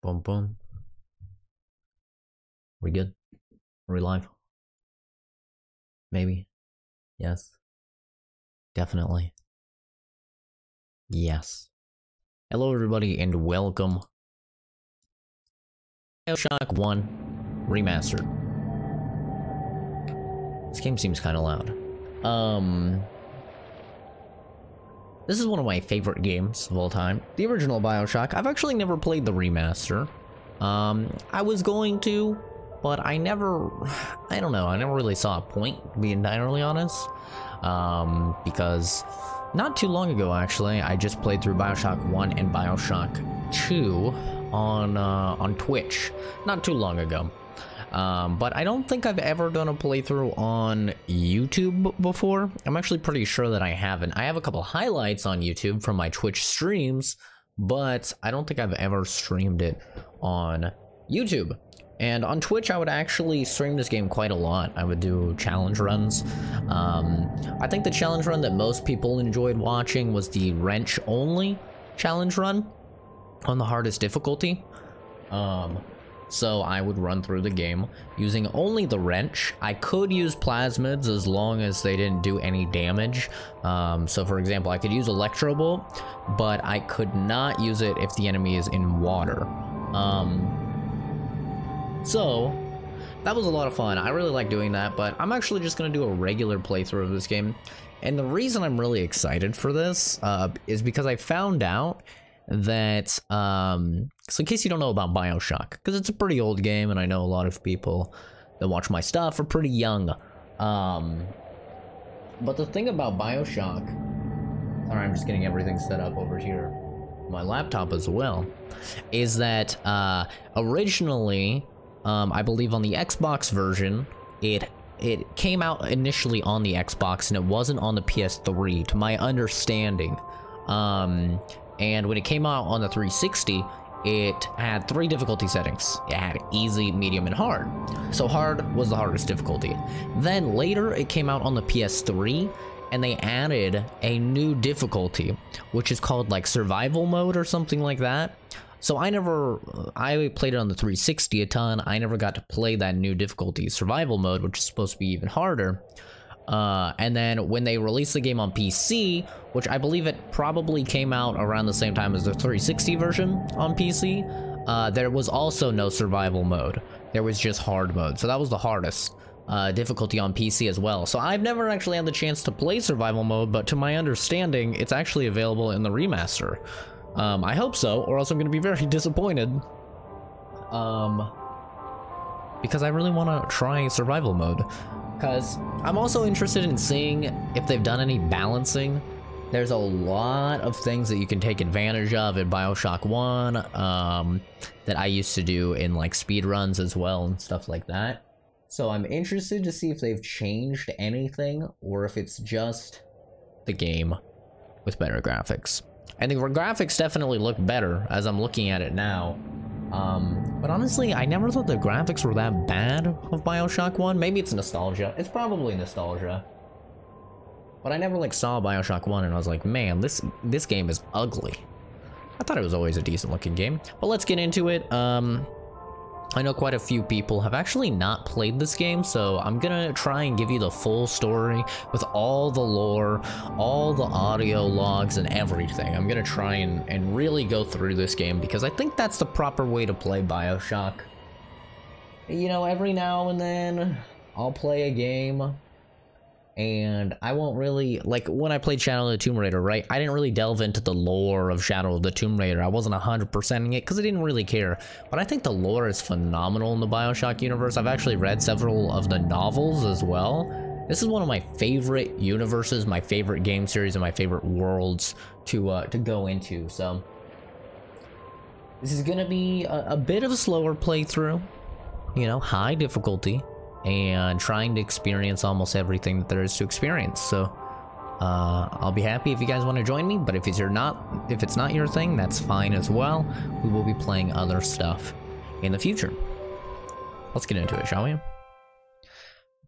Boom, boom. We good? Are we live? Maybe. Yes. Definitely. Yes. Hello, everybody, and welcome. Bioshock 1 Remastered. This game seems kind of loud. This is one of my favorite games of all time. The original Bioshock. I've actually never played the remaster. I was going to, but I don't know, I never really saw a point, to be entirely honest. Because not too long ago, actually, I just played through Bioshock 1 and Bioshock 2 on Twitch. Not too long ago. But I don't think I've ever done a playthrough on YouTube before. I'm actually pretty sure that I haven't. I have a couple highlights on YouTube from my Twitch streams, but I don't think I've ever streamed it on YouTube. And on Twitch, I would actually stream this game quite a lot. I would do challenge runs. I think the challenge run that most people enjoyed watching was the wrench-only challenge run on the hardest difficulty. So I would run through the game using only the wrench. I could use plasmids as long as they didn't do any damage. So for example, I could use Electro Bolt, but I could not use it if the enemy is in water. So that was a lot of fun. I really like doing that, but I'm actually just going to do a regular playthrough of this game. And the reason I'm really excited for this is because I found out that, so in case you don't know about Bioshock, because it's a pretty old game, and I know a lot of people that watch my stuff are pretty young. But the thing about Bioshock, sorry, I'm just getting everything set up over here, my laptop as well, is that originally, I believe on the Xbox version, it came out initially on the Xbox, and it wasn't on the PS3, to my understanding. And when it came out on the 360, it had 3 difficulty settings. It had easy, medium, and hard. So hard was the hardest difficulty. Then later, it came out on the PS3, and they added a new difficulty, which is called like survival mode or something like that. So I played it on the 360 a ton. I never got to play that new difficulty, survival mode, which is supposed to be even harder. And then when they released the game on PC, which I believe it probably came out around the same time as the 360 version on PC, there was also no survival mode. There was just hard mode. So that was the hardest difficulty on PC as well. So I've never actually had the chance to play survival mode, but to my understanding, it's actually available in the remaster. I hope so, or else I'm going to be very disappointed. Because I really want to try survival mode. Because I'm also interested in seeing if they've done any balancing. There's a lot of things that you can take advantage of in Bioshock 1 that I used to do in like speedruns as well and stuff like that. So I'm interested to see if they've changed anything or if it's just the game with better graphics. And the graphics definitely look better as I'm looking at it now. But honestly, I never thought the graphics were that bad of Bioshock 1. Maybe it's nostalgia. It's probably nostalgia. But I never like saw Bioshock 1 and I was like, man, this game is ugly. I thought it was always a decent looking game. But let's get into it. I know quite a few people have actually not played this game, so I'm gonna try and give you the full story with all the lore, all the audio logs, and everything. I'm gonna try and really go through this game because I think that's the proper way to play Bioshock. You know, every now and then, I'll play a game, and I won't really, like, when I played Shadow of the Tomb Raider, right? I didn't really delve into the lore of Shadow of the Tomb Raider. I wasn't 100%ing it because I didn't really care. But I think the lore is phenomenal in the Bioshock universe. I've actually read several of the novels as well. This is one of my favorite universes, my favorite game series, and my favorite worlds to go into. So this is going to be a bit of a slower playthrough, you know, high difficulty, and trying to experience almost everything that there is to experience. So I'll be happy if you guys want to join me, but if it's not your thing, that's fine as well. We will be playing other stuff in the future. Let's get into it, shall we?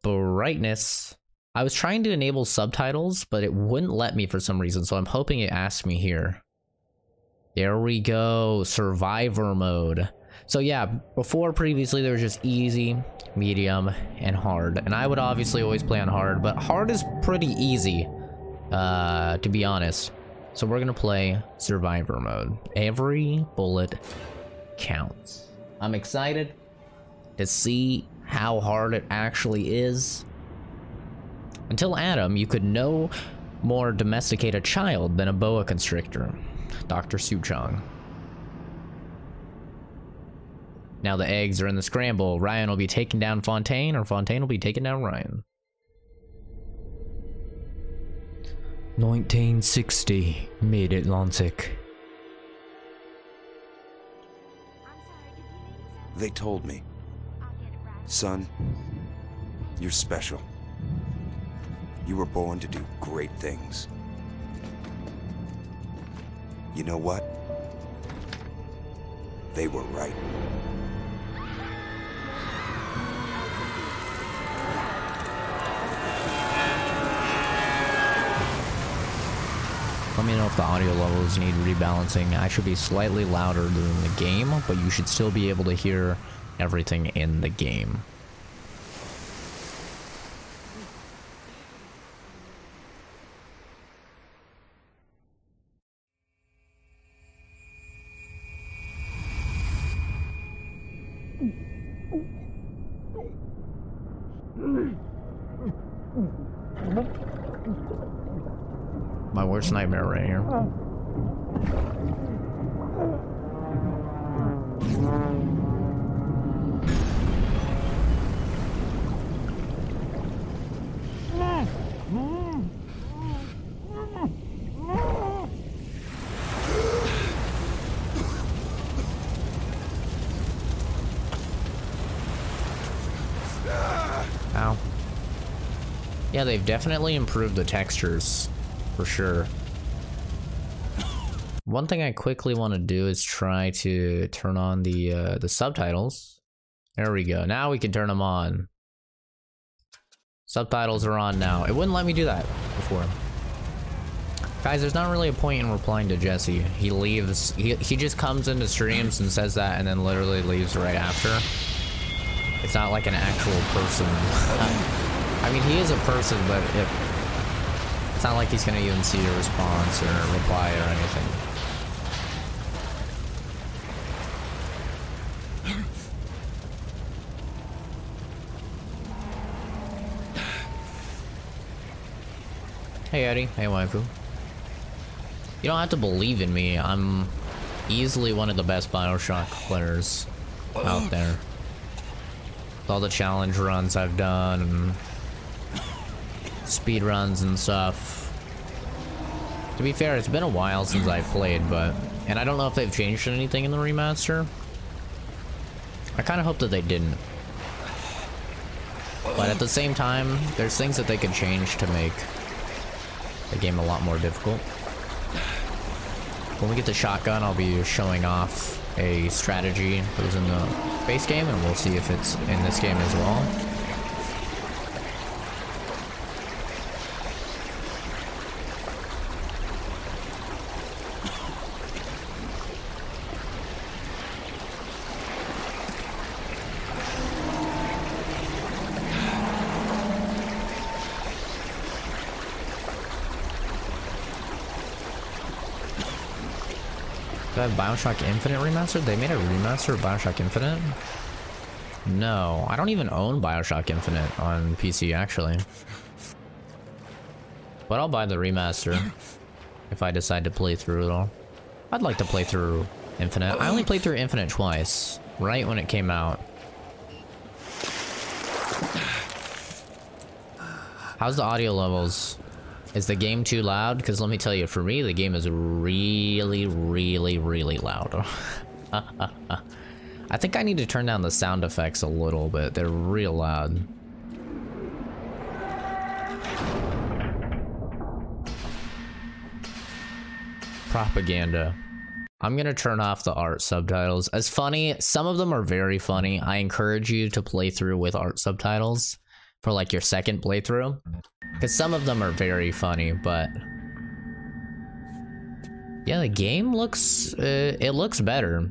Brightness. I was trying to enable subtitles, but it wouldn't let me for some reason, so I'm hoping it asks me here. There we go, survivor mode. So yeah, before previously there was just easy, medium, and hard. And I would obviously always play on hard, but hard is pretty easy, to be honest. So we're gonna play survivor mode. Every bullet counts. I'm excited to see how hard it actually is. Until Adam, you could no more domesticate a child than a boa constrictor. Dr. Suchong. Now the eggs are in the scramble. Ryan will be taking down Fontaine, or Fontaine will be taking down Ryan. 1960, Mid-Atlantic. They told me. Son, you're special. You were born to do great things. You know what? They were right. Let me know if the audio levels need rebalancing. I should be slightly louder than the game, but you should still be able to hear everything in the game. My worst nightmare right here. Ow. Yeah, they've definitely improved the textures. For sure. One thing I quickly want to do is try to turn on the subtitles. There we go. Now we can turn them on. Subtitles are on now. It wouldn't let me do that before. Guys, there's not really a point in replying to Jesse. He leaves. He just comes into streams and says that and then literally leaves right after. It's not like an actual person. I mean, he is a person, but it's not like he's gonna even see a response or a reply or anything. Hey Eddie, hey waifu. You don't have to believe in me. I'm easily one of the best Bioshock players out there. With all the challenge runs I've done and speed runs and stuff. To be fair, it's been a while since I played, and I don't know if they've changed anything in the remaster. I kind of hope that they didn't. But at the same time, there's things that they could change to make the game a lot more difficult. When we get the shotgun, I'll be showing off a strategy that was in the base game, and we'll see if it's in this game as well. Do I have Bioshock Infinite remastered? They made a remaster of Bioshock Infinite? No, I don't even own Bioshock Infinite on PC actually. But I'll buy the remaster if I decide to play through it all. I'd like to play through Infinite. I only played through Infinite twice, right when it came out. How's the audio levels? Is the game too loud? Because let me tell you, for me, the game is really, really, really loud. I think I need to turn down the sound effects a little bit. They're real loud. Propaganda. I'm gonna turn off the art subtitles. As funny, some of them are very funny. I encourage you to play through with art subtitles for like your second playthrough. Because some of them are very funny, but yeah, the game looks, it looks better.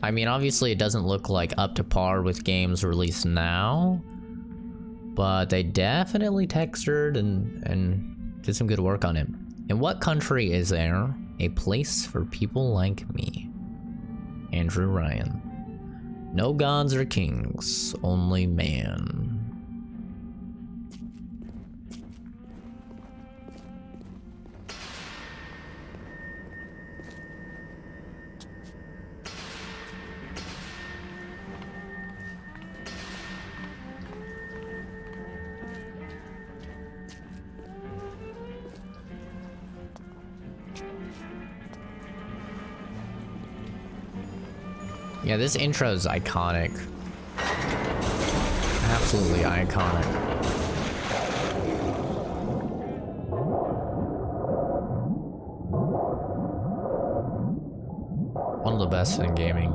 I mean, obviously it doesn't look like up to par with games released now, but they definitely textured and did some good work on it. In what country is there a place for people like me? Andrew Ryan. No gods or kings, only man. Yeah, this intro is iconic. Absolutely iconic. One of the best in gaming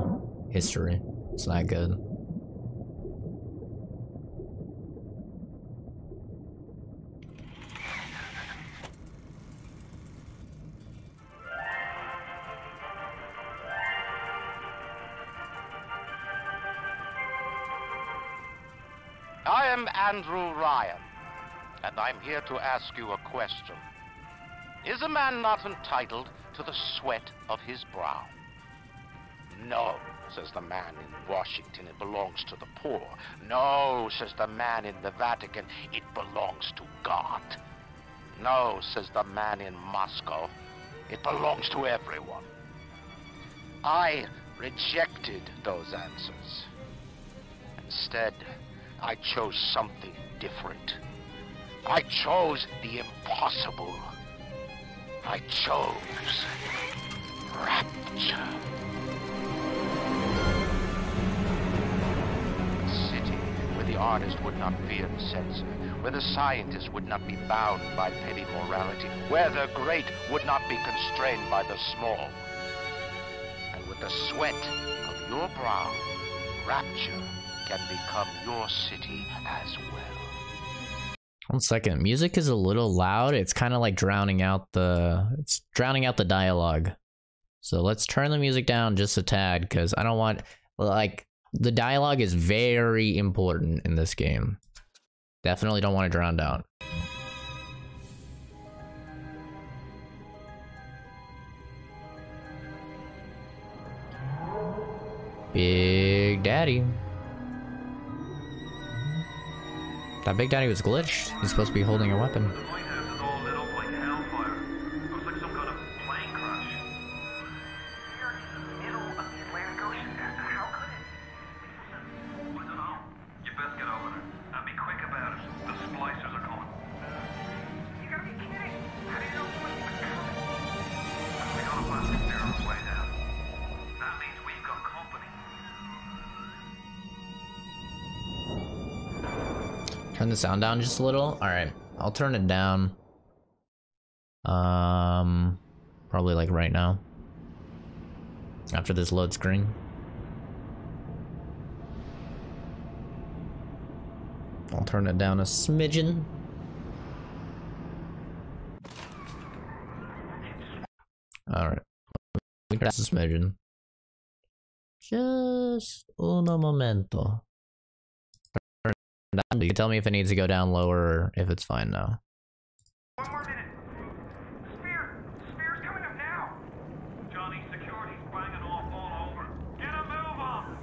history. It's that good. I am Andrew Ryan, and I'm here to ask you a question. Is a man not entitled to the sweat of his brow? No, says the man in Washington, it belongs to the poor. No, says the man in the Vatican, it belongs to God. No, says the man in Moscow, it belongs to everyone. I rejected those answers. Instead, I chose something different. I chose the impossible. I chose rapture. A city where the artist would not fear the censor, where the scientist would not be bound by petty morality, where the great would not be constrained by the small. And with the sweat of your brow, rapture can become your city as well. 1 second, music is a little loud. It's kind of like drowning out the dialogue. So let's turn the music down just a tad, because I don't want, like, the dialogue is very important in this game. Definitely don't want it drowned out. Big Daddy. That Big Daddy was glitched. He's supposed to be holding a weapon. Turn the sound down just a little. All right, I'll turn it down. Probably like right now. After this load screen. I'll turn it down a smidgen. All right, that's a smidgen. Just uno momento. You can tell me if it needs to go down lower or if it's fine now. One more minute. Spear's coming up now. Johnny, security's banging off all over. Get a move on.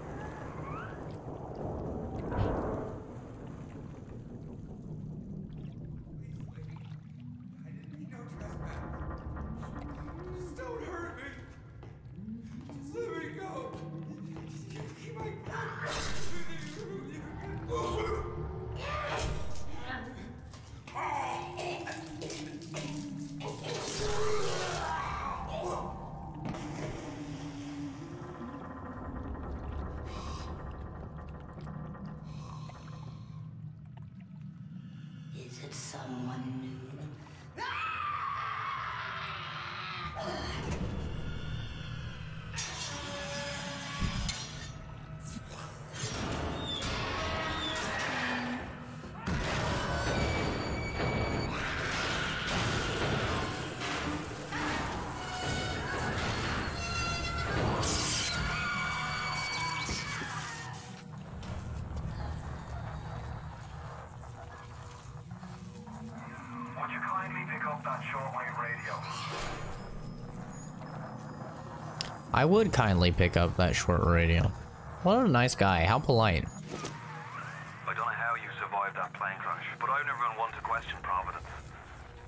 I didn't mean no trespass. Just don't hurt me. Just let me go. Just keep my radio. I would kindly pick up that short radio. What a nice guy. How polite. I don't know how you survived that plane crash, but I've never been one to question Providence.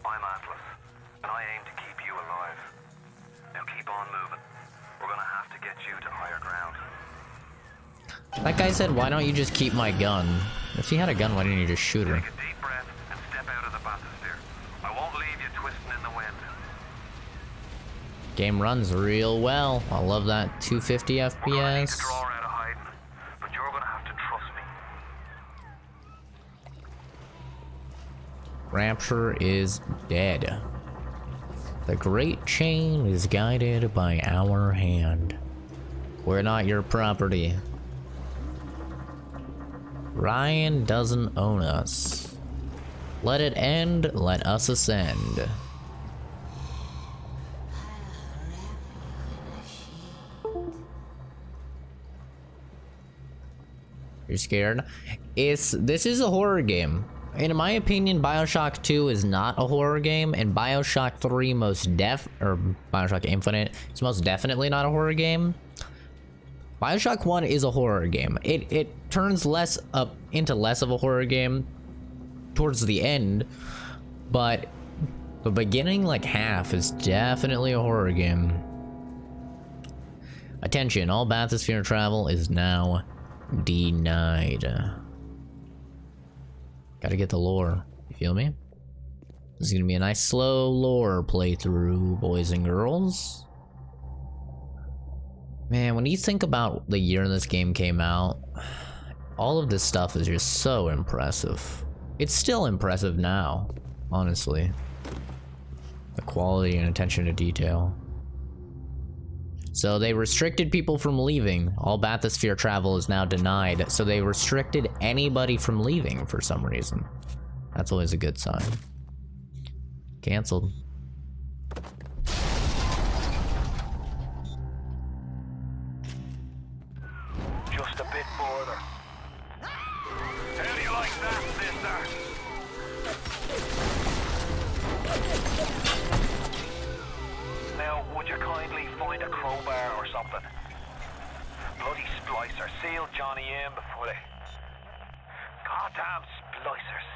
I'm Atlas, and I aim to keep you alive. Now keep on moving. We're gonna have to get you to higher ground. That guy said, why don't you just keep my gun? If he had a gun, why didn't you just shoot her? Take a deep breath and step out of the bathysphere. I won't leave you twisting in the wind. Game runs real well. I love that 250 We're gonna need to FPS. draw her out of hiding, but you're gonna have to trust me. Rapture is dead. The great chain is guided by our hand. We're not your property. Ryan doesn't own us. Let it end, let us ascend. You're scared? This is a horror game. In my opinion, Bioshock 2 is not a horror game, and Bioshock 3 or Bioshock Infinite is most definitely not a horror game. Bioshock 1 is a horror game. It turns less up into less of a horror game towards the end, but the beginning, like half, is definitely a horror game. Attention, all bathysphere travel is now denied. Gotta get the lore. You feel me? This is gonna be a nice slow lore playthrough, boys and girls. Man, when you think about the year this game came out, all of this stuff is just so impressive. It's still impressive now, honestly. The quality and attention to detail. So they restricted people from leaving. All bathysphere travel is now denied, so they restricted anybody from leaving for some reason. That's always a good sign. Cancelled. Just a bit further. How do you like that, sister? Now, would you kindly find a crowbar or something? Bloody splicer. Seal Johnny in before they... Goddamn splicers.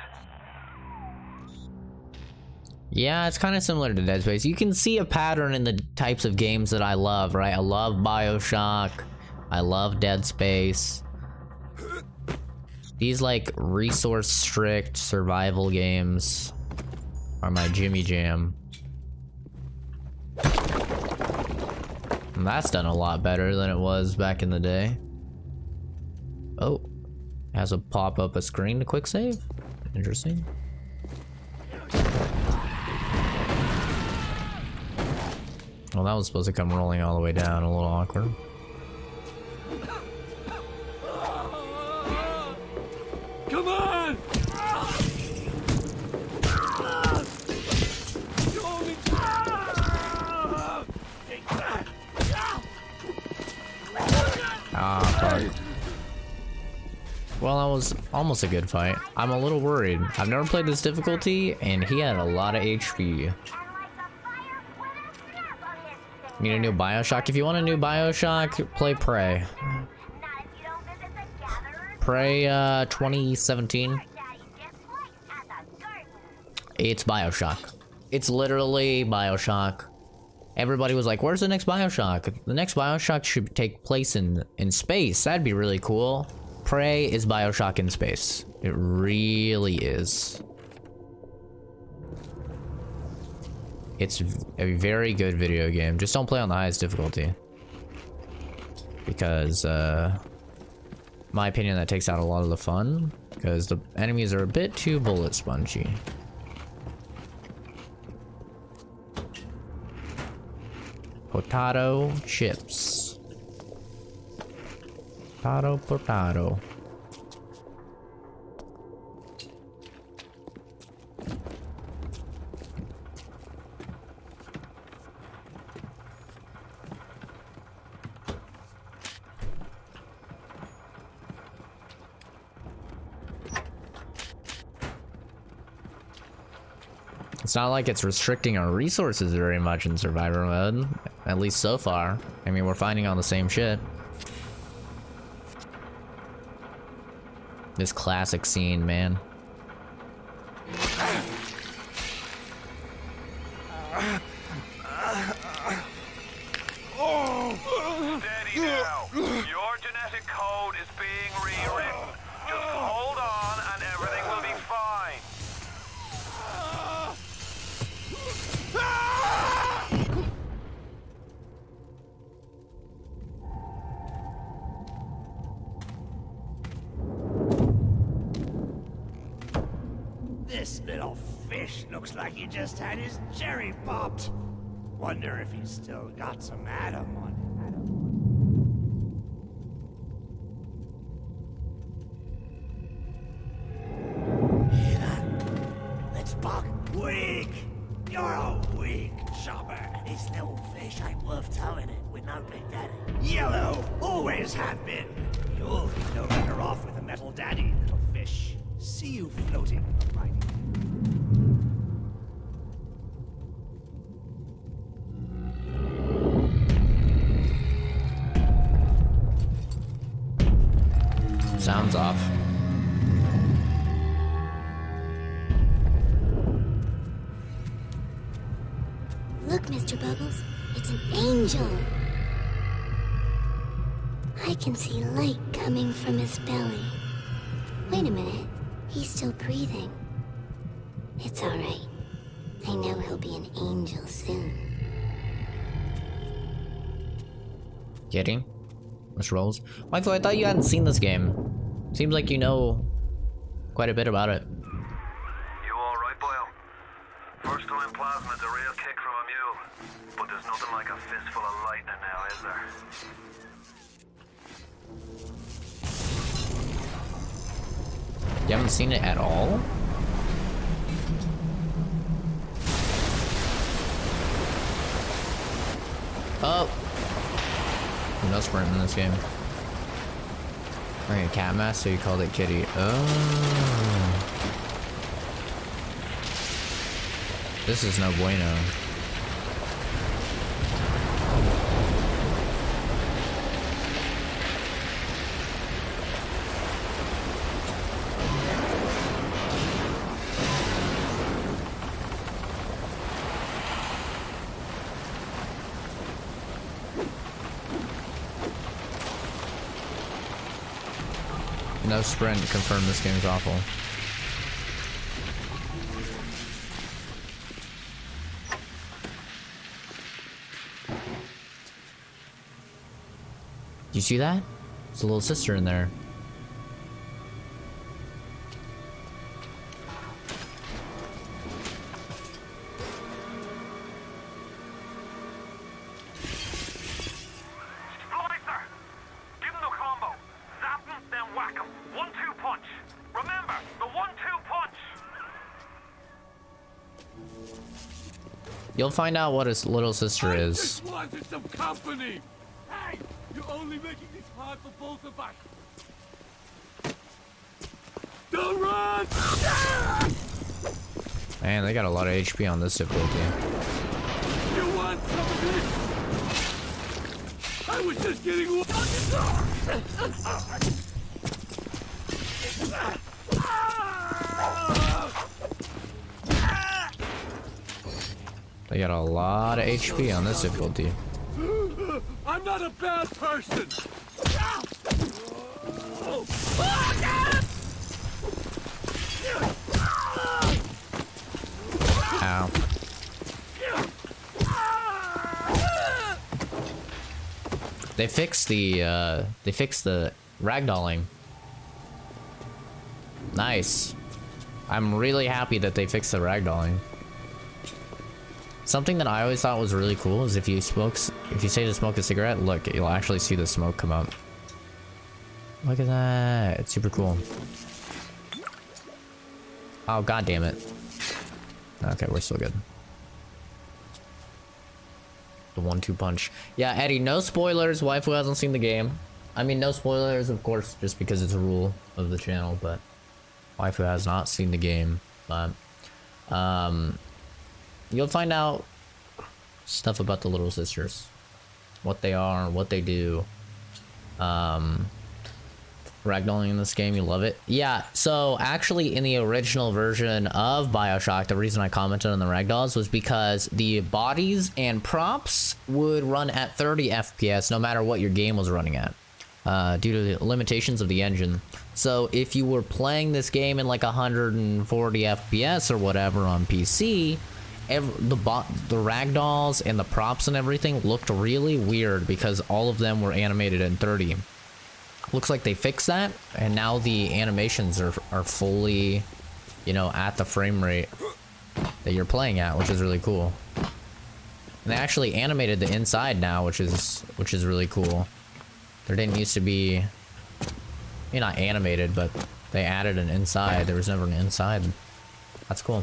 Yeah, it's kind of similar to Dead Space. You can see a pattern in the types of games that I love, right? I love Bioshock. I love Dead Space. These, like, resource-strict survival games are my Jimmy Jam. And that's done a lot better than it was back in the day. Oh. Has a pop-up a screen to quick save? Interesting. Well, that was supposed to come rolling all the way down, a little awkward. Come on! Ah, fuck. Well, that was almost a good fight. I'm a little worried. I've never played this difficulty, and he had a lot of HP. Need a new Bioshock? If you want a new Bioshock, play Prey. Prey 2017. It's Bioshock. It's literally Bioshock. Everybody was like, where's the next Bioshock? The next Bioshock should take place in space. That'd be really cool. Prey is Bioshock in space. It really is. It's a very good video game. Just don't play on the highest difficulty. Because, my opinion, that takes out a lot of the fun. Because the enemies are a bit too bullet spongy. Potato chips. Potato, potato. It's not like it's restricting our resources very much in survivor mode, at least so far. I mean, we're finding all the same shit. This classic scene, man. Steady now. Your genetic code is being rewritten. Just hold on and everything will be fine. This little fish looks like he just had his cherry popped. Wonder if he's still got some Adam on him. Let's buck. Weak! You're a weak chopper. This little fish ain't worth towing it with no big daddy. Yellow, always have been. You'll be no better off with a metal daddy, little fish. See you floating, mighty. Sounds off. Look, Mr. Bubbles, it's an angel. I can see light coming from his belly. Wait a minute, he's still breathing. It's all right. I know he'll be an angel soon. Kidding? Mr. Rolls? Michael, I thought you hadn't seen this game. Seems like you know quite a bit about it. You alright, Boyle? First time plasma's a real kick from a mule. But there's nothing like a fistful of lightning now, is there? You haven't seen it at all? Oh! No sprint in this game. Wearing a cat mask, so you called it Kitty. Oh. This is no bueno. No sprint, confirmed this game's awful. You see that? There's a little sister in there. You'll find out what his little sister is. I just wanted some company. Hey, you're only making this hard for both of us. Don't run! Man, they got a lot of HP on this difficulty. You want some of this? I was just getting They got a lot of HP on this difficulty. I'm not a bad person. Ow. They fixed the ragdolling. Nice. I'm really happy that they fixed the ragdolling. Something that I always thought was really cool is if you say to smoke a cigarette, look, you'll actually see the smoke come up. Look at that. It's super cool. Oh, god damn it. Okay, we're still good. The 1-2 punch. Yeah, Eddie, no spoilers. Waifu hasn't seen the game. I mean, no spoilers, of course, just because it's a rule of the channel, but Waifu has not seen the game. But, you'll find out stuff about the little sisters, what they are, what they do. Ragdolling in this game, you love it. Yeah, so actually in the original version of Bioshock, the reason I commented on the ragdolls was because the bodies and props would run at 30 FPS no matter what your game was running at, due to the limitations of the engine. So if you were playing this game in like 140 FPS or whatever on PC, the ragdolls and the props and everything looked really weird because all of them were animated in 30. Looks like they fixed that, and now the animations are fully, you know, at the frame rate that you're playing at, which is really cool. And they actually animated the inside now, which is really cool. There didn't used to be, not animated, but they added an inside. There was never an inside. That's cool.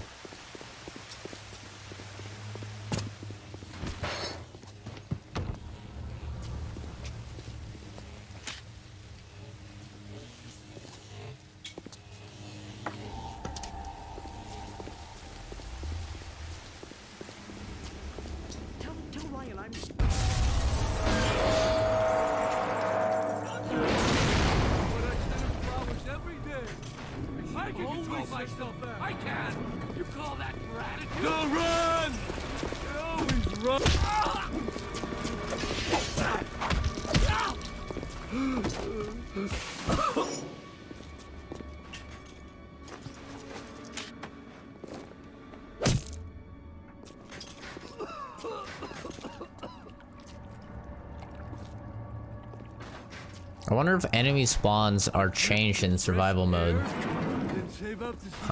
I wonder if enemy spawns are changed in survival mode.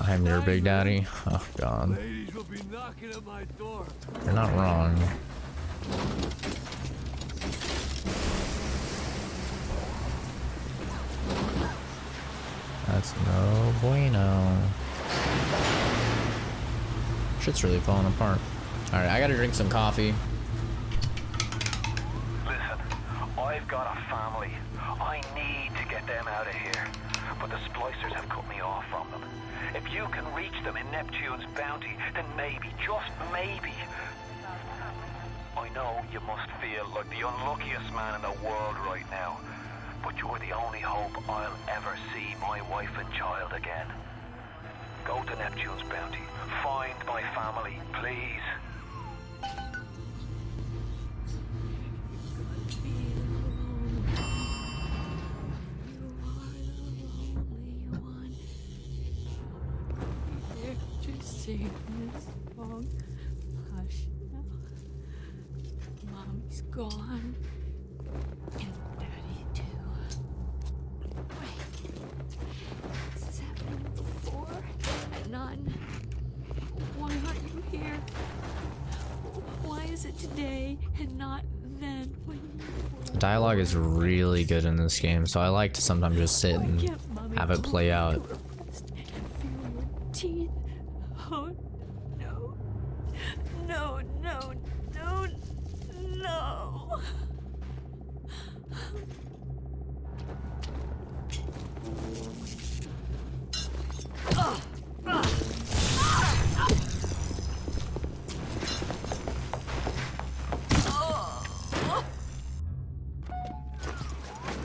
I'm your big daddy. Oh god. You're not wrong. That's no bueno. Shit's really falling apart. Alright, I gotta drink some coffee. Listen, I've got a family. I need to get them out of here. But the splicers have cut me off from them. If you can reach them in Neptune's bounty, then maybe, just maybe. I know you must feel like the unluckiest man in the world right now. But you're the only hope I'll ever see my wife and child again. Go to Neptune's bounty. Find my family, please. Sing this song. Hush now. Mommy's gone. And Daddy too. Wait. This has happened before. And none. Why aren't you here? Why is it today and not then when you The dialogue is really good in this game, so I like to sometimes just sit and have it play out. feel your teeth? Oh, no. No, no, no, no.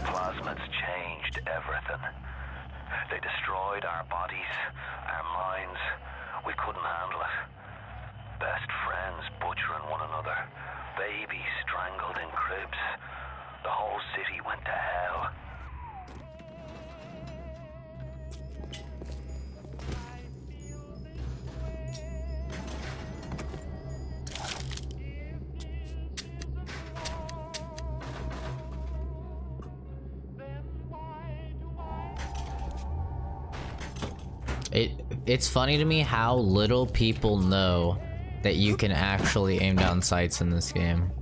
Plasmids changed everything. They destroyed our bodies, our minds. We couldn't handle it. Best friends butchering one another. Babies strangled in cribs. The whole city went to hell. It's funny to me how little people know that you can actually aim down sights in this game.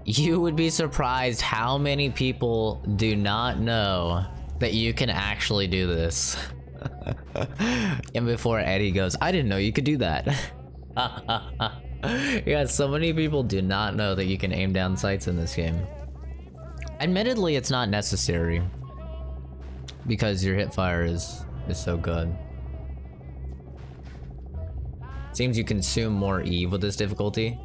You would be surprised how many people do not know that you can actually do this. And before Eddie goes, I didn't know you could do that. Yeah, so many people do not know that you can aim down sights in this game. Admittedly, it's not necessary because your hip fire is so good. Seems you consume more Eve with this difficulty.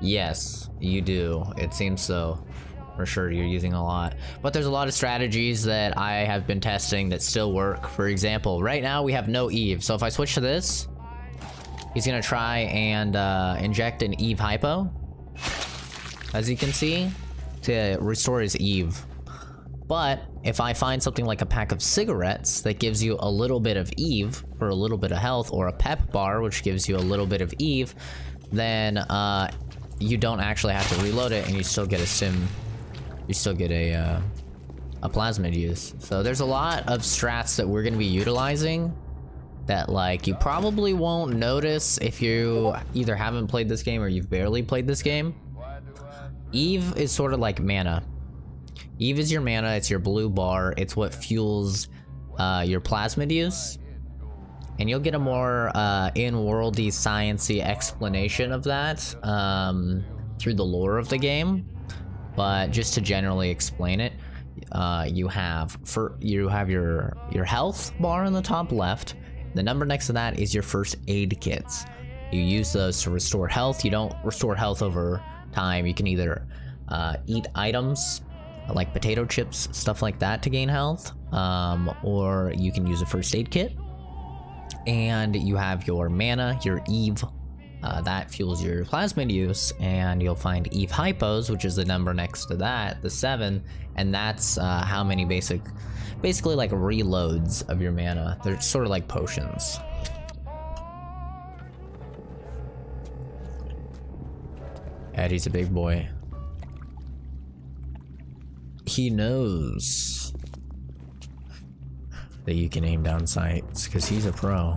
Yes, you do. It seems so. For sure, you're using a lot. But there's a lot of strategies that I have been testing that still work. For example, right now we have no Eve. So if I switch to this, he's gonna try and inject an Eve hypo, as you can see, to restore his Eve. But if I find something like a pack of cigarettes that gives you a little bit of Eve for a little bit of health, or a pep bar which gives you a little bit of Eve, then you don't actually have to reload it and you still get a sim. You still get a plasmid use. So there's a lot of strats that we're gonna be utilizing that like you probably won't notice if you either haven't played this game or you've barely played this game. Eve is sort of like mana. Eve is your mana, it's your blue bar, it's what fuels your plasmid use. And you'll get a more in-worldy, science-y explanation of that through the lore of the game. But just to generally explain it, you have your health bar in the top left. The number next to that is your first aid kits. You use those to restore health. You don't restore health over time. You can either eat items like potato chips, stuff like that to gain health, or you can use a first aid kit. And you have your mana, your Eve, that fuels your plasmid use, and you'll find Eve hypos, which is the number next to that, the 7, and that's how many basically like reloads of your mana. They're sort of like potions. Eddie's a big boy. He knows that you can aim down sights, because he's a pro.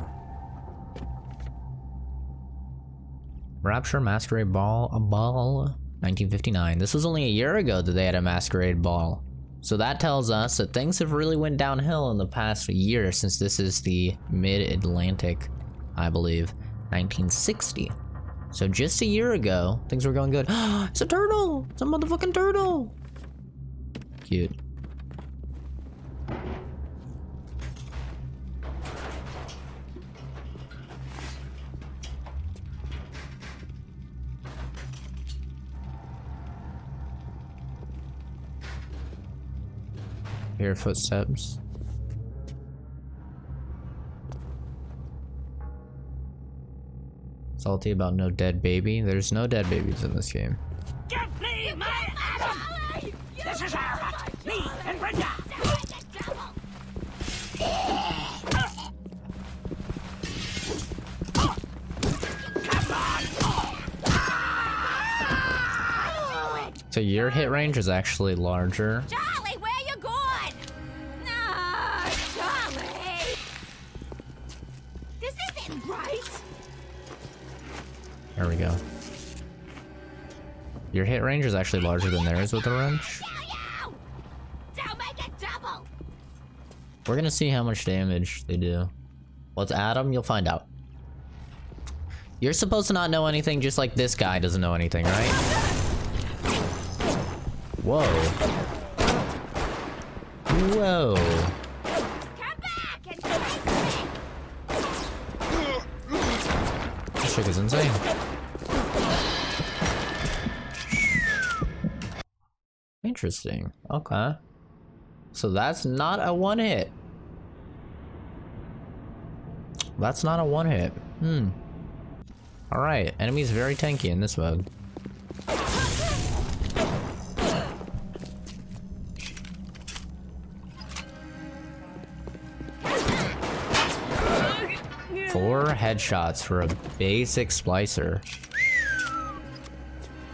Rapture Masquerade Ball, 1959. This was only a year ago that they had a Masquerade Ball. So that tells us that things have really went downhill in the past year, since this is the mid-Atlantic, I believe, 1960. So just a year ago, things were going good. It's a turtle! It's a motherfucking turtle! Cute. Hear footsteps. Salty about no dead baby. There's no dead babies in this game. Give me my Adam! This is our hut! Me and Brenda! So your hit range is actually larger. Charlie, where you going? No, Charlie! This isn't right! There we go. Your hit range is actually larger than theirs with the wrench. Don't make it double! We're gonna see how much damage they do. What's Adam? You'll find out. You're supposed to not know anything, just like this guy doesn't know anything, right? Whoa. Whoa. Come back and take me! This chick is insane. Interesting. Okay. So that's not a one hit. That's not a one hit. Alright, enemy's very tanky in this mode. Four headshots for a basic splicer.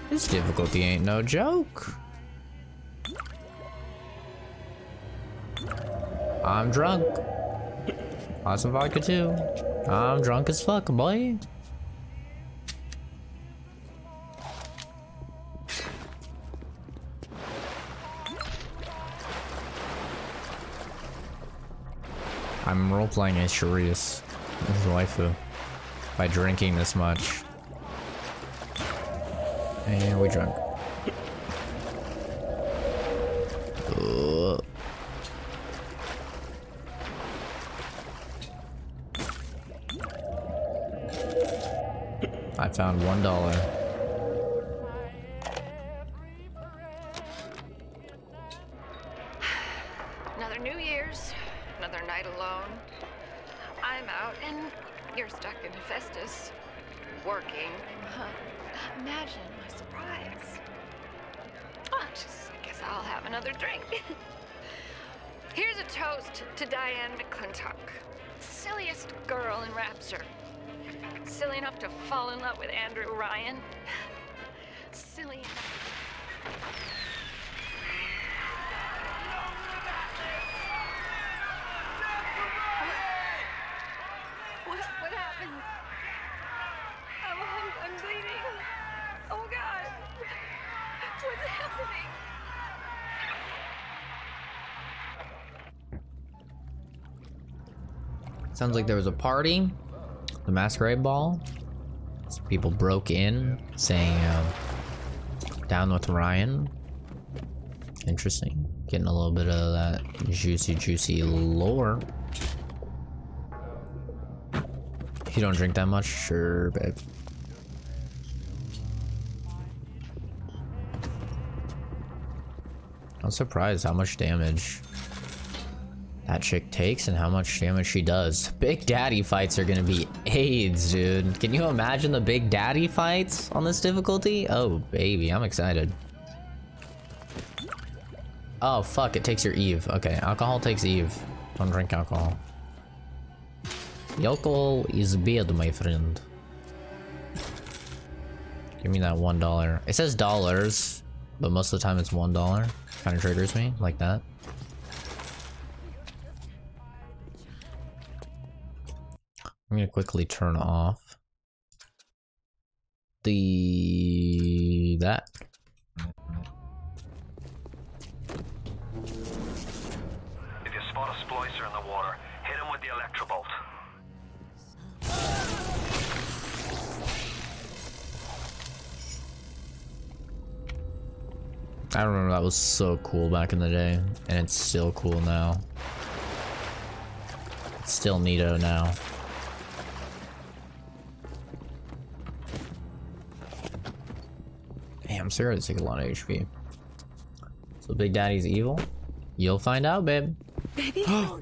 This difficulty ain't no joke. I'm drunk. Want some vodka too? I'm drunk as fuck, boy. I'm role-playing as Sharice, his waifu, by drinking this much. And we drunk. found $1. Another New Year's, another night alone. I'm out and you're stuck in Hephaestus, working. Imagine my surprise. Oh, I guess I'll have another drink. Here's a toast to Diane McClintock, silliest girl in Rapture. Silly enough to fall in love with Andrew Ryan. Silly enough. What happened? I'm bleeding. Oh God. What's happening? Sounds like there was a party. The masquerade ball. Some people broke in saying, down with Ryan. Interesting. Getting a little bit of that juicy lore. If you don't drink that much, sure, babe. I'm surprised how much damage that chick takes and how much damage she does. Big Daddy fights are gonna be AIDS, dude. Can you imagine the Big Daddy fights on this difficulty? Oh, baby, I'm excited. Oh, fuck, it takes your Eve. Okay, alcohol takes Eve. Don't drink alcohol. The alcohol is bad, my friend. Give me that $1. It says dollars, but most of the time it's $1. Kind of triggers me, like that. I'm gonna quickly turn off that. If you spot a splicer in the water, hit him with the electrobolt. I remember that was so cool back in the day, and it's still cool now. It's still neato now. Damn, cigarettes take a lot of HP. So Big Daddy's evil? You'll find out, babe.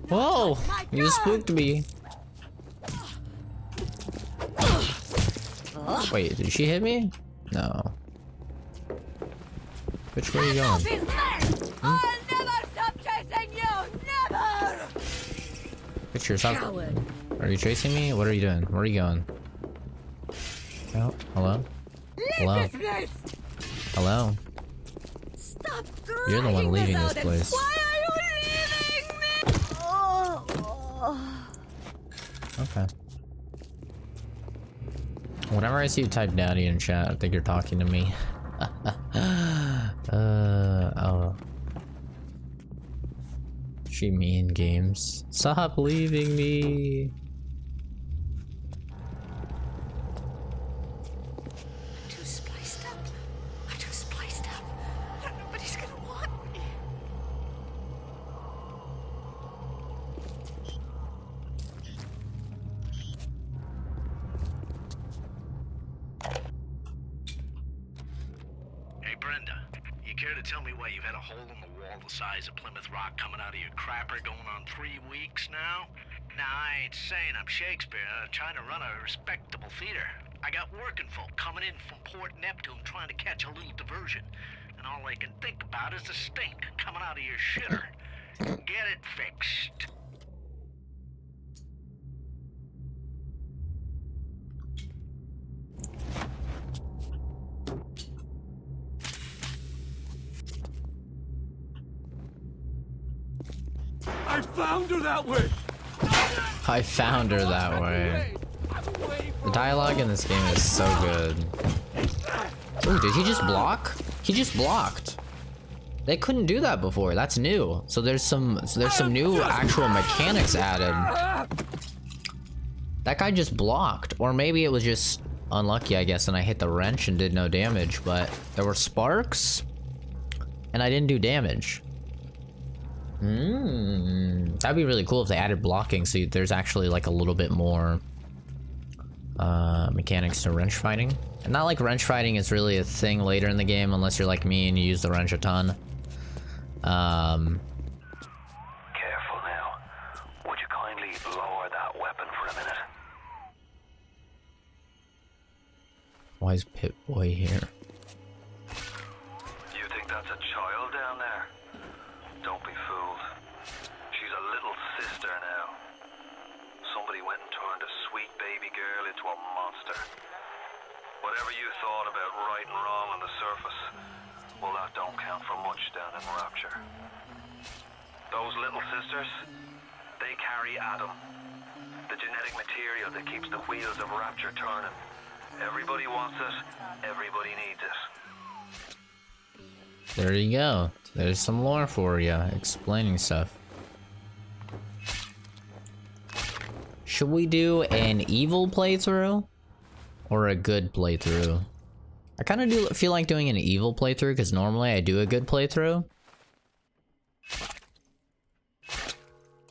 Whoa! You spooked me. Wait, did she hit me? No. Which way are you going? I'll never stop chasing you! Never! Picture, stop. Are you chasing me? What are you doing? Where are you going? Oh, hello? Hello? Hello? Stop You're the one leaving this place. Why are you leaving me? Oh. Okay. Whenever I see you type daddy in chat, I think you're talking to me. Oh. She mean games. Stop leaving me. I'm too spliced up. I'm too spliced up. Nobody's gonna want me. Hey Brenda, you care to tell me why you've had a hole in the wall the size of Plymouth Rock coming out of your crapper going on 3 weeks now? Now, I ain't saying I'm Shakespeare, trying to run a respectable theater. I got working folk coming in from Port Neptune trying to catch a little diversion. And all they can think about is the stink coming out of your shitter. Get it fixed. I found her that way! I found her that way. The dialogue in this game is so good. Ooh, did he just block? He just blocked. They couldn't do that before. That's new. So there's some new actual mechanics added. That guy just blocked, or maybe it was just unlucky, I guess, and I hit the wrench and did no damage. But there were sparks, and I didn't do damage. That'd be really cool if they added blocking, so there's actually like a little bit more mechanics to wrench fighting. And not like wrench fighting is really a thing later in the game unless you're like me and you use the wrench a ton. Careful now. Would you kindly lower that weapon for a minute? Why is Pit Boy here? You think that's a child down there? Don't be fooled. She's a little sister now. Somebody went and turned a sweet baby girl into a monster. Whatever you thought about right and wrong on the surface, well, that don't count for much down in Rapture. Those little sisters, they carry Adam, the genetic material that keeps the wheels of Rapture turning. Everybody wants it, everybody needs it. There you go. There's some lore for you, explaining stuff. Should we do an evil playthrough? Or a good playthrough? I kind of do feel like doing an evil playthrough, because normally I do a good playthrough.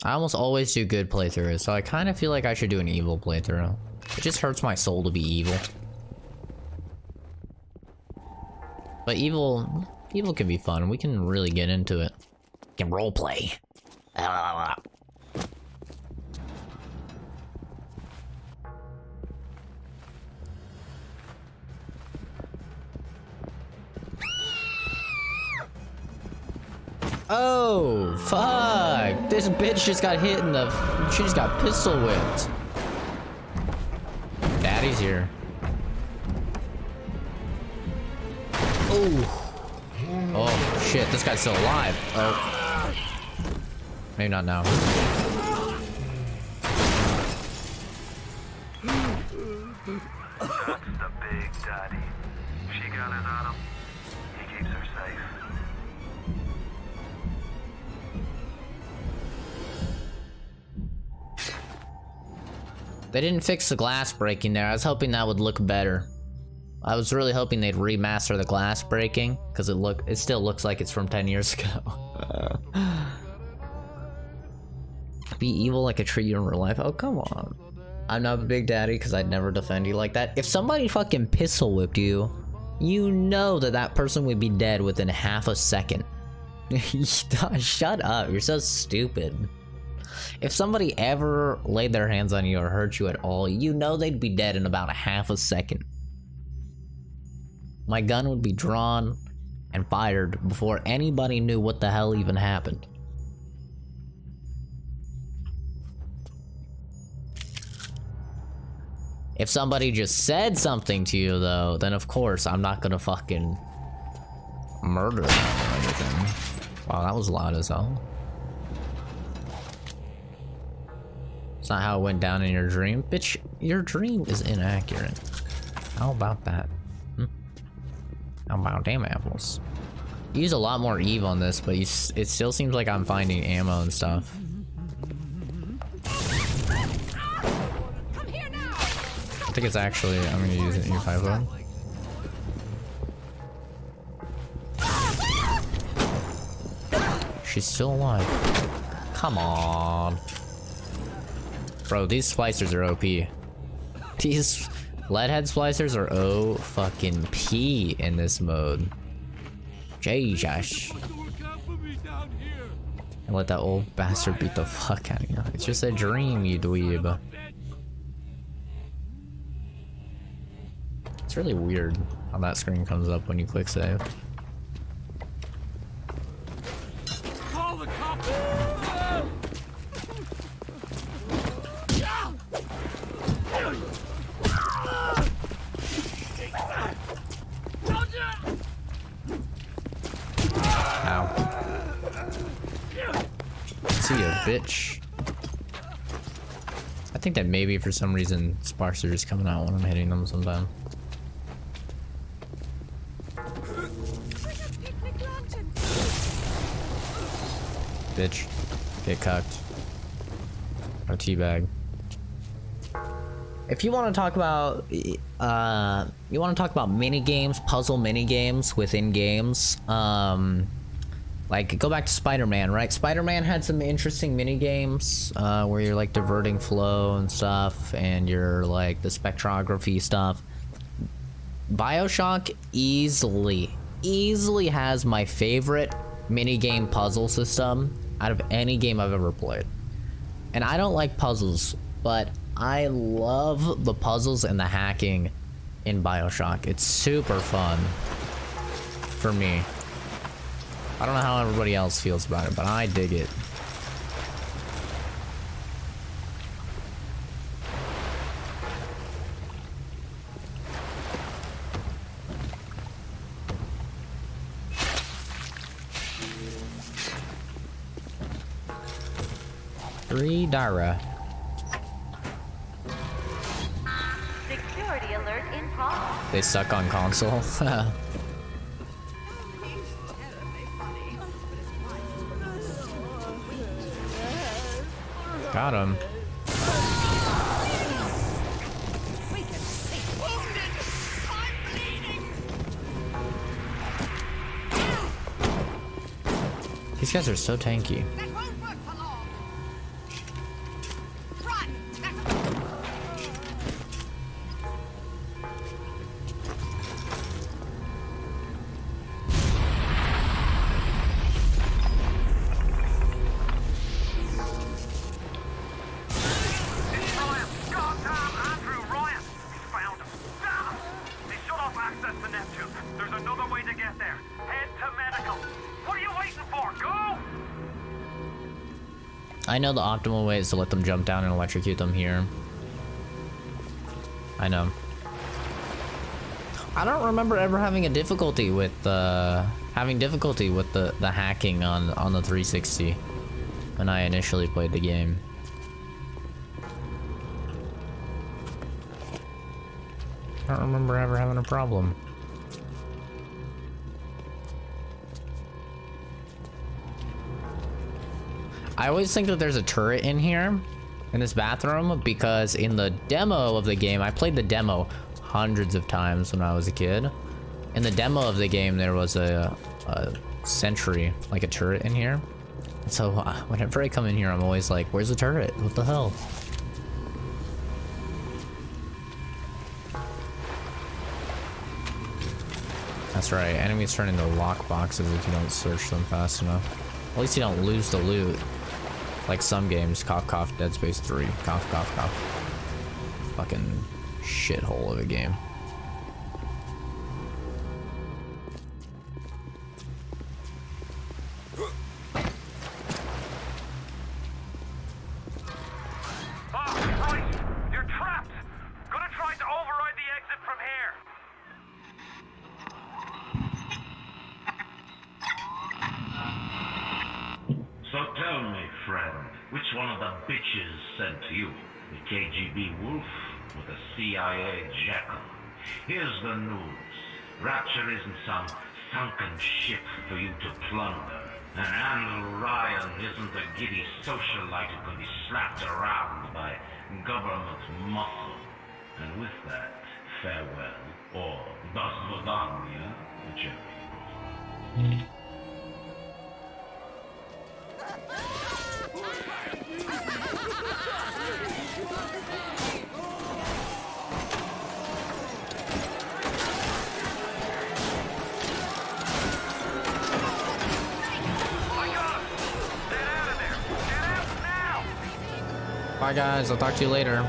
I almost always do good playthroughs, so I kind of feel like I should do an evil playthrough. It just hurts my soul to be evil. But evil can be fun. We can really get into it. We can roleplay. Oh, fuck! This bitch just got hit in the... She just got pistol whipped. Daddy's here. Oh. Oh, shit, this guy's still alive. Oh. Maybe not now. That's the big daddy. She got his Adam. He keeps her safe. They didn't fix the glass breaking there. I was hoping that would look better. I was really hoping they'd remaster the glass breaking, because it still looks like it's from 10 years ago. Be evil like a tree in real life. Oh, come on. I'm not a big daddy because I'd never defend you like that. If somebody fucking pistol whipped you, you know that that person would be dead within half a second. Shut up. You're so stupid. If somebody ever laid their hands on you or hurt you at all, you know they'd be dead in about a half a second. My gun would be drawn and fired before anybody knew what the hell even happened. If somebody just said something to you though, then of course I'm not gonna fucking murder them or anything. Wow, that was loud as hell. It's not how it went down in your dream. Bitch, your dream is inaccurate. How about that? How about damn apples? You use a lot more Eve on this, but it still seems like I'm finding ammo and stuff. I think it's actually, I'm gonna use an E5 though. She's still alive. Come on. Bro, these splicers are OP. These leadhead splicers are O-fucking-P in this mode. Jesus. And let that old bastard beat the fuck out of you. It's just a dream, you dweeb. It's really weird how that screen comes up when you click save. Call the cops! See ya, bitch. I think that maybe for some reason sparks are just coming out when I'm hitting them sometime. Bitch. Get cucked. Or teabag. If you want to talk about, mini games, puzzle mini games within games, Like, go back to Spider-Man, right? Spider-Man had some interesting mini games where you're like diverting flow and stuff, and you're like the spectrography stuff. Bioshock easily has my favorite mini game puzzle system out of any game I've ever played. And I don't like puzzles, but I love the puzzles and the hacking in Bioshock. It's super fun for me. I don't know how everybody else feels about it, but I dig it. Three Dara. Security alert in progress. They suck on console. Got him. These guys are so tanky. I know the optimal way is to let them jump down and electrocute them here. I know. I don't remember ever having a difficulty with the hacking on the 360 when I initially played the game. I don't remember ever having a problem. I always think that there's a turret in here, in this bathroom, because in the demo of the game, I played the demo hundreds of times when I was a kid. In the demo of the game, there was a sentry, like a turret in here. And so whenever I come in here, I'm always like, where's the turret? What the hell? That's right, enemies turn into lock boxes if you don't search them fast enough. At least you don't lose the loot. Like some games, cough cough, Dead Space 3, cough cough cough. Fucking shithole of a game. You're trapped! Gonna try to override the exit from here! So tell me, friend, which one of the bitches sent you? The KGB wolf or the CIA jackal? Here's the news. Rapture isn't some sunken ship for you to plunder. And Andrew Ryan isn't a giddy socialite who can be slapped around by government muscle. And with that, farewell, or До свидания, whichever. Bye guys, I'll talk to you later.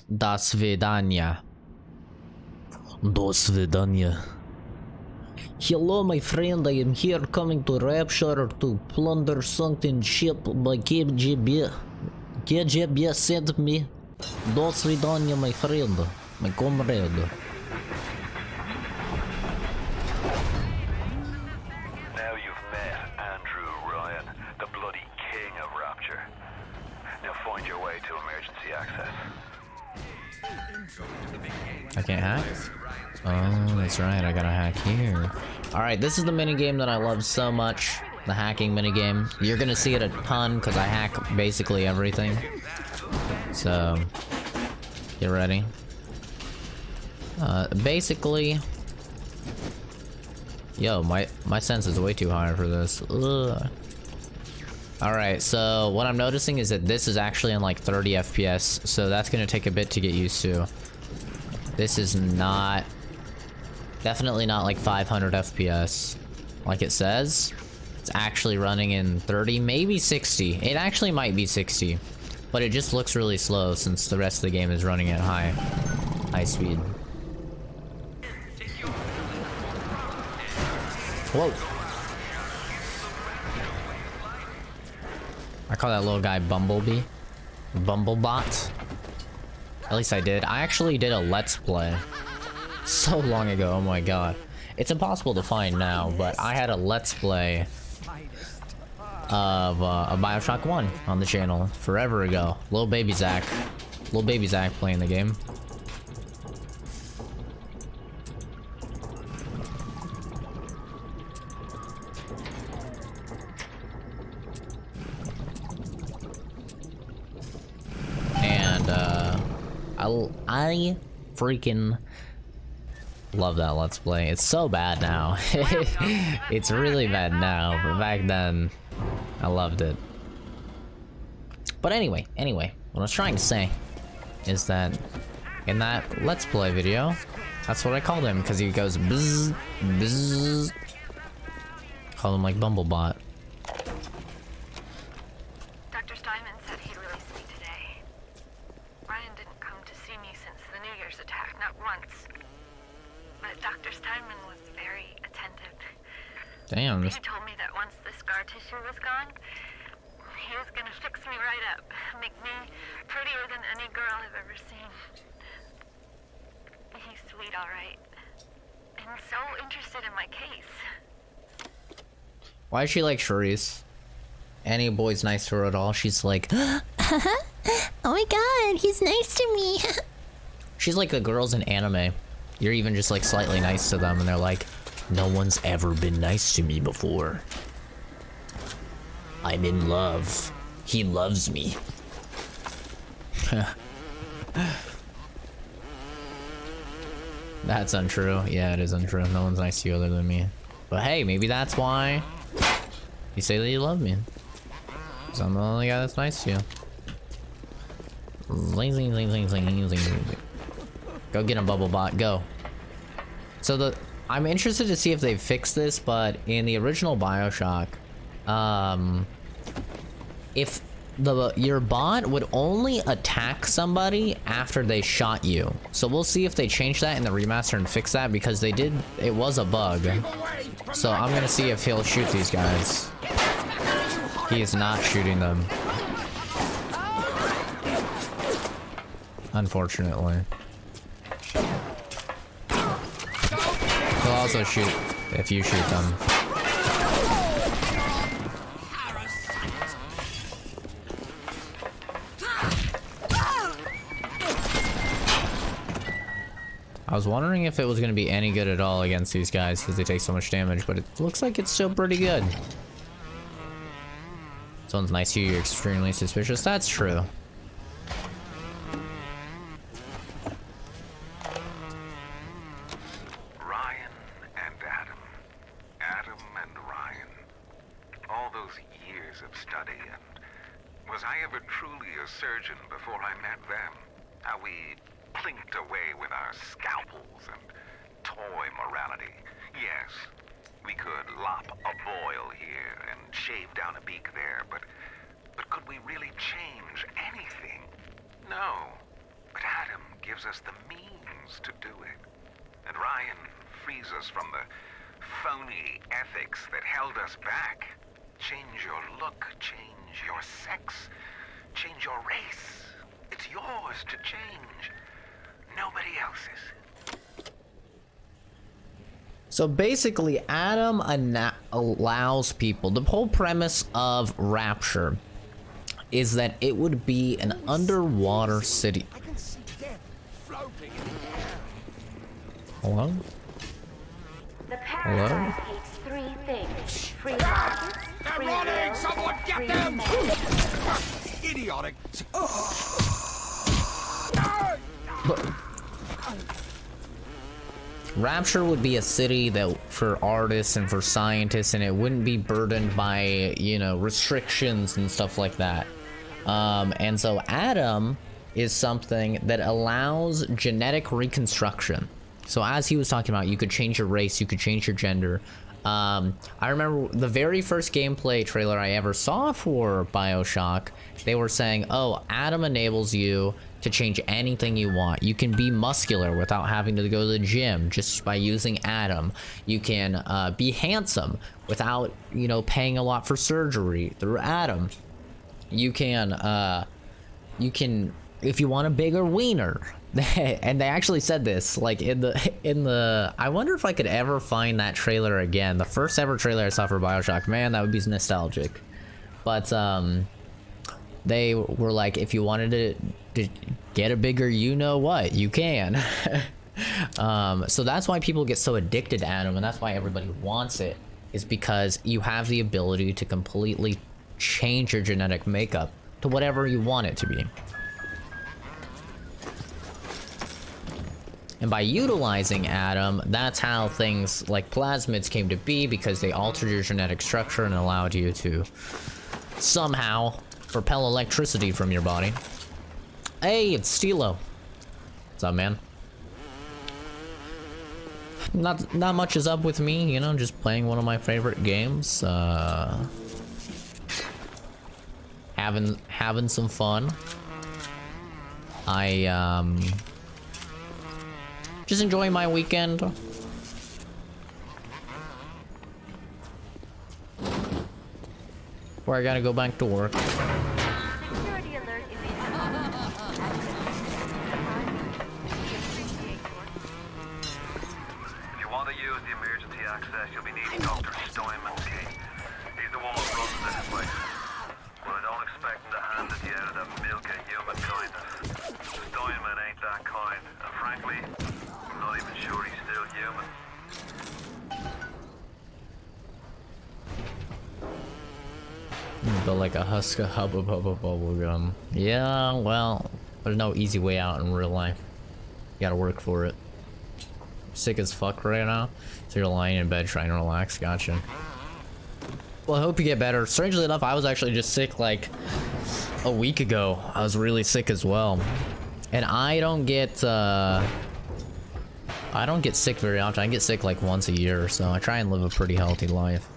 До свидания. До свидания. Hello, my friend. I am here coming to Rapture to plunder something ship by KGB. KGB sent me. До свидания, my friend. My comrade. Now you've met Andrew Ryan, the bloody king of Rapture. Now find your way to emergency access. I can't hack? Oh, that's right, I gotta hack here. Alright, this is the minigame that I love so much. The hacking minigame. You're gonna see it a ton, because I hack basically everything. So, get ready. Basically... Yo, my sense is way too high for this. Ugh. Alright, so what I'm noticing is that this is actually in like 30 FPS, so that's gonna take a bit to get used to. This is not... Definitely not like 500 FPS, like it says. It's actually running in 30, maybe 60. It actually might be 60, but it just looks really slow since the rest of the game is running at high speed. Whoa. I call that little guy Bumblebee. Bumblebot. At least I did. I actually did a Let's Play so long ago, oh my god. It's impossible to find now, but I had a Let's Play of Bioshock 1 on the channel forever ago. Little baby Zach playing the game. And I freaking love that Let's Play. It's so bad now. It's really bad now, but back then I loved it. But anyway, what I was trying to say is that in that Let's Play video, that's what I called him, because he goes bzz, bzz. Call him like Bumblebot. Dr. Steinman said he'd release me today. Ryan didn't come to see me since the New Year's attack, not once. But Dr. Steinman was very attentive. Damn. He told me that once the scar tissue was gone, he was gonna fix me right up, make me prettier than any girl I've ever seen. He's sweet, all right, and so interested in my case. Why is she like Charisse? Any boy's nice to her at all, she's like, oh my god, he's nice to me. she's like the girls in anime. You're even just like slightly nice to them and they're like, no one's ever been nice to me before. I'm in love. He loves me. That's untrue. Yeah, it is untrue. No one's nice to you other than me. But hey, maybe that's why you say that you love me. Because I'm the only guy that's nice to you. Zing, zing, zing, zing, zing, zing, zing. Go get him, Bubblebot. Go. So I'm interested to see if they fix this, but in the original Bioshock, if your bot would only attack somebody after they shot you. So we'll see if they change that in the remaster and fix that, because they did, it was a bug. So I'm gonna see if he'll shoot these guys. He is not shooting them. Unfortunately. He'll also shoot if you shoot them. I was wondering if it was going to be any good at all against these guys because they take so much damage, but it looks like it's still pretty good. Someone's nice to you, you're extremely suspicious. That's true. Ryan and Adam. Adam and Ryan. All those years of study, and was I ever truly a surgeon before I met them? How we plinked away with our scalpels and toy morality. Yes, we could lop a boil here and shave down a beak there, but could we really change anything? No. But Adam gives us the means to do it. And Ryan frees us from the phony ethics that held us back. Change your look, change your sex, change your race. It's yours to change. Nobody else's. So basically, Adam allows people, the whole premise of Rapture is that it would be an underwater city. I can see death floating in the air. Hello? The parasite hates three things: free markets, free will, Someone get free them! men. Idiotic. Rapture would be a city that for artists and for scientists, and it wouldn't be burdened by, you know, restrictions and stuff like that. And so Adam is something that allows genetic reconstruction. So as he was talking about, you could change your race, you could change your gender. I remember the very first gameplay trailer I ever saw for Bioshock, they were saying, oh, Adam enables you to change anything you want. You can be muscular without having to go to the gym just by using Adam. You can be handsome without, you know, paying a lot for surgery through Adam. You can, if you want a bigger wiener, and they actually said this, like in the, I wonder if I could ever find that trailer again. The first ever trailer I saw for Bioshock, man, that would be nostalgic. But, they were like, if you wanted to get a bigger you-know-what, you can. So that's why people get so addicted to Adam, and that's why everybody wants it, is because you have the ability to completely change your genetic makeup to whatever you want it to be. And by utilizing Adam, that's how things like plasmids came to be, because they altered your genetic structure and allowed you to somehow propel electricity from your body. Hey, it's Stilo. What's up, man? Not much is up with me, you know, just playing one of my favorite games. Having some fun. Just enjoying my weekend. Where I gotta go back to work. Security alert If you want to use the emergency access, you'll be needing Dr. Steinman's key. He's the one who runs this place. But I don't expect him to hand it to you out of milk of human kindness. Steinman ain't that kind, and frankly, I'm not even sure he's still human. Built like a Huska Hubba Bubba bubblegum. Yeah, well, there's no easy way out in real life. You gotta work for it. Sick as fuck right now, so you're lying in bed trying to relax. Gotcha. Well, I hope you get better. Strangely enough, I was actually just sick like a week ago. I was really sick as well, and I don't get sick very often. I get sick like once a year or so. I try and live a pretty healthy life.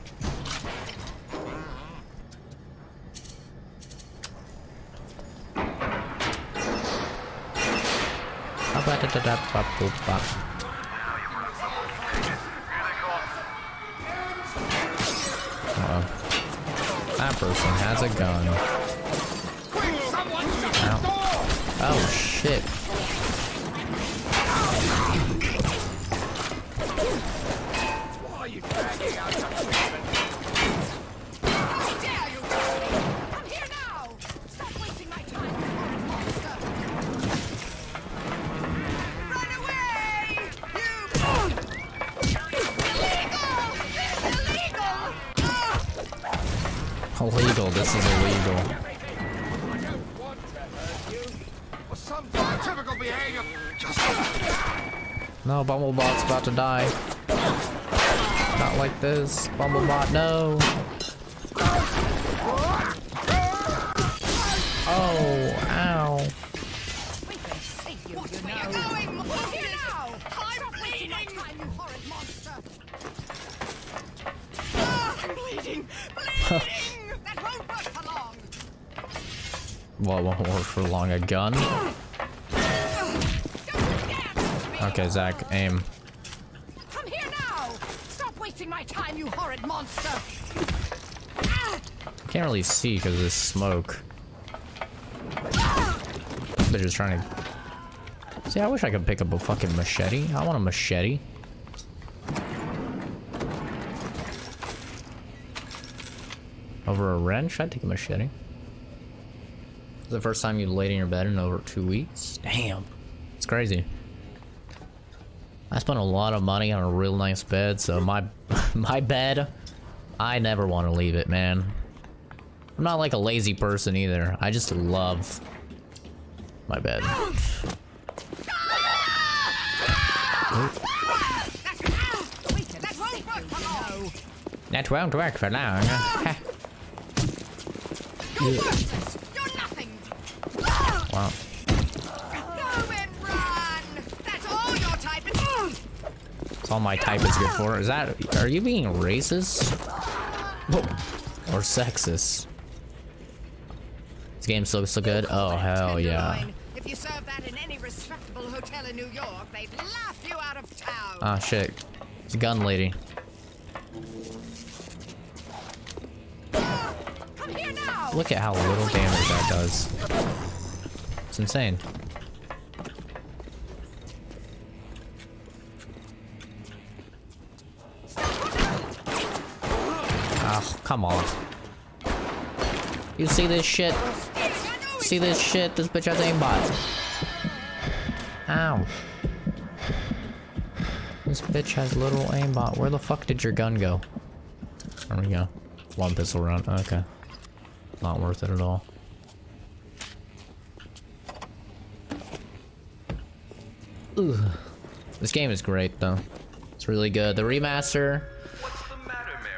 That person has a gun. Ow. Oh shit. Why are you dragging out your women? How dare you! Come here now! Stop wasting my time, you horrid monster! Run away! You... Illegal, this is illegal. I don't want to hurt you. Or some typical behavior. Just... No, Bumblebot's about to die. Not like this. Bumblebot, no. Oh, ow. What are you going? Look here now! I'm bleeding! You horrid monster! I'm bleeding! Bleeding! That won't work for long! Well, it won't work for long. A gun? Okay, Zach, aim. Come here now! Stop wasting my time, you horrid monster! Can't really see because of this smoke. They're just trying to... See, I wish I could pick up a fucking machete. I want a machete. Over a wrench? I'd take a machete. It's the first time you laid in your bed in over 2 weeks? Damn. It's crazy. I spent a lot of money on a real nice bed, so my bed, I never want to leave it, man. I'm not like a lazy person either. I just love my bed. That won't work for long. You're nothing. Wow. Go and run. That's all your type is. That's all my type is good for. Is that? Are you being racist? Or sexist? This game looks so good. Oh hell yeah. If you serve that in any respectable hotel in New York, they'd laugh you out of town. Ah shit. It's a gun lady. Come here now. Look at how little damage that does. It's insane. Oh, come on. You see this shit? See this shit? This bitch has aimbot. Ow. This bitch has little aimbot. Where the fuck did your gun go? There we go. One pistol round. Okay. Not worth it at all. Ugh. This game is great though. It's really good. The remaster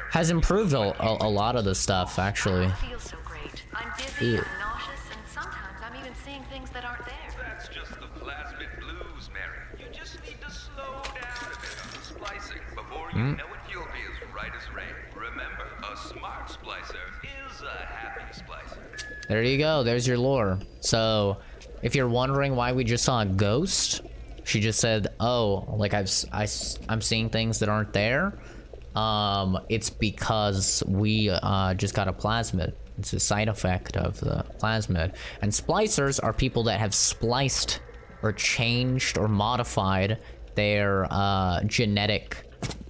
has improved a lot of the stuff actually. I feel so great. I'm dizzy, I'm nauseous, and sometimes I'm even seeing things that aren't there. That's just the plasmid blues, Mary. You just need to slow down a bit on the splicing. Before you know it, you'll be as right as rain. Remember, a smart splicer is a happy splicer. There you go. There's your lore. So, if you're wondering why we just saw a ghost, she just said, "Oh, like I'm seeing things that aren't there." It's because we just got a plasmid. It's a side effect of the plasmid. And splicers are people that have spliced or changed or modified their genetic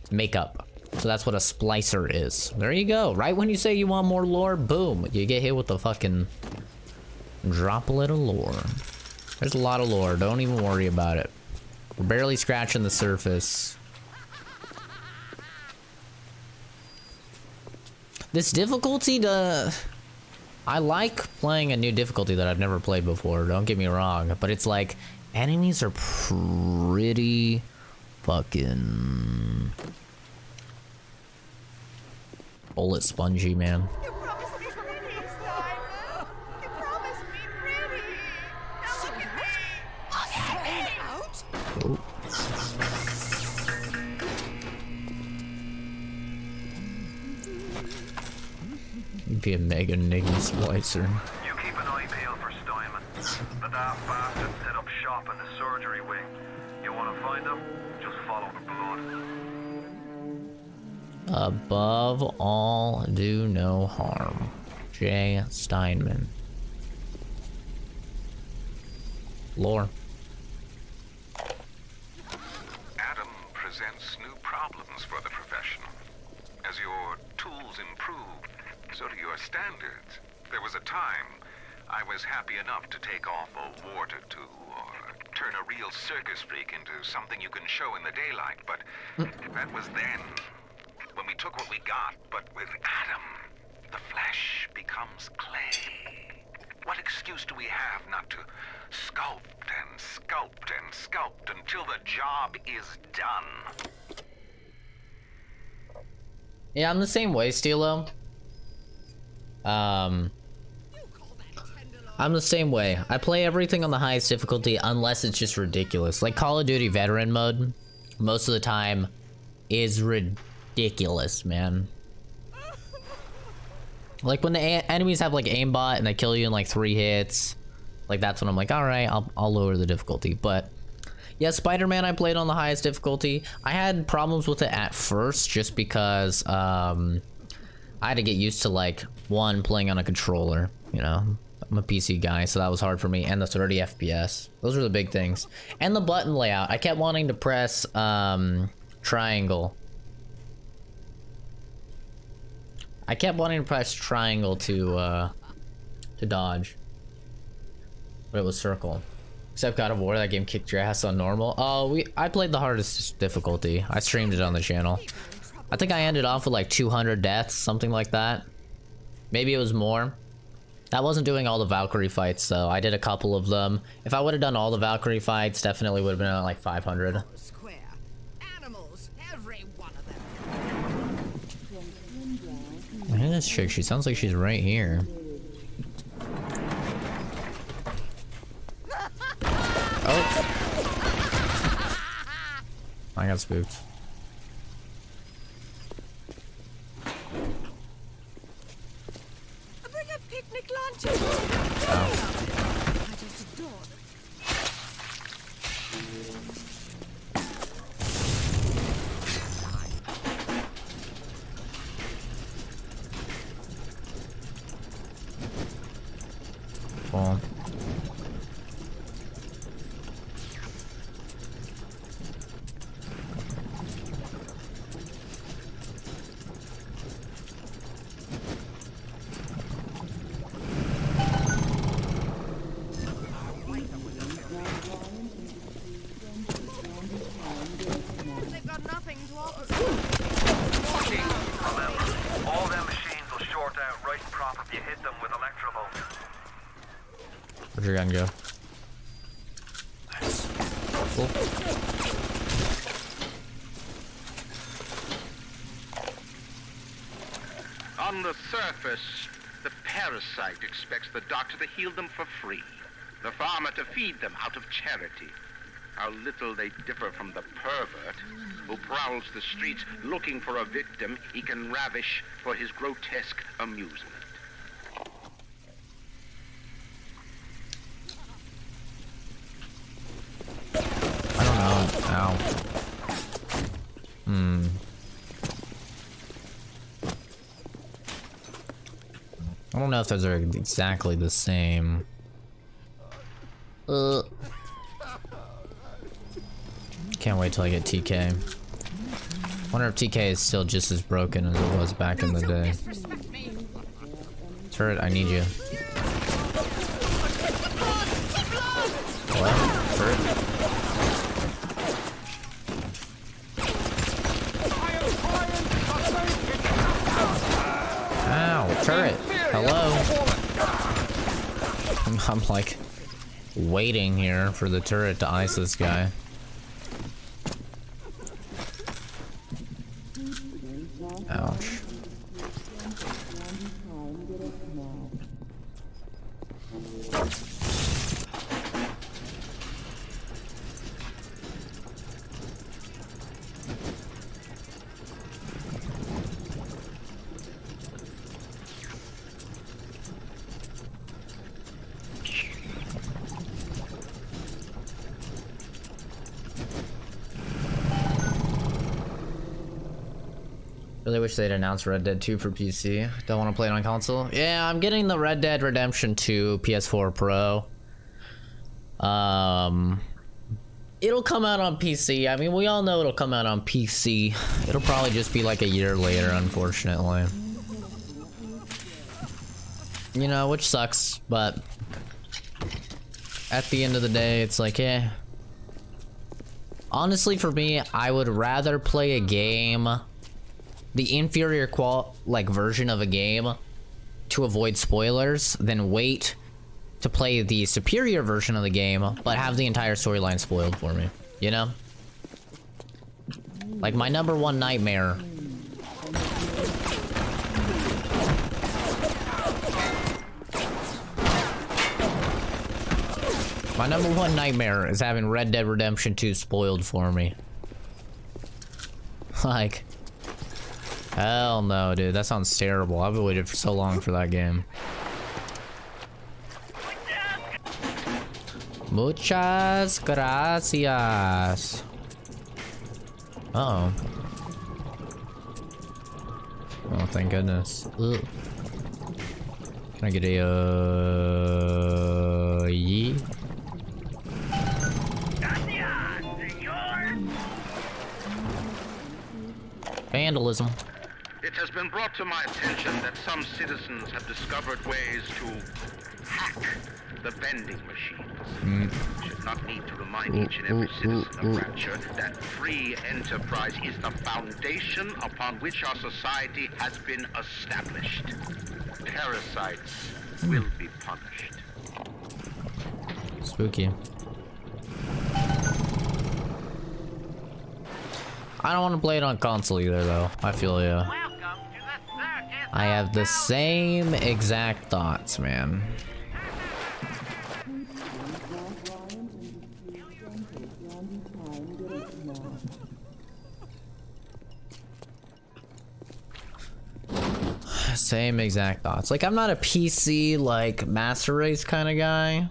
makeup. So that's what a splicer is. There you go. Right when you say you want more lore, boom, you get hit with the fucking droplet of lore. There's a lot of lore. Don't even worry about it. We're barely scratching the surface. This difficulty, I like playing a new difficulty that I've never played before, don't get me wrong, but it's like, enemies are pretty fucking bullet spongy, man. You promised me pretty, Slime. You promised me pretty. Now look at me. Out. Oh. You'd be a mega enigma splicer. You keep an eye peeled for Steinman. The daft bastard set up shop in the surgery wing. You want to find him? Just follow the blood. Above all, do no harm. J. Steinman. Lore. Adam presents new problems for the profession. As your tools improve, so do your standards. There was a time I was happy enough to take off a wart or two, or turn a real circus freak into something you can show in the daylight, but that was then, when we took what we got. But with Adam, the flesh becomes clay. What excuse do we have not to sculpt and sculpt and sculpt until the job is done? Yeah, I'm the same way, Steelo. I'm the same way. I play everything on the highest difficulty unless it's just ridiculous. Like Call of Duty Veteran mode, most of the time, is ridiculous, man. Like when the enemies have like aimbot and they kill you in like 3 hits, like that's when I'm like, all right, I'll lower the difficulty. But yeah, Spider-Man I played on the highest difficulty. I had problems with it at first just because I had to get used to like playing on a controller, you know. I'm a PC guy, so that was hard for me, and the 30 FPS. Those are the big things. And the button layout. I kept wanting to press triangle. I kept wanting to press triangle to dodge. But it was circle. Except God of War, that game kicked your ass on normal. Oh, I played the hardest difficulty. I streamed it on the channel. I think I ended off with like 200 deaths, something like that. Maybe it was more. That wasn't doing all the Valkyrie fights, though. I did a couple of them. If I would have done all the Valkyrie fights, definitely would have been at like 500. Square. Animals, every one of them. Hey, this chick, she sounds like she's right here. Oh! I got spooked. Bring a picnic lunch. Oh. I just adore them. Cool. They've got nothing to offer. Remember, all them machines will short out right and proper if you hit them with electrovolts. Where'd your gun go? Nice. Cool. On the surface, the parasite expects the doctor to heal them for free, the farmer to feed them out of charity. How little they differ from the pervert who prowls the streets looking for a victim he can ravish for his grotesque amusement. I don't know. Ow. I don't know if those are exactly the same. Can't wait till I get TK. Wonder if TK is still just as broken as it was back in the day. Turret, I need you. What? Turret? Ow, turret! Hello? I'm like waiting here for the turret to ice this guy. Ouch. Really wish they'd announce Red Dead 2 for PC. Don't want to play it on console. Yeah, I'm getting the Red Dead Redemption 2 PS4 Pro. It'll come out on PC. I mean, we all know it'll come out on PC. It'll probably just be like a year later, unfortunately. You know, which sucks, but at the end of the day, it's like, eh. Honestly, for me, I would rather play a game, the inferior version of a game, to avoid spoilers than wait to play the superior version of the game but have the entire storyline spoiled for me, you know? Like my number one nightmare is having Red Dead Redemption 2 spoiled for me. Like, hell no, dude. That sounds terrible. I've waited for so long for that game. Muchas gracias. Uh-oh. Oh, thank goodness. Ugh. Can I get a, yee? Vandalism. It has been brought to my attention that some citizens have discovered ways to hack the vending machines. Should not need to remind each and every citizen of Rapture that free enterprise is the foundation upon which our society has been established. Parasites will be punished. Spooky. I don't want to play it on console either, though. I feel ya. Welcome to the circus I have the same exact thoughts, man. Same exact thoughts. Like, I'm not a PC, like, Master Race kind of guy.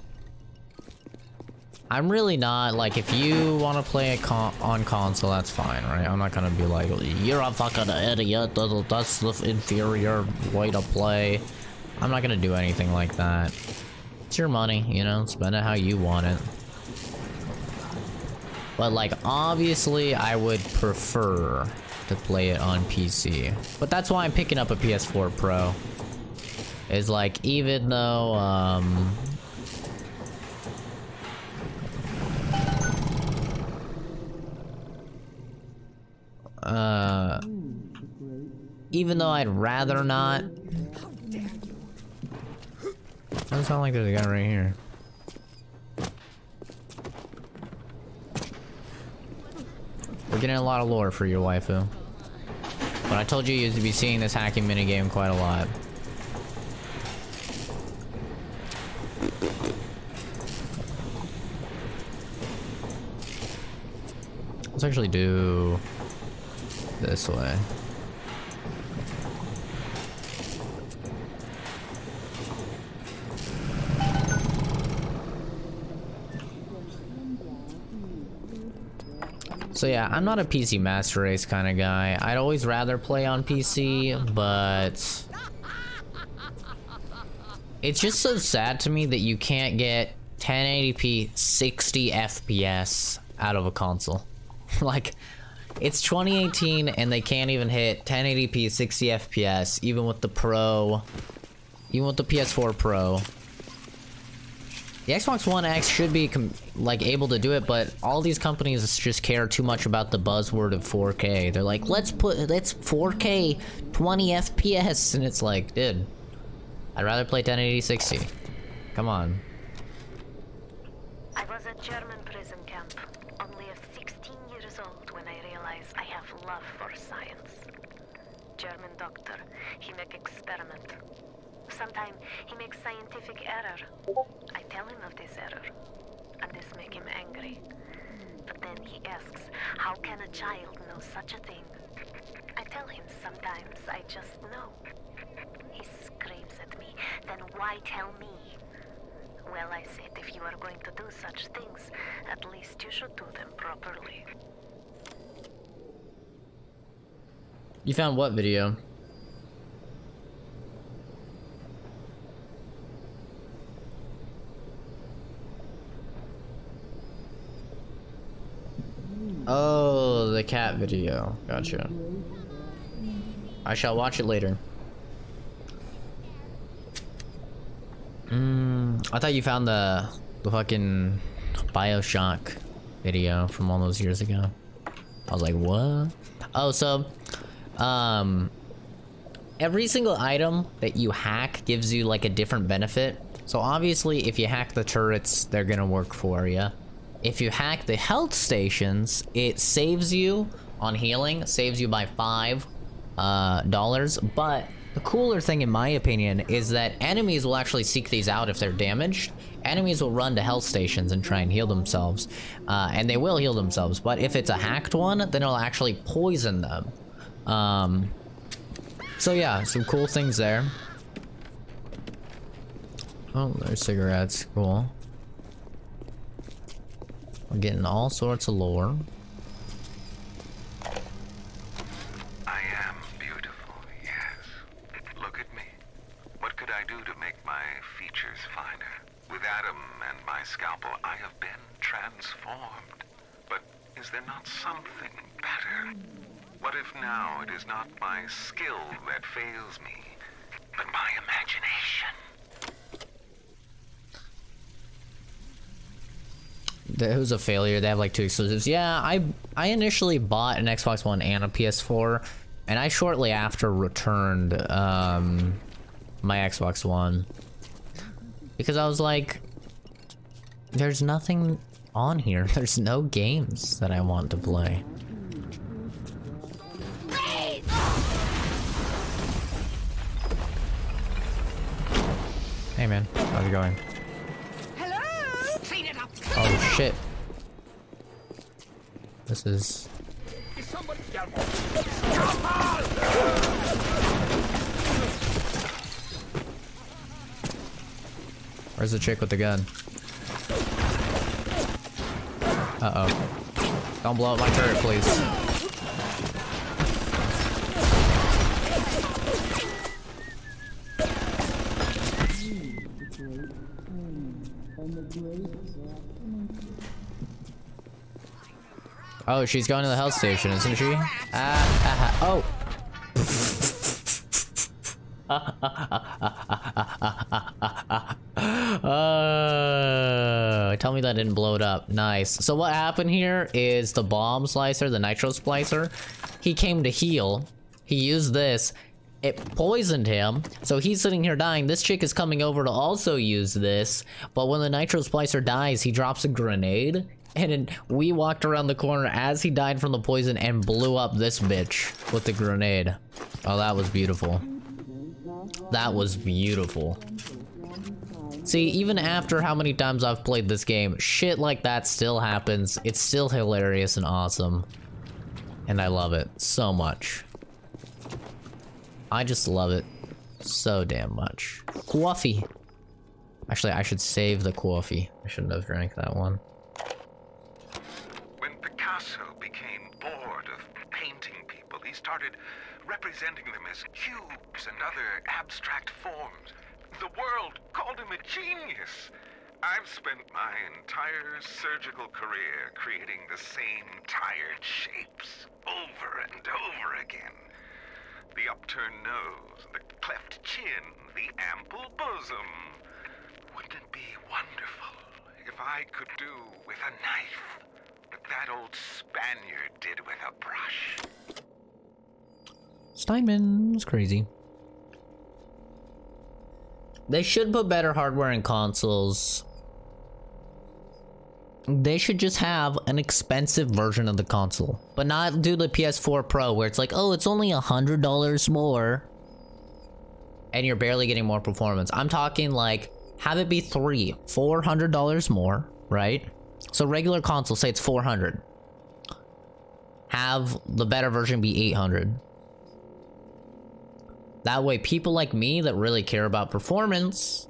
I'm really not. Like, if you want to play it on console, that's fine, right? I'm not gonna be like, you're a fucking idiot, that's the inferior way to play. I'm not gonna do anything like that. It's your money, you know? Spend it how you want it. But, like, obviously, I would prefer to play it on PC. But that's why I'm picking up a PS4 Pro. Is like, even though, even though I'd rather not. Doesn't sound like there's a guy right here. We're getting a lot of lore for your waifu. But I told you you'd be seeing this hacking minigame quite a lot. Let's actually do this way. So yeah, I'm not a PC Master Race kind of guy. I'd always rather play on PC, but it's just so sad to me that you can't get 1080p 60 FPS out of a console. Like, it's 2018 and they can't even hit 1080p 60 FPS even with the Pro, even with the PS4 Pro. The Xbox One X should be like able to do it, but all these companies just care too much about the buzzword of 4K. They're like, let's 4K 20 FPS, and it's like, dude, I'd rather play 1080 60. Come on. I was at German prison camp, only 16 years old when I realized I have love for science. German doctor, he make experiment. Sometimes he makes scientific error. I tell him of this error, and this make him angry. But then he asks, how can a child know such a thing? I tell him sometimes I just know. He screams at me, then why tell me? Well, I said, if you are going to do such things, at least you should do them properly. You found what video? Oh, the cat video. Gotcha. I shall watch it later. I thought you found the fucking Bioshock video from all those years ago. I was like, what? Oh, so, every single item that you hack gives you like a different benefit. So obviously, if you hack the turrets, they're gonna work for you. If you hack the health stations, it saves you on healing, saves you by $5. But the cooler thing, in my opinion, is that enemies will actually seek these out if they're damaged. Enemies will run to health stations and try and heal themselves. And they will heal themselves. But if it's a hacked one, then it'll actually poison them. So yeah, some cool things there. Oh, there's cigarettes. Cool. We're getting all sorts of lore. I am beautiful, yes. Look at me. What could I do to make my features finer? With Adam and my scalpel, I have been transformed. But is there not something better? What if now it is not my skill that fails me, but my imagination? It was a failure. They have like 2 exclusives. Yeah, I initially bought an Xbox One and a PS4, and I shortly after returned my Xbox One because I was like, there's nothing on here. There's no games that I want to play. Hey man, how's it going? Hello? Clean it up. Oh shit. This is... Is somebody Where's the chick with the gun? Uh-oh. Don't blow up my turret, please. Oh, she's going to the health station, isn't she? Oh! Tell me that didn't blow it up. Nice. So what happened here is the bomb slicer, the nitro splicer, he came to heal. He used this. It poisoned him, so he's sitting here dying. This chick is coming over to also use this, but when the nitro splicer dies, he drops a grenade, and then we walked around the corner as he died from the poison and blew up this bitch with the grenade. Oh, that was beautiful. That was beautiful. See, even after how many times I've played this game, shit like that still happens. It's still hilarious and awesome. And I love it so much. I just love it so damn much. Coffee. Actually, I should save the coffee. I shouldn't have drank that one. When Picasso became bored of painting people, he started representing them as cubes and other abstract forms. The world called him a genius. I've spent my entire surgical career creating the same tired shapes over and over again. The upturned nose, the cleft chin, the ample bosom. Wouldn't it be wonderful if I could do with a knife what that old Spaniard did with a brush? Steinman's crazy. They should put better hardware in consoles. They should just have an expensive version of the console, but not do the PS4 Pro where it's like, oh, it's only $100 more and you're barely getting more performance. I'm talking like, have it be $400 more, right? So regular console, say it's $400. Have the better version be $800. That way people like me that really care about performance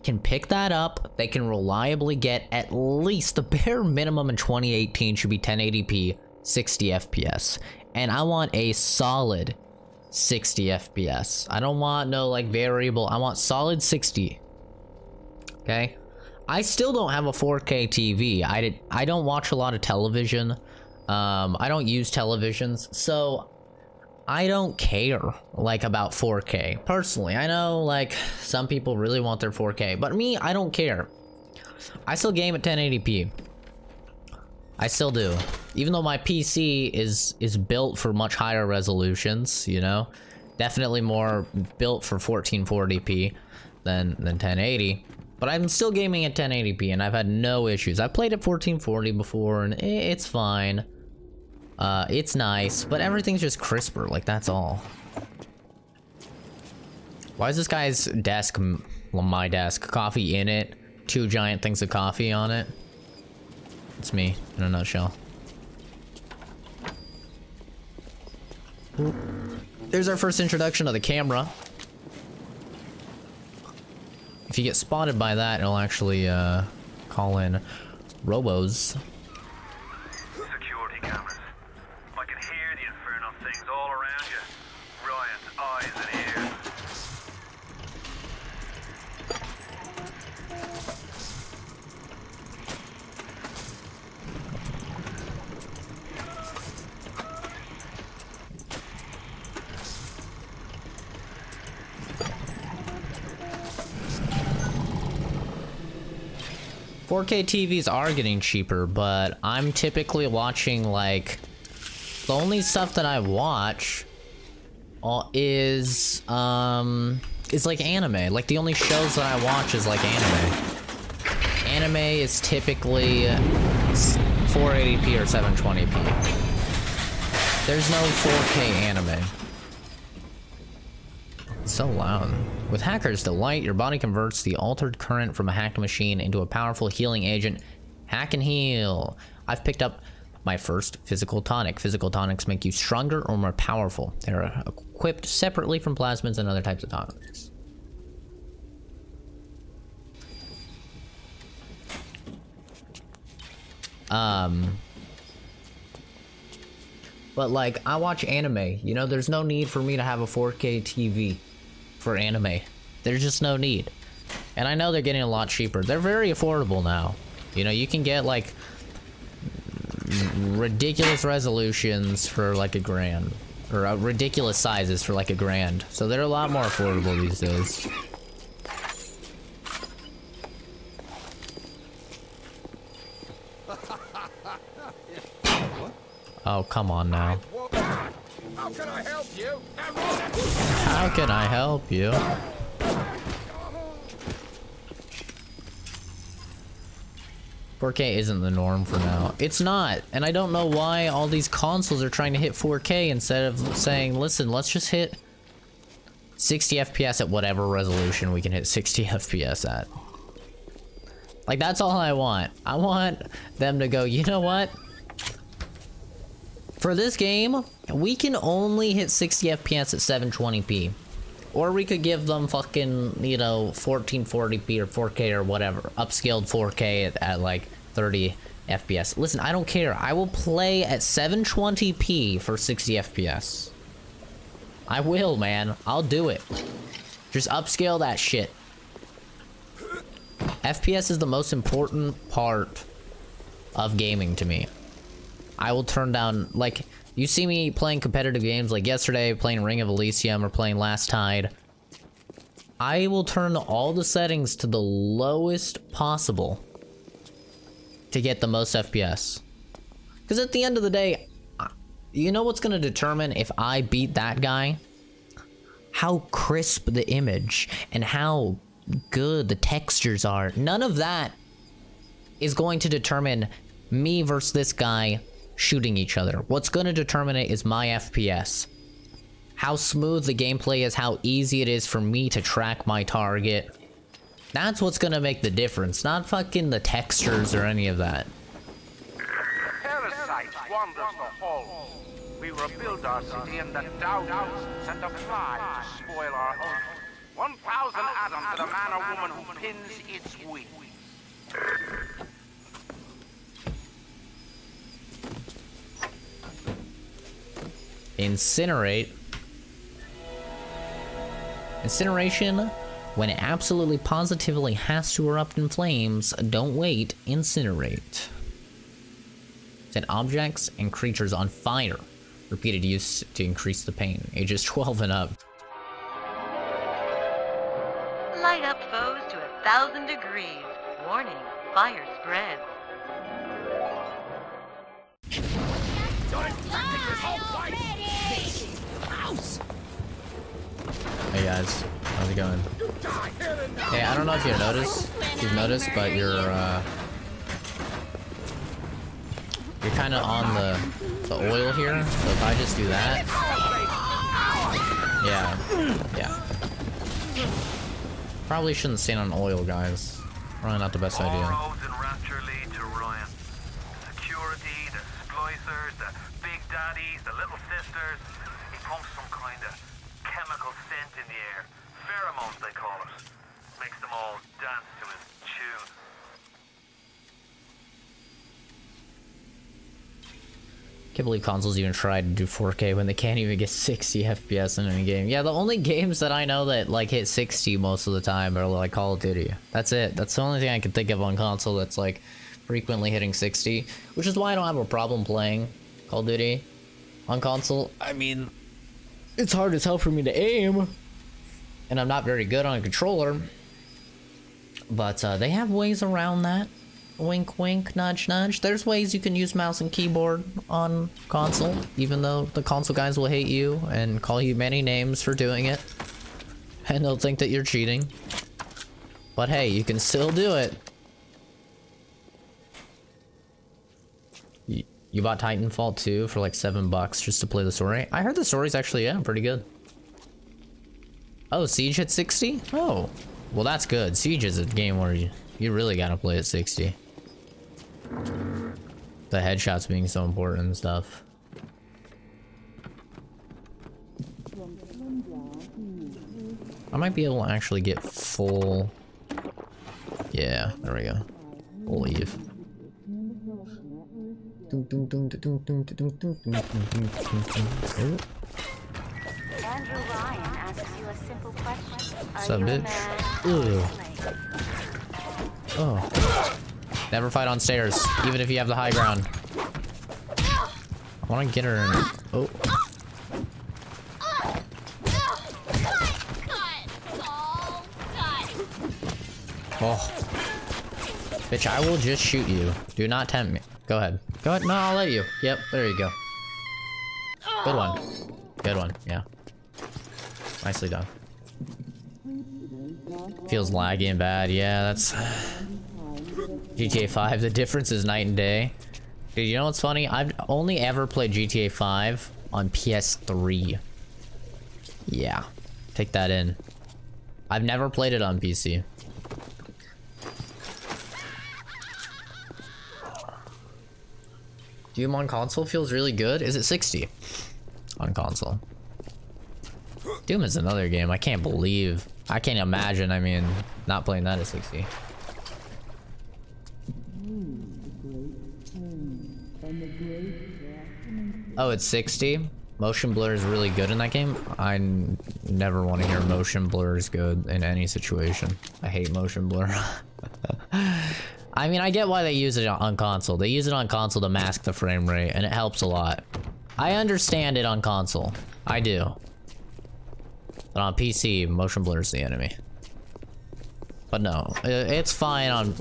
can pick that up. They can reliably get at least the bare minimum in 2018 should be 1080p, 60 FPS. And I want a solid 60 FPS. I don't want no like variable. I want solid 60. Okay? I still don't have a 4K TV. I don't watch a lot of television. I don't use televisions, so I don't care like about 4K personally. I know like some people really want their 4K, but me, I don't care. I still game at 1080p. I still do, even though my PC is built for much higher resolutions, you know, definitely more built for 1440p than 1080. But I'm still gaming at 1080p and I've had no issues. I've played at 1440 before and it's fine. It's nice, but everything's just crisper, like that's all. Why is this guy's desk, my desk, coffee in it? 2 giant things of coffee on it? It's me, in a nutshell. There's our first introduction of the camera. If you get spotted by that, it'll actually, call in robos. Security cameras. I can hear the infernal things all around you. Ryan's eyes and ears. .4K TVs are getting cheaper, but I'm typically watching like the only stuff that I watch is like anime. Like the only shows that I watch is like anime. Anime is typically 480p or 720p. There's no 4K anime. It's so loud. With Hacker's Delight, your body converts the altered current from a hacked machine into a powerful healing agent. Hack and heal. I've picked up my first physical tonic. Physical tonics make you stronger or more powerful. They're equipped separately from plasmids and other types of tonics. But like, I watch anime, you know, there's no need for me to have a 4K TV for anime. There's just no need. And I know they're getting a lot cheaper. They're very affordable now. You know, you can get like ridiculous resolutions for like $1,000, or ridiculous sizes for like $1,000. So they're a lot more affordable these days. Oh, come on now. How can I help you? How can I help you? "4K isn't the norm for now." It's not, and I don't know why all these consoles are trying to hit 4K instead of saying, listen, let's just hit 60 FPS at whatever resolution we can hit 60 FPS at. Like, that's all I want. I want them to go, you know what? For this game, we can only hit 60 FPS at 720p. Or we could give them fucking, you know, 1440p or 4K or whatever. Upscaled 4K at like 30 FPS. Listen, I don't care. I will play at 720p for 60 FPS. I will, man. I'll do it. Just upscale that shit. FPS is the most important part of gaming to me. I will turn down, like, you see me playing competitive games like yesterday, playing Ring of Elysium or playing Last Tide. I will turn all the settings to the lowest possible to get the most FPS. Because at the end of the day, you know what's going to determine if I beat that guy? How crisp the image and how good the textures are. None of that is going to determine me versus this guy shooting each other. What's going to determine it is my FPS. How smooth the gameplay is, how easy it is for me to track my target. That's what's going to make the difference, not fucking the textures or any of that. Parasites wanders the halls. We rebuild our city and the doubters send a fly to spoil our home. 1,000 atoms to the man or woman who pins its wings. Incinerate. Incineration, when it absolutely positively has to erupt in flames, don't wait, incinerate. Set objects and creatures on fire. Repeated use to increase the pain. Ages 12 and up. Light up foes to 1,000 degrees. Warning, fire spreads. Hey guys, how's it going? Hey, I don't know if you've noticed, but you're kind of on the oil here. So if I just do that, yeah. Probably shouldn't stand on oil, guys. Probably not the best idea. All roads in Rapture lead to Ryan. Security, the splicers, the big daddies, the little sisters. He pumps some kind of chemical scent in the air. Pheromones, they call it. Makes them all dance to his tune. Can't believe consoles even tried to do 4K when they can't even get 60 FPS in any game. Yeah, the only games that I know that like hit 60 most of the time are like Call of Duty. That's it. That's the only thing I can think of on console that's like frequently hitting 60, which is why I don't have a problem playing Call of Duty on console. I mean, it's hard as hell for me to aim, and I'm not very good on a controller, but they have ways around that. Wink wink, nudge nudge. There's ways you can use mouse and keyboard on console, even though the console guys will hate you and call you many names for doing it, and they'll think that you're cheating. But hey, you can still do it. You bought Titanfall 2 for like $7 just to play the story? I heard the story's actually, yeah, pretty good. Oh, Siege at 60? Oh, well that's good. Siege is a game where you really gotta play at 60. The headshots being so important and stuff. I might be able to actually get full... Yeah, there we go. We'll leave. Andrew Ryan asks you a simple question. What's up, bitch? Ugh. Oh. Never fight on stairs, even if you have the high ground. I want to get her in. Oh. Oh. Bitch, I will just shoot you. Do not tempt me. Go ahead. Go ahead. No, I'll let you. Yep, there you go. Good one. Good one, yeah. Nicely done. Feels laggy and bad. Yeah, that's... GTA 5, the difference is night and day. Dude, you know what's funny? I've only ever played GTA 5 on PS3. Yeah. Take that in. I've never played it on PC. Doom on console feels really good. Is it 60 on console? Doom is another game. I can't believe. I can't imagine, I mean, not playing that at 60. Oh, it's 60? Motion blur is really good in that game? I never want to hear motion blur is good in any situation. I hate motion blur. I mean, I get why they use it on console. They use it on console to mask the frame rate, and it helps a lot. I understand it on console. I do. But on PC, motion blur is the enemy. But no, it's fine on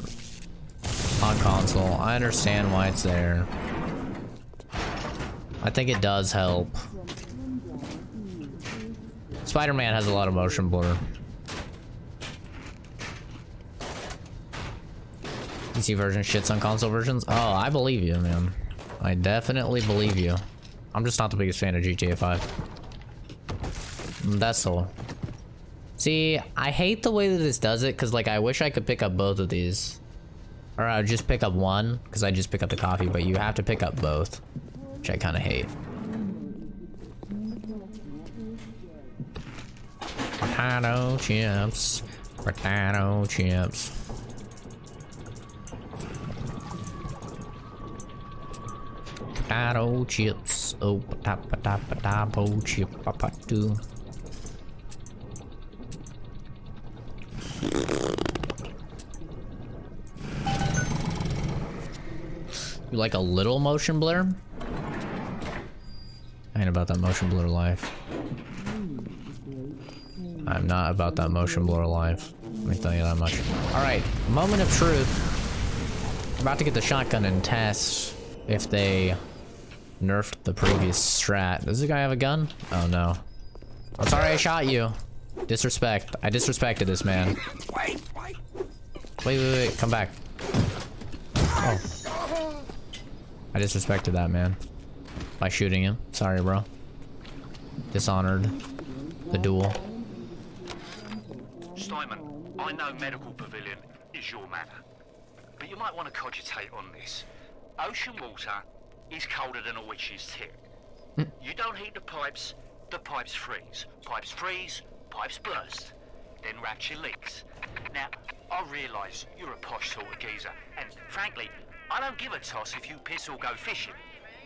console. I understand why it's there. I think it does help. Spider-Man has a lot of motion blur. PC version shits on console versions? Oh, I believe you, man. I definitely believe you. I'm just not the biggest fan of GTA 5. That's all. See, I hate the way that this does it, because, like, I wish I could pick up both of these. Or I would just pick up one, because I just pick up the coffee, but you have to pick up both. Which I kind of hate. Potato chips. Potato chips. Potato chips. Oh, potato chip. Potato. You like a little motion blur? I ain't about that motion blur life. I'm not about that motion blur life. Let me tell you that much. Alright, moment of truth. I'm about to get the shotgun and test if they nerfed the previous strat. Does this guy have a gun? Oh no. I'm sorry I shot you. Disrespect. I disrespected this man. Wait. Come back. Oh. I disrespected that man. By shooting him. Sorry, bro. Dishonored the duel. Steinman, I know Medical Pavilion is your matter, but you might want to cogitate on this. Ocean water is colder than a witch's tit. You don't heat the pipes freeze. Pipes freeze, pipes burst. Then Rapture leaks. Now, I realise you're a posh sort of geezer, and frankly, I don't give a toss if you piss or go fishing.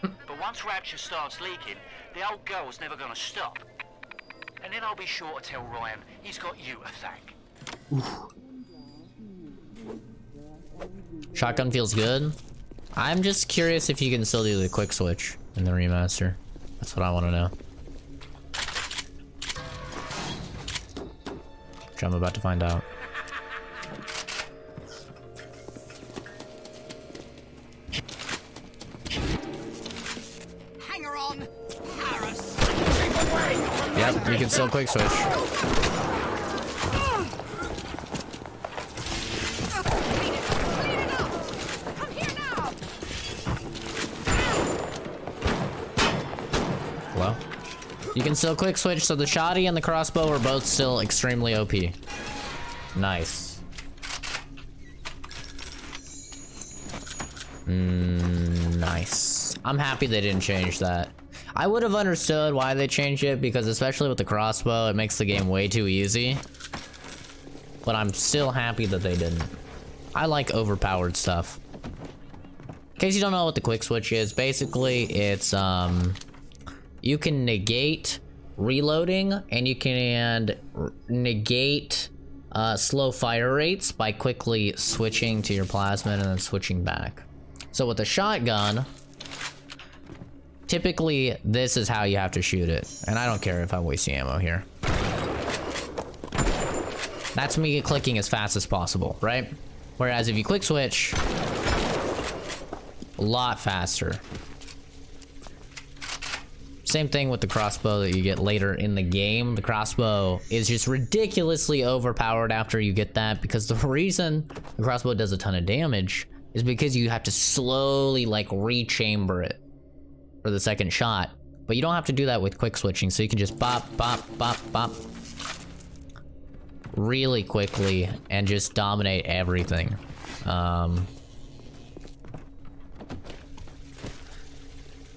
But once Rapture starts leaking, the old girl's never gonna stop. And then I'll be sure to tell Ryan he's got you to thank. Shotgun feels good. I'm just curious if you can still do the quick switch in the remaster. That's what I want to know. Which I'm about to find out. Yep, you can still quick switch. Hello? You can still quick switch, so the shotty and the crossbow are both still extremely OP. Nice. Nice. I'm happy they didn't change that. I would have understood why they changed it, because especially with the crossbow, it makes the game way too easy. But I'm still happy that they didn't. I like overpowered stuff. In case you don't know what the quick switch is, basically it's, you can negate reloading, and you can negate slow fire rates by quickly switching to your plasmid and then switching back. So with a shotgun, typically this is how you have to shoot it. And I don't care if I'm wasting ammo here. That's me clicking as fast as possible, right? Whereas if you quick switch, a lot faster. Same thing with the crossbow that you get later in the game. The crossbow is just ridiculously overpowered after you get that, because the reason the crossbow does a ton of damage is because you have to slowly like rechamber it for the second shot. But you don't have to do that with quick switching, so you can just bop, bop, bop, bop really quickly and just dominate everything.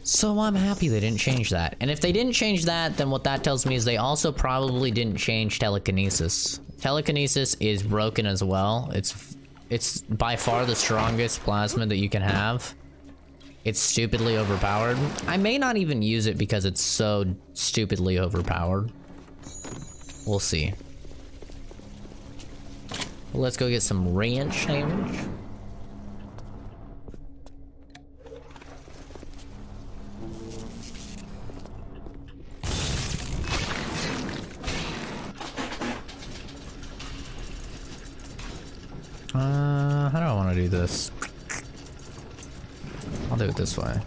So I'm happy they didn't change that. And if they didn't change that, then what that tells me is they also probably didn't change telekinesis. Telekinesis is broken as well. It's by far the strongest plasmid that you can have. It's stupidly overpowered. I may not even use it because it's so stupidly overpowered. We'll see. Let's go get some range damage. How do I want to do this? I'll do it this way.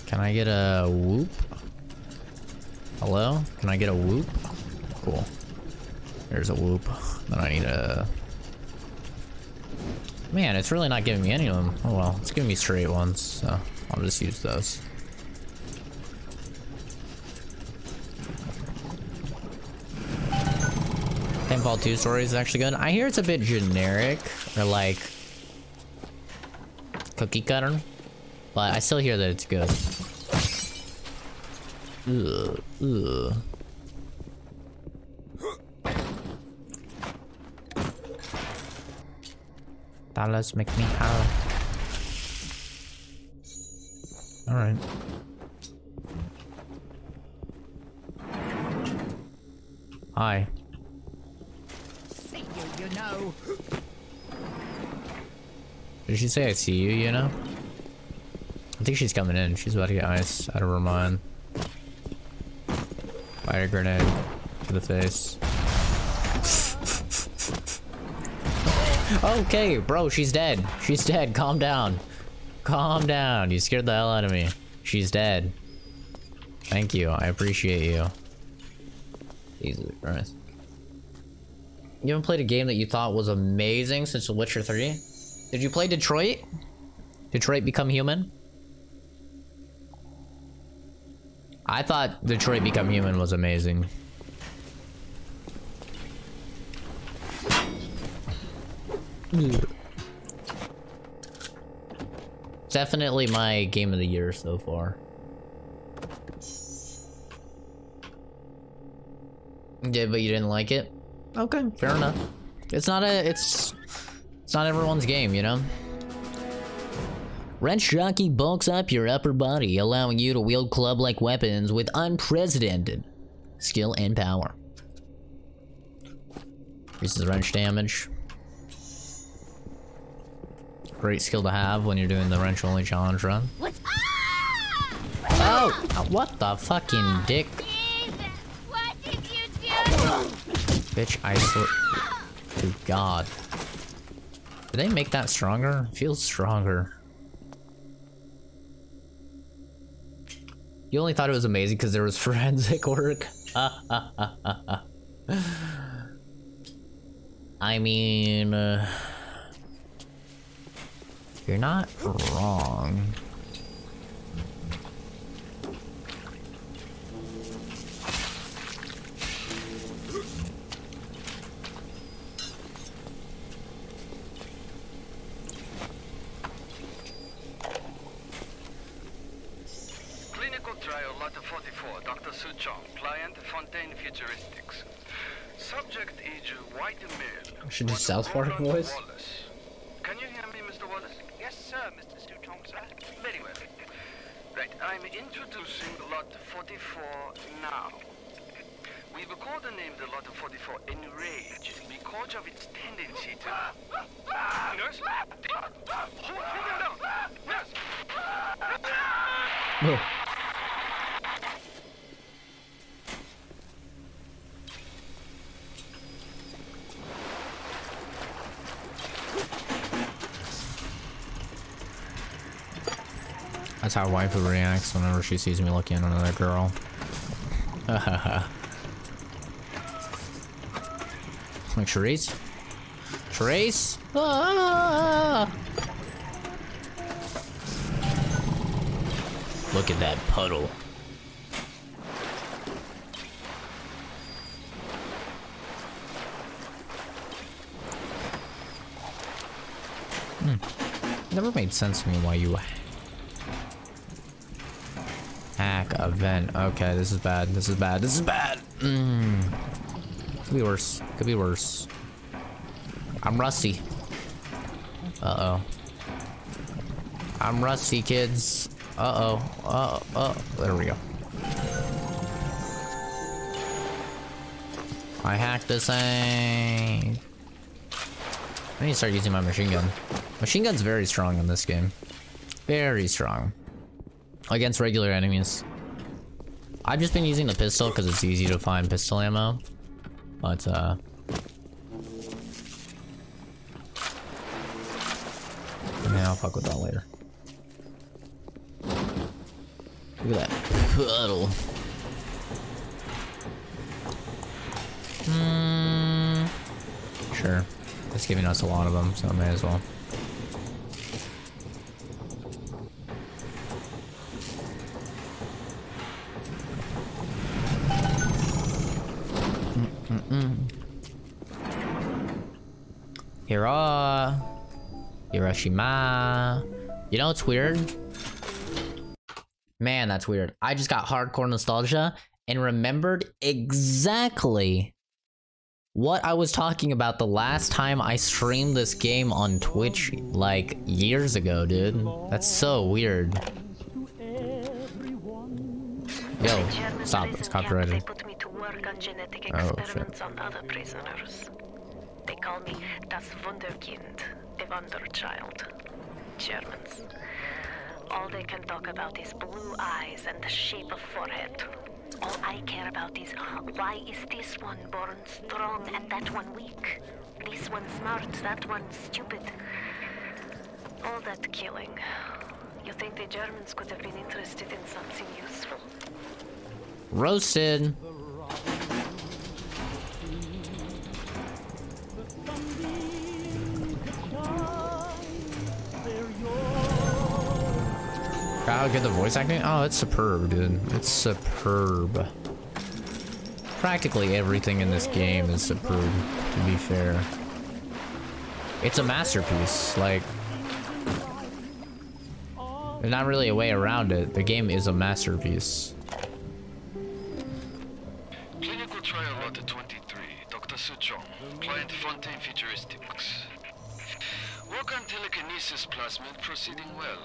Can I get a whoop? Hello? Can I get a whoop? Cool. There's a whoop. Then I need a... Man, it's really not giving me any of them. Oh well, it's giving me straight ones, so I'll just use those. Titanfall 2 story is actually good. I hear it's a bit generic, or like cookie cutter, but I still hear that it's good. Ugh, ugh. Dollars make me howl. Alright. Hi. See you know. Did she say I see you, you know? I think she's coming in. She's about to get ice out of her mind. Fire grenade to the face. Okay, bro, she's dead. She's dead. Calm down. Calm down. You scared the hell out of me. She's dead. Thank you. I appreciate you. Jesus Christ. You haven't played a game that you thought was amazing since The Witcher 3? Did you play Detroit? Detroit Become Human? I thought Detroit Become Human was amazing. Definitely my game of the year so far. Yeah, but you didn't like it? Okay, fair enough. It's not everyone's game, you know? Wrench Jockey bulks up your upper body, allowing you to wield club-like weapons with unprecedented skill and power. Increases wrench damage. Great skill to have when you're doing the wrench-only challenge run. Oh! What the fucking dick? What did you do? Bitch, I swear to God. Did they make that stronger? It feels stronger. You only thought it was amazing because there was forensic work? I mean... you're not wrong. trial lot 44, Dr. Su Chong, client Fontaine Futuristics. Subject age white male. I should do South Park voice. Wallace. Can you hear me, Mr. Wallace? Yes, sir, Mr. Su Chong, sir. Very well. Right, I'm introducing lot 44 now. We've codenamed the lot 44 Enrage because of its tendency to... Nurse? Hold him down! Nurse! Oh. That's how waifu reacts whenever she sees me looking at another girl. Like Charisse? Charisse? Ah! Look at that puddle. Never made sense to me why you hack a vent. Okay, this is bad. This is bad. This is bad. Could be worse. Could be worse. I'm rusty. Uh-oh. I'm rusty, kids. Uh-oh. There we go. I hacked this thing. I need to start using my machine gun. Machine gun's very strong in this game. Very strong. Against regular enemies. I've just been using the pistol because it's easy to find pistol ammo. But, yeah, I'll fuck with that later. Look at that puddle. Sure. It's giving us a lot of them, so I may as well. Hiroshima. You know what's weird? Man, that's weird. I just got hardcore nostalgia and remembered exactly what I was talking about the last time I streamed this game on Twitch, like, years ago, dude. That's so weird. Yo, stop, it's copyrighted. They put me to work on genetic Oh, experiments on other prisoners. They call me Das Wunderkind, a wonder child. Germans. All they can talk about is blue eyes and the shape of forehead. All I care about is, why is this one born strong and that one weak? This one smart, that one stupid. All that killing. You think the Germans could have been interested in something useful? Roasted. How good the voice acting? Oh, it's superb, dude. It's superb. Practically everything in this game is superb, to be fair. It's a masterpiece, like... There's not really a way around it. The game is a masterpiece. Clinical trial lot 23, Dr. Su Chong, client Fontaine Futuristics. Work on telekinesis plasmid proceeding well.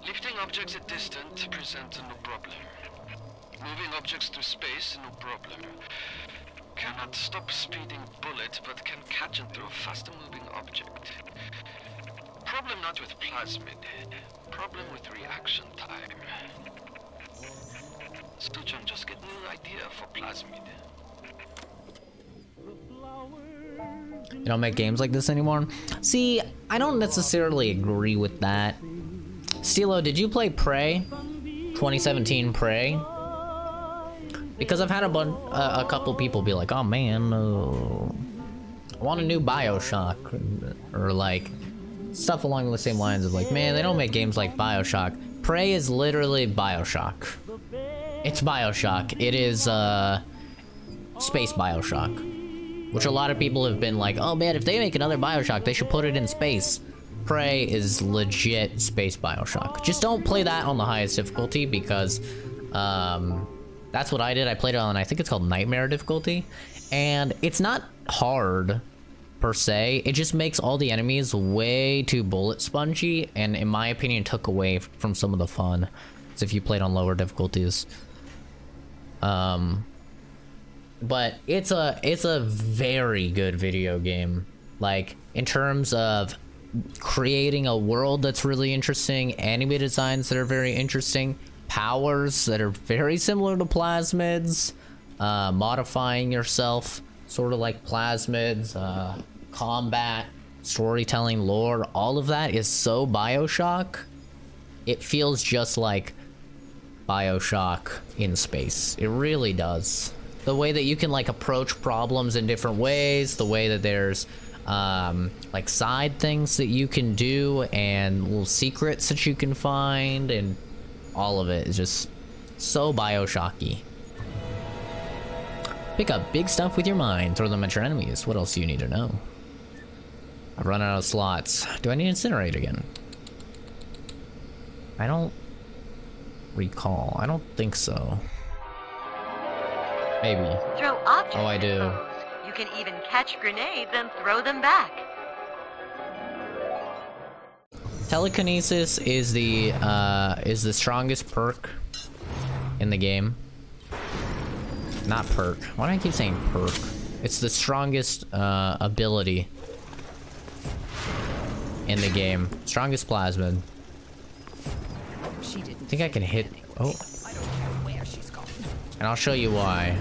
Lifting objects at distance presents no problem. Moving objects through space, no problem. Cannot stop speeding bullet, but can catch and throw a faster moving object. Problem not with plasmid. Problem with reaction time. Stuchon just get new idea for plasmid. You don't make games like this anymore? See, I don't necessarily agree with that. Stilo, did you play Prey? 2017 Prey? Because I've had a couple people be like, oh man, I want a new Bioshock, or like stuff along the same lines of like, man, they don't make games like Bioshock. Prey is literally Bioshock. It's Bioshock. It is space Bioshock, which a lot of people have been like, oh man, if they make another Bioshock, they should put it in space. Prey is legit space Bioshock. Just don't play that on the highest difficulty because That's what I did. I played it on, I think it's called Nightmare difficulty, and it's not hard per se. It just makes all the enemies way too bullet spongy, and in my opinion took away from some of the fun as if you played on lower difficulties. But it's a very good video game, like in terms of creating a world that's really interesting, anime designs that are very interesting, powers that are very similar to plasmids, modifying yourself sort of like plasmids, combat, storytelling, lore, all of that is so Bioshock. It feels just like Bioshock in space. It really does. The way that you can like approach problems in different ways, the way that there's like side things that you can do and little secrets that you can find, and all of it is just so Bioshocky. Pick up big stuff with your mind, throw them at your enemies. What else do you need to know? I've run out of slots. Do I need Incinerate again? I don't recall. I don't think so. Maybe. Throw objects. Oh, I do. You can even catch grenades and throw them back. Telekinesis is the strongest perk in the game. Not perk. Why do I keep saying perk? It's the strongest ability in the game. Strongest plasmid. I think I can hit. Oh. And I'll show you why.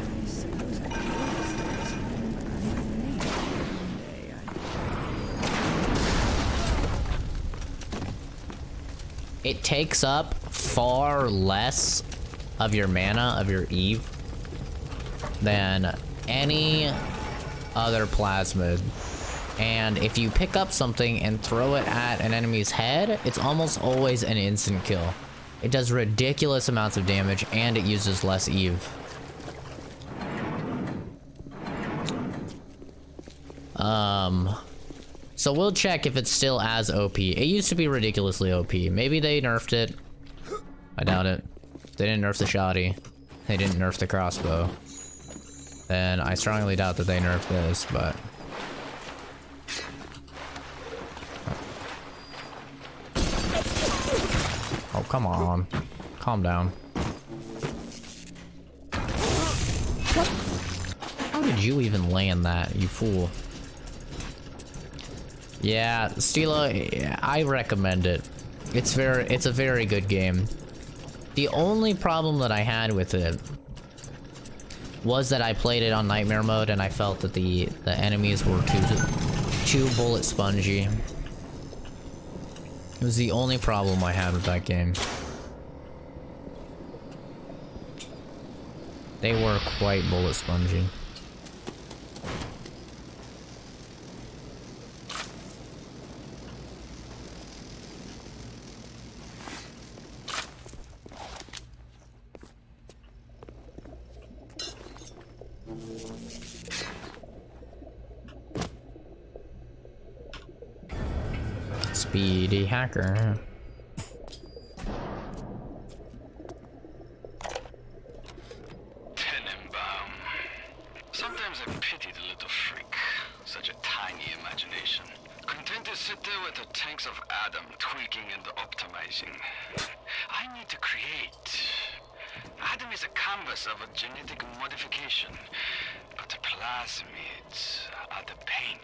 It takes up far less of your mana, of your Eve, than any other plasmid. And if you pick up something and throw it at an enemy's head, it's almost always an instant kill. It does ridiculous amounts of damage, and it uses less Eve. So we'll check if it's still as OP. It used to be ridiculously OP. Maybe they nerfed it. I doubt it. They didn't nerf the shotty. They didn't nerf the crossbow. Then I strongly doubt that they nerfed this, but... Oh, come on. Calm down. How did you even land that, you fool? Yeah, Stila, I recommend it. It's a very good game. The only problem that I had with it was that I played it on Nightmare mode and I felt that the enemies were too bullet spongy. It was the only problem I had with that game. They were quite bullet spongy. Speedy hacker. Tenenbaum. Sometimes I pity the little freak. Such a tiny imagination. Content to sit there with the tanks of Adam tweaking and optimizing. I need to create. Adam is a canvas of a genetic modification, but the plasmids are the paint.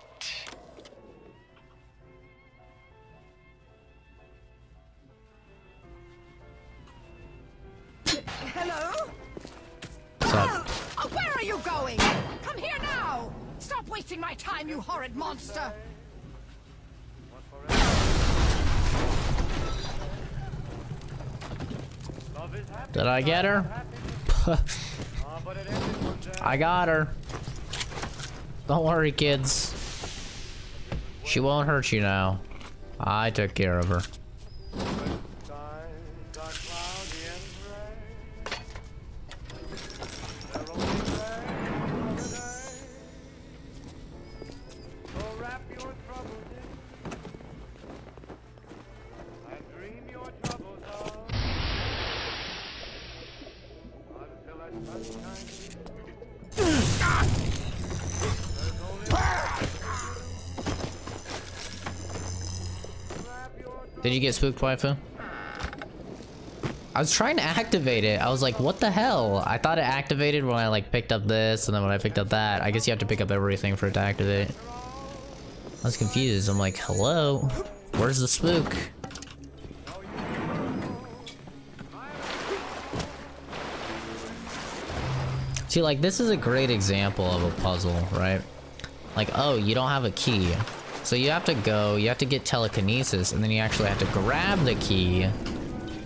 Hello? What's up? Oh, where are you going? Come here now! Stop wasting my time, you horrid monster! Did I get her? I got her. Don't worry, kids. She won't hurt you now. I took care of her. Did you get spooked, waifu? I was trying to activate it. I was like, what the hell? I thought it activated when I like picked up this, and then when I picked up that. I guess you have to pick up everything for it to activate. I was confused. I'm like, hello? Where's the spook? See, like, this is a great example of a puzzle, right? Like, oh, you don't have a key. So you have to go, you have to get telekinesis, and then you actually have to grab the key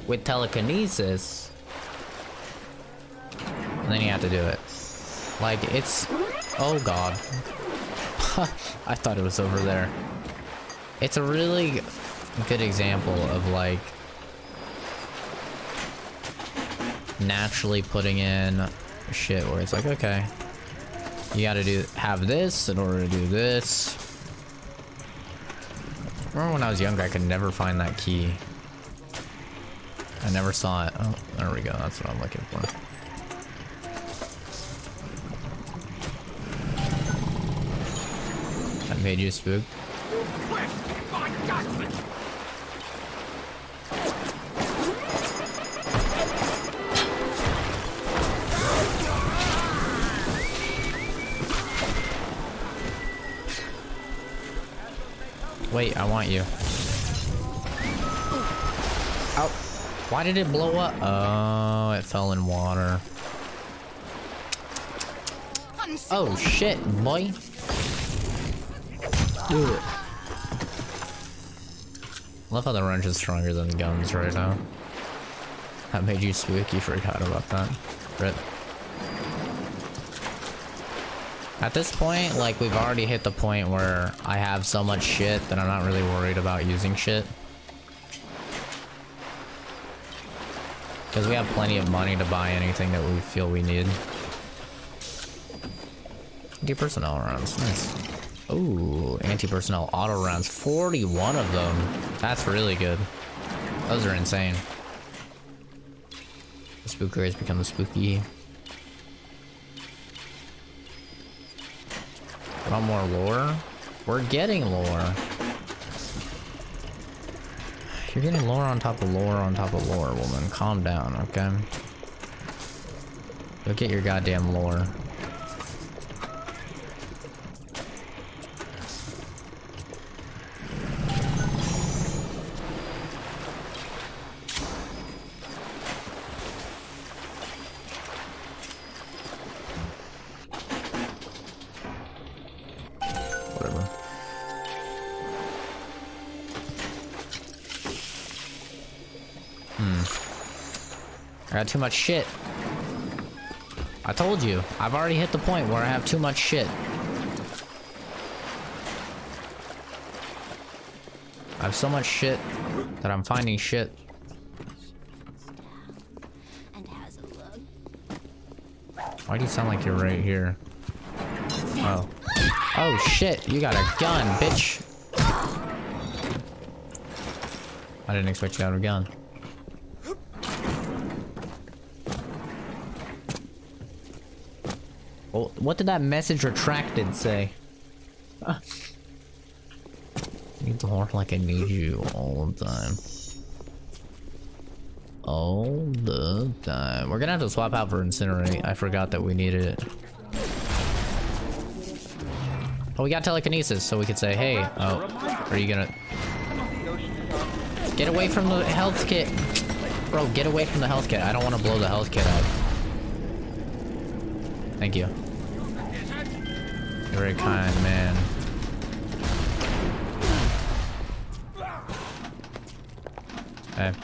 with telekinesis. And then you have to do it. Like, it's... Oh, God. I thought it was over there. It's a really good example of, like... naturally putting in shit where it's like, okay, you gotta have this in order to do this. Remember when I was younger, I could never find that key. I never saw it. Oh, there we go. That's what I'm looking for. That made you spook. Wait, I want you. Ow. Why did it blow up? Oh, it fell in water. Oh shit, boy. Ugh. Love how the wrench is stronger than guns right now. That made you spooky, forgot about that. Rip. At this point, like, we've already hit the point where I have so much shit that I'm not really worried about using shit. Because we have plenty of money to buy anything that we feel we need. Anti-personnel rounds, nice. Ooh, anti-personnel auto rounds, 41 of them. That's really good. Those are insane. The spooker has become the spooky. Want more lore? We're getting lore. You're getting lore on top of lore on top of lore, woman. Calm down, okay? Go get your goddamn lore. I got too much shit. I told you, I've already hit the point where I have too much shit. I have so much shit that I'm finding shit. Why do you sound like you're right here? Oh. Oh shit, you got a gun, bitch. I didn't expect you to have a gun. Well, what did that message retracted say? Need to work like I need you all the time. All the time. We're gonna have to swap out for Incinerate. I forgot that we needed it. Oh, we got telekinesis, so we could say, hey, oh, are you gonna... Get away from the health kit! Bro, get away from the health kit. I don't want to blow the health kit up. Thank you. You're very kind, man. Hey. You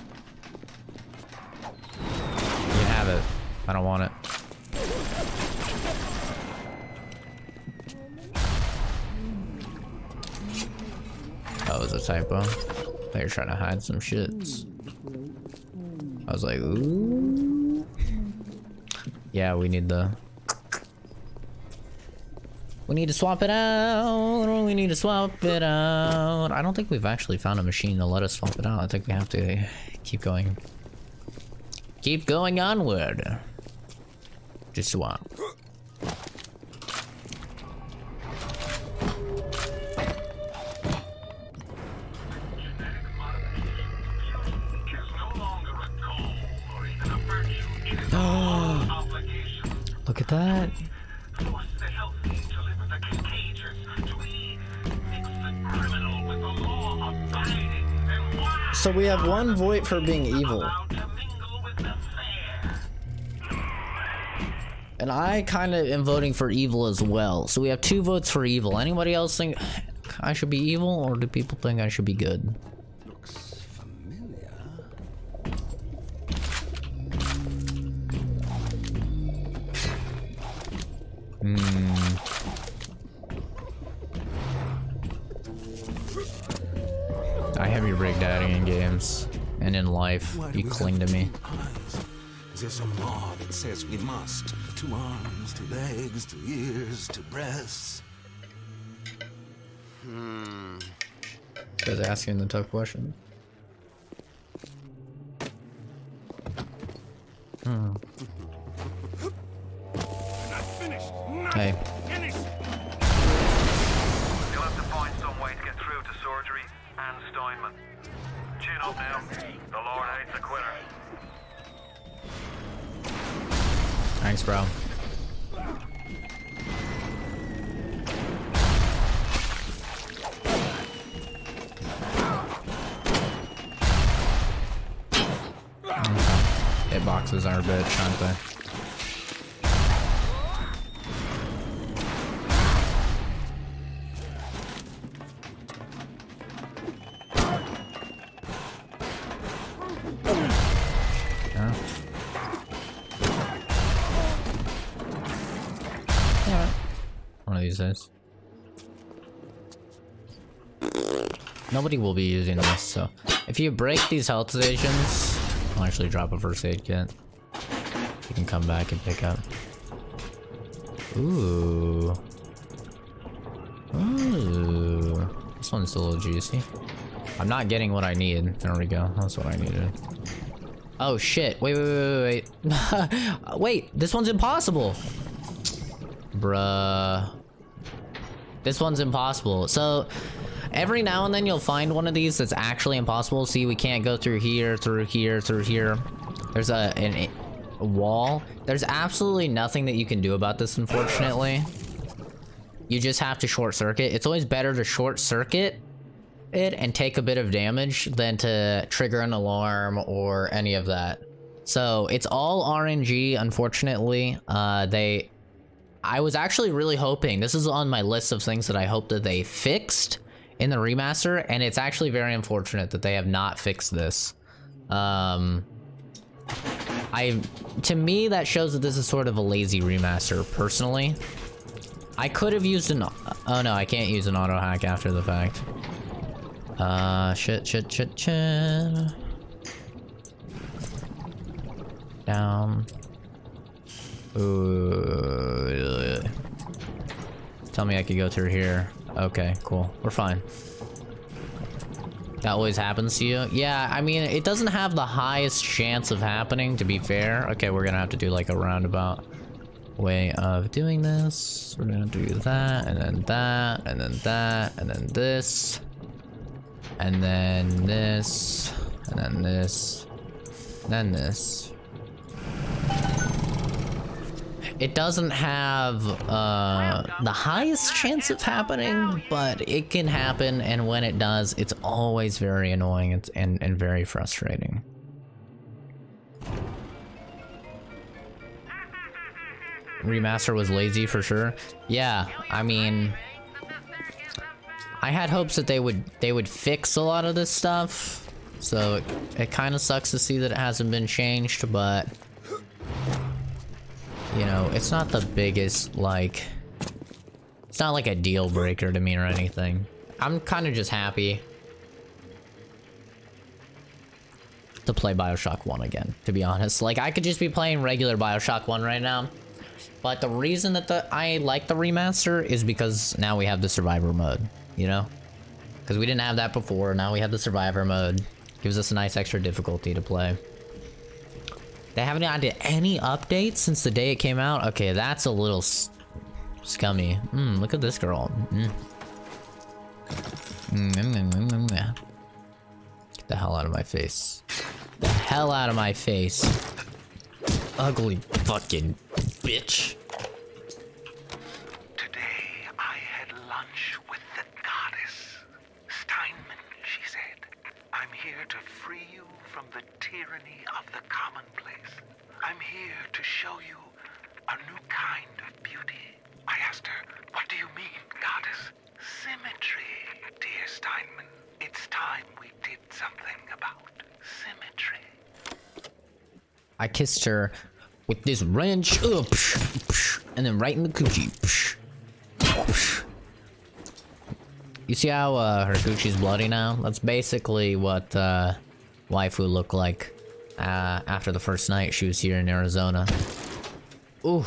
can have it. I don't want it. That was a typo. They were trying to hide some shits. I was like, ooh. Yeah, we need the... We need to swap it out. We need to swap it out. I don't think we've actually found a machine to let us swap it out. I think we have to keep going. Keep going onward. Just swap. Oh, look at that. So we have one vote for being evil. And I kind of am voting for evil as well. So we have 2 votes for evil. Anybody else think I should be evil, or do people think I should be good? Looks familiar. I have your big daddy in games and in life. You cling to me. There's some law that says we must. 2 arms, 2 legs, 2 ears, 2 breasts. Guys asking the tough question. Hey. You'll have to find some way to get through to surgery and Steinman. Chin up now. The Lord hates a quitter. Thanks, bro. Hitboxes are a bitch, aren't they? One of these days. Nobody will be using this, so if you break these health stations, I'll actually drop a first aid kit. You can come back and pick up. Ooh. Ooh. This one's a little juicy. I'm not getting what I need. There we go. That's what I needed. Oh shit. Wait. Wait, this one's impossible. Bruh. This one's impossible. So, every now and then you'll find one of these that's actually impossible. See, we can't go through here, through here, through here. There's a wall. There's absolutely nothing that you can do about this, unfortunately. You just have to short circuit. It's always better to short circuit it and take a bit of damage than to trigger an alarm or any of that. So, it's all RNG, unfortunately. I was actually really hoping, this is on my list of things that I hope that they fixed in the remaster, and it's actually very unfortunate that they have not fixed this. To me, that shows that this is sort of a lazy remaster, personally. I could have used an, oh no, I can't use an auto hack after the fact. Shit. Down. Ooh. Tell me I could go through here. Okay, cool. We're fine. That always happens to you? Yeah, I mean, it doesn't have the highest chance of happening, to be fair. Okay, we're gonna have to do like a roundabout way of doing this. We're gonna do that, and then that, and then that, and then this. And then this, and then this, and then this. It doesn't have the highest chance of happening, but it can happen, and when it does, it's always very annoying and very frustrating. Remaster was lazy for sure. Yeah, I mean, I had hopes that they would fix a lot of this stuff, so it kind of sucks to see that it hasn't been changed, but you know, it's not the biggest, like, it's not like a deal breaker to me or anything. I'm kind of just happy to play Bioshock 1 again, to be honest. Like, I could just be playing regular Bioshock 1 right now, but the reason that I like the remaster is because now we have the survivor mode, you know? Because we didn't have that before, now we have the survivor mode. Gives us a nice extra difficulty to play. They haven't added any updates since the day it came out? Okay, that's a little scummy. Look at this girl. Get the hell out of my face. The hell out of my face. Ugly fucking bitch. Today I had lunch with the goddess. Steinman, she said. I'm here to free you from the tyranny of the commonplace. I'm here to show you a new kind of beauty. I asked her, what do you mean, goddess? Symmetry, dear Steinman. It's time we did something about symmetry. I kissed her with this wrench, and then right in the coochie. You see how her coochie's bloody now? That's basically what waifu looked like after the first night she was here in Arizona. Ooh.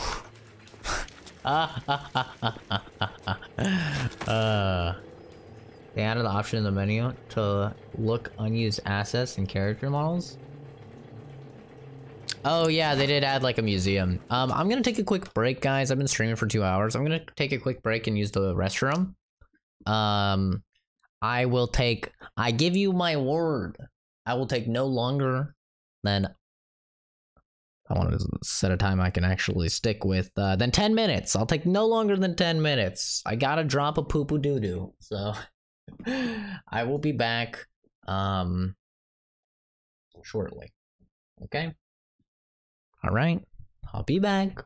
They added the option in the menu to look unused assets and character models. Oh yeah, they did add like a museum. I'm gonna take a quick break, guys. I've been streaming for 2 hours. I'm gonna take a quick break and use the restroom. I give you my word. I will take no longer than, I want to set a time I can actually stick with, than 10 minutes. I'll take no longer than 10 minutes. I gotta drop a poo-poo doo-doo, so I will be back, shortly. Okay? Alright, I'll be back.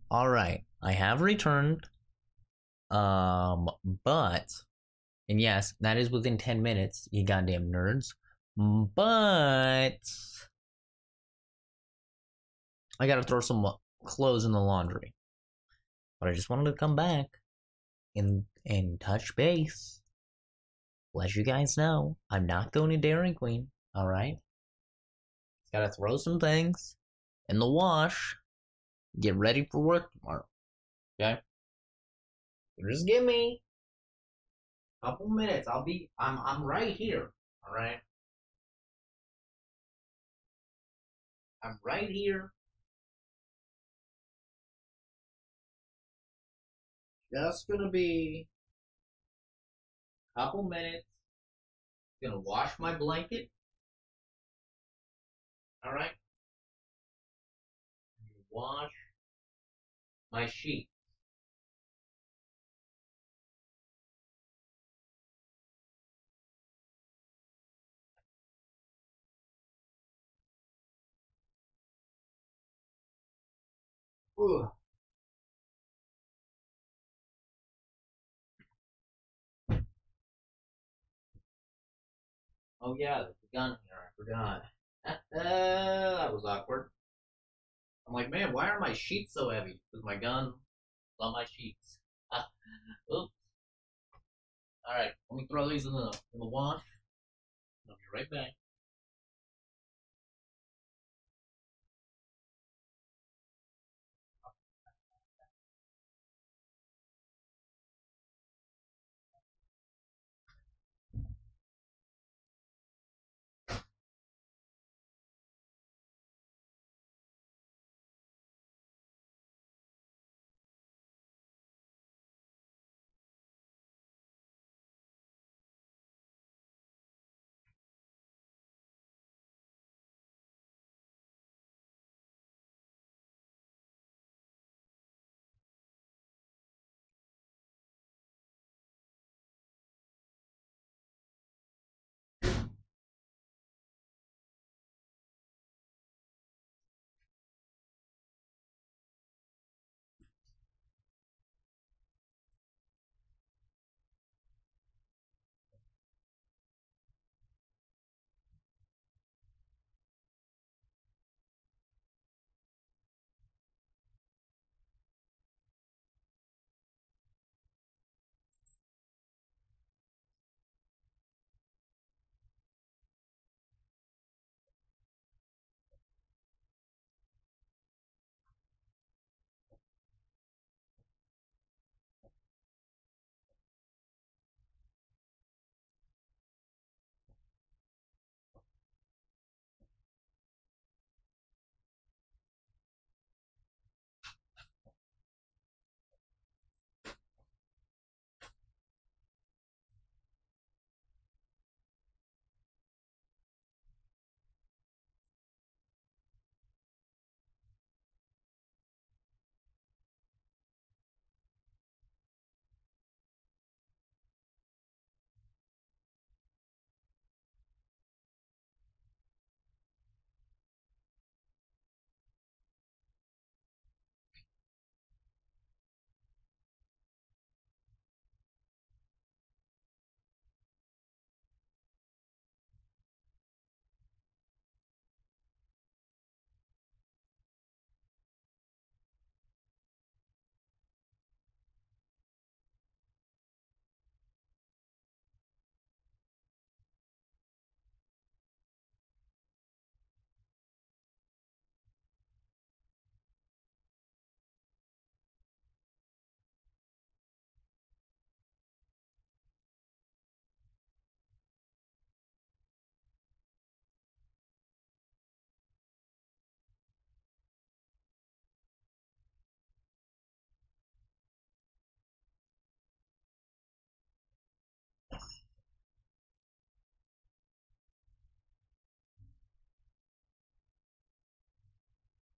Alright, I have returned. But, and yes, that is within 10 minutes, you goddamn nerds. But, I gotta throw some clothes in the laundry. But I just wanted to come back and touch base. Let you guys know, I'm not going to Dairy Queen, alright? Gotta throw some things in the wash. Get ready for work tomorrow. Okay? Just give me a couple minutes. I'm right here. Alright? I'm right here. Just gonna be a couple minutes. Gonna wash my blanket. Alright? Wash my sheet. Ugh. Oh yeah, there's a gun here, I forgot. That was awkward. I'm like, man, why are my sheets so heavy? Because my gun is on my sheets. Oops. Alright, let me throw these in the wash. I'll be right back.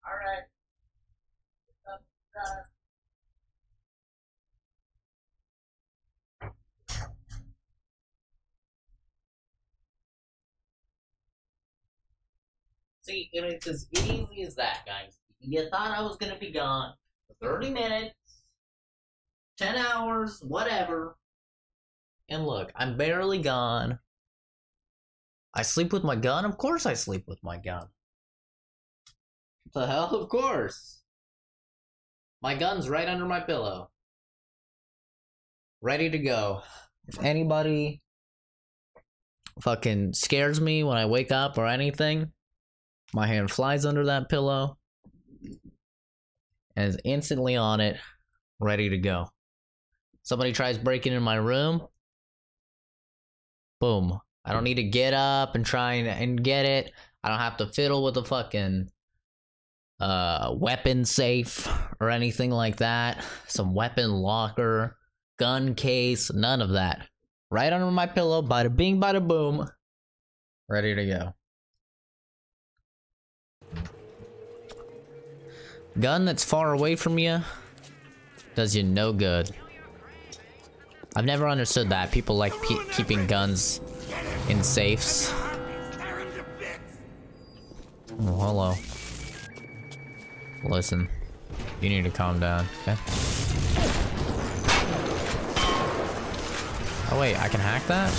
Alright. See, and it's as easy as that, guys. You thought I was gonna be gone. 30 minutes, 10 hours, whatever. And look, I'm barely gone. I sleep with my gun? Of course I sleep with my gun. What the hell? Of course. My gun's right under my pillow. Ready to go. If anybody fucking scares me when I wake up or anything, my hand flies under that pillow and is instantly on it, ready to go. Somebody tries breaking in my room, boom. I don't need to get up and try and get it. I don't have to fiddle with the fucking weapon safe or anything like that. Some weapon locker, gun case, none of that. Right under my pillow, bada bing, bada boom. Ready to go. Gun that's far away from you does you no good. I've never understood that. People like keeping guns in safes. Oh, hello. Listen, you need to calm down, okay? Oh wait, I can hack that?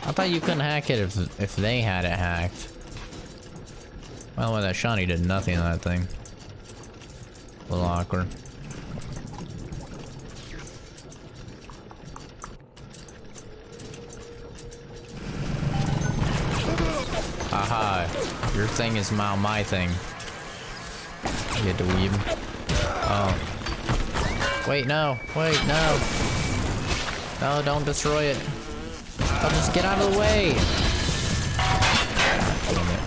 I thought you couldn't hack it if they had it hacked. Well, that Shawnee did nothing to that thing. A little awkward. Aha, your thing is now my thing. You dweeb. Oh. Wait, no. Wait, no. No, don't destroy it. Oh, just get out of the way. Damn it.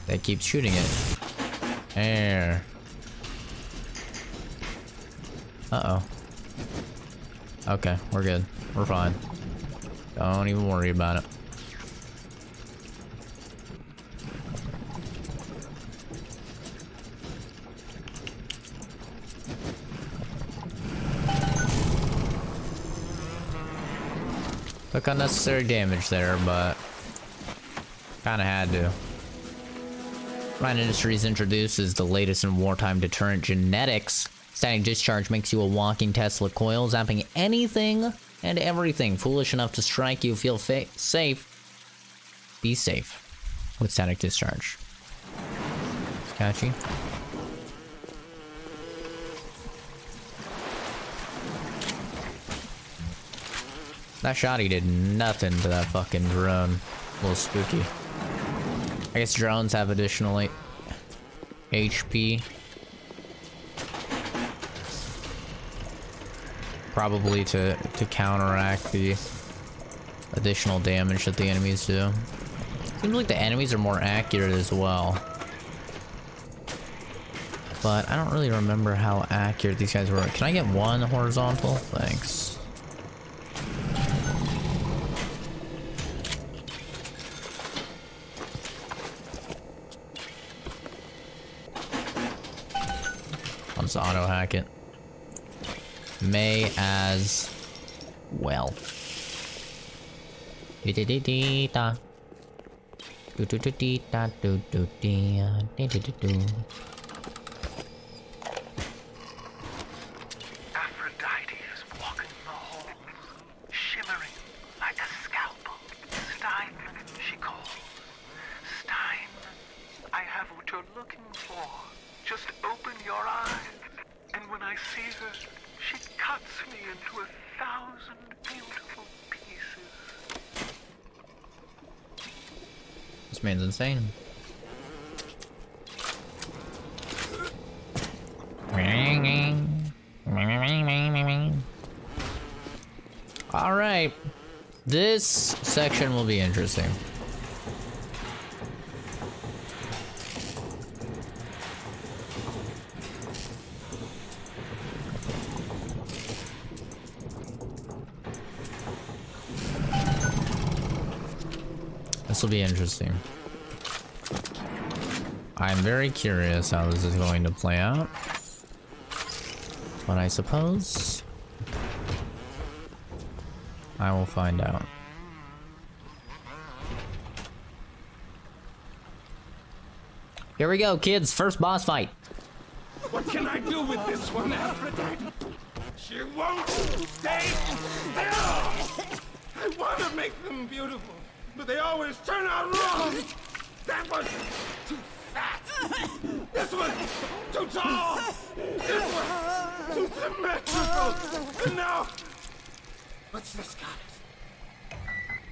They keep shooting it. There. Uh-oh. Okay, we're good. We're fine. Don't even worry about it. Took unnecessary damage there, but kinda had to. Ryan Industries introduces the latest in wartime deterrent genetics. Static discharge makes you a walking Tesla coil, zapping anything and everything foolish enough to strike you. Feel safe. Be safe with static discharge. Catchy. That shotty did nothing to that fucking drone. A little spooky. I guess drones have additional HP. Probably to counteract the additional damage that the enemies do. Seems like the enemies are more accurate as well. But I don't really remember how accurate these guys were. Can I get one horizontal? Thanks. Let's auto hack it. May as well. Aphrodite is walking the hall, shimmering like a scalpel. Stein, she calls. Stein, I have what you're looking for. Just open your eyes. And when I see her, she cuts me into 1,000 beautiful pieces. This man's insane. Alright. This section will be interesting. This will be interesting. I'm very curious how this is going to play out. But I suppose I will find out. Here we go, kids. First boss fight. What can I do with this one, Aphrodite? She won't stay still! I want to make them beautiful, but they always turn out wrong! That was too fat! This one too tall! This one too symmetrical! And now... What's this goddess?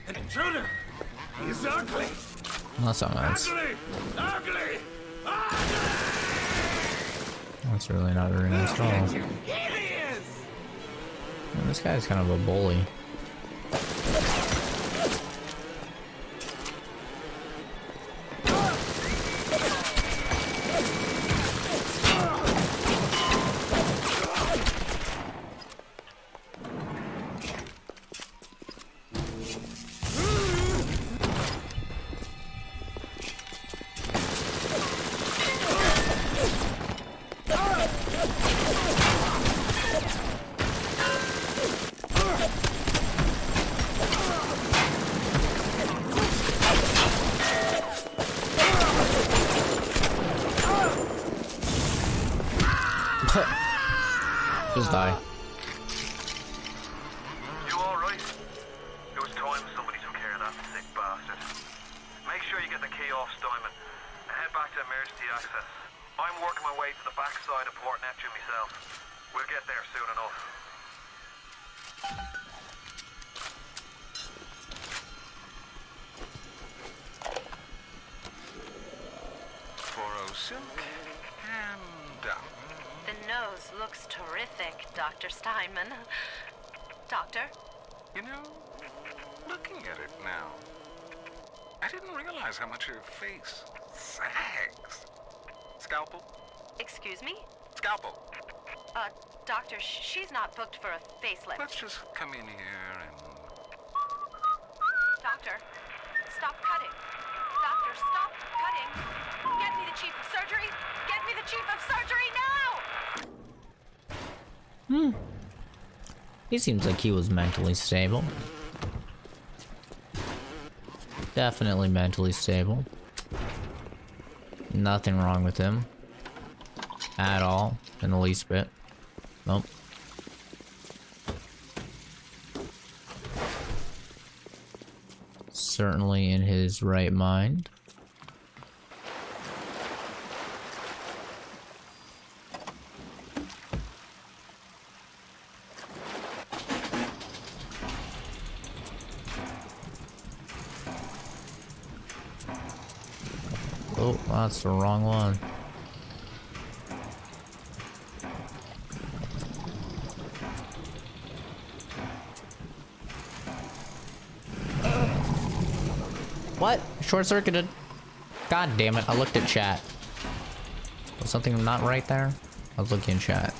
An intruder! He's ugly! That's not nice. Ugly! Ugly! That's really not very nice at all. This guy's kind of a bully. Just die. You alright? It was time somebody took care of that sick bastard. Make sure you get the key off Steinman and head back to emergency access. I'm working my way to the backside of Port Neptune myself. We'll get there soon enough. Silk and down. The nose looks terrific, Dr. Steinman. Doctor? You know, looking at it now, I didn't realize how much her face sags. Scalpel? Excuse me? Scalpel. Doctor, she's not booked for a facelift. Let's just come in here and... Doctor, stop cutting. Doctor, stop cutting. Get me the chief of surgery. Get me the chief of surgery now! He seems like he was mentally stable. Definitely mentally stable. Nothing wrong with him. At all. In the least bit. Nope. Certainly in his right mind. Oh, that's the wrong one. What? Short-circuited. God damn it, I looked at chat. Was something not right there? I was looking in chat.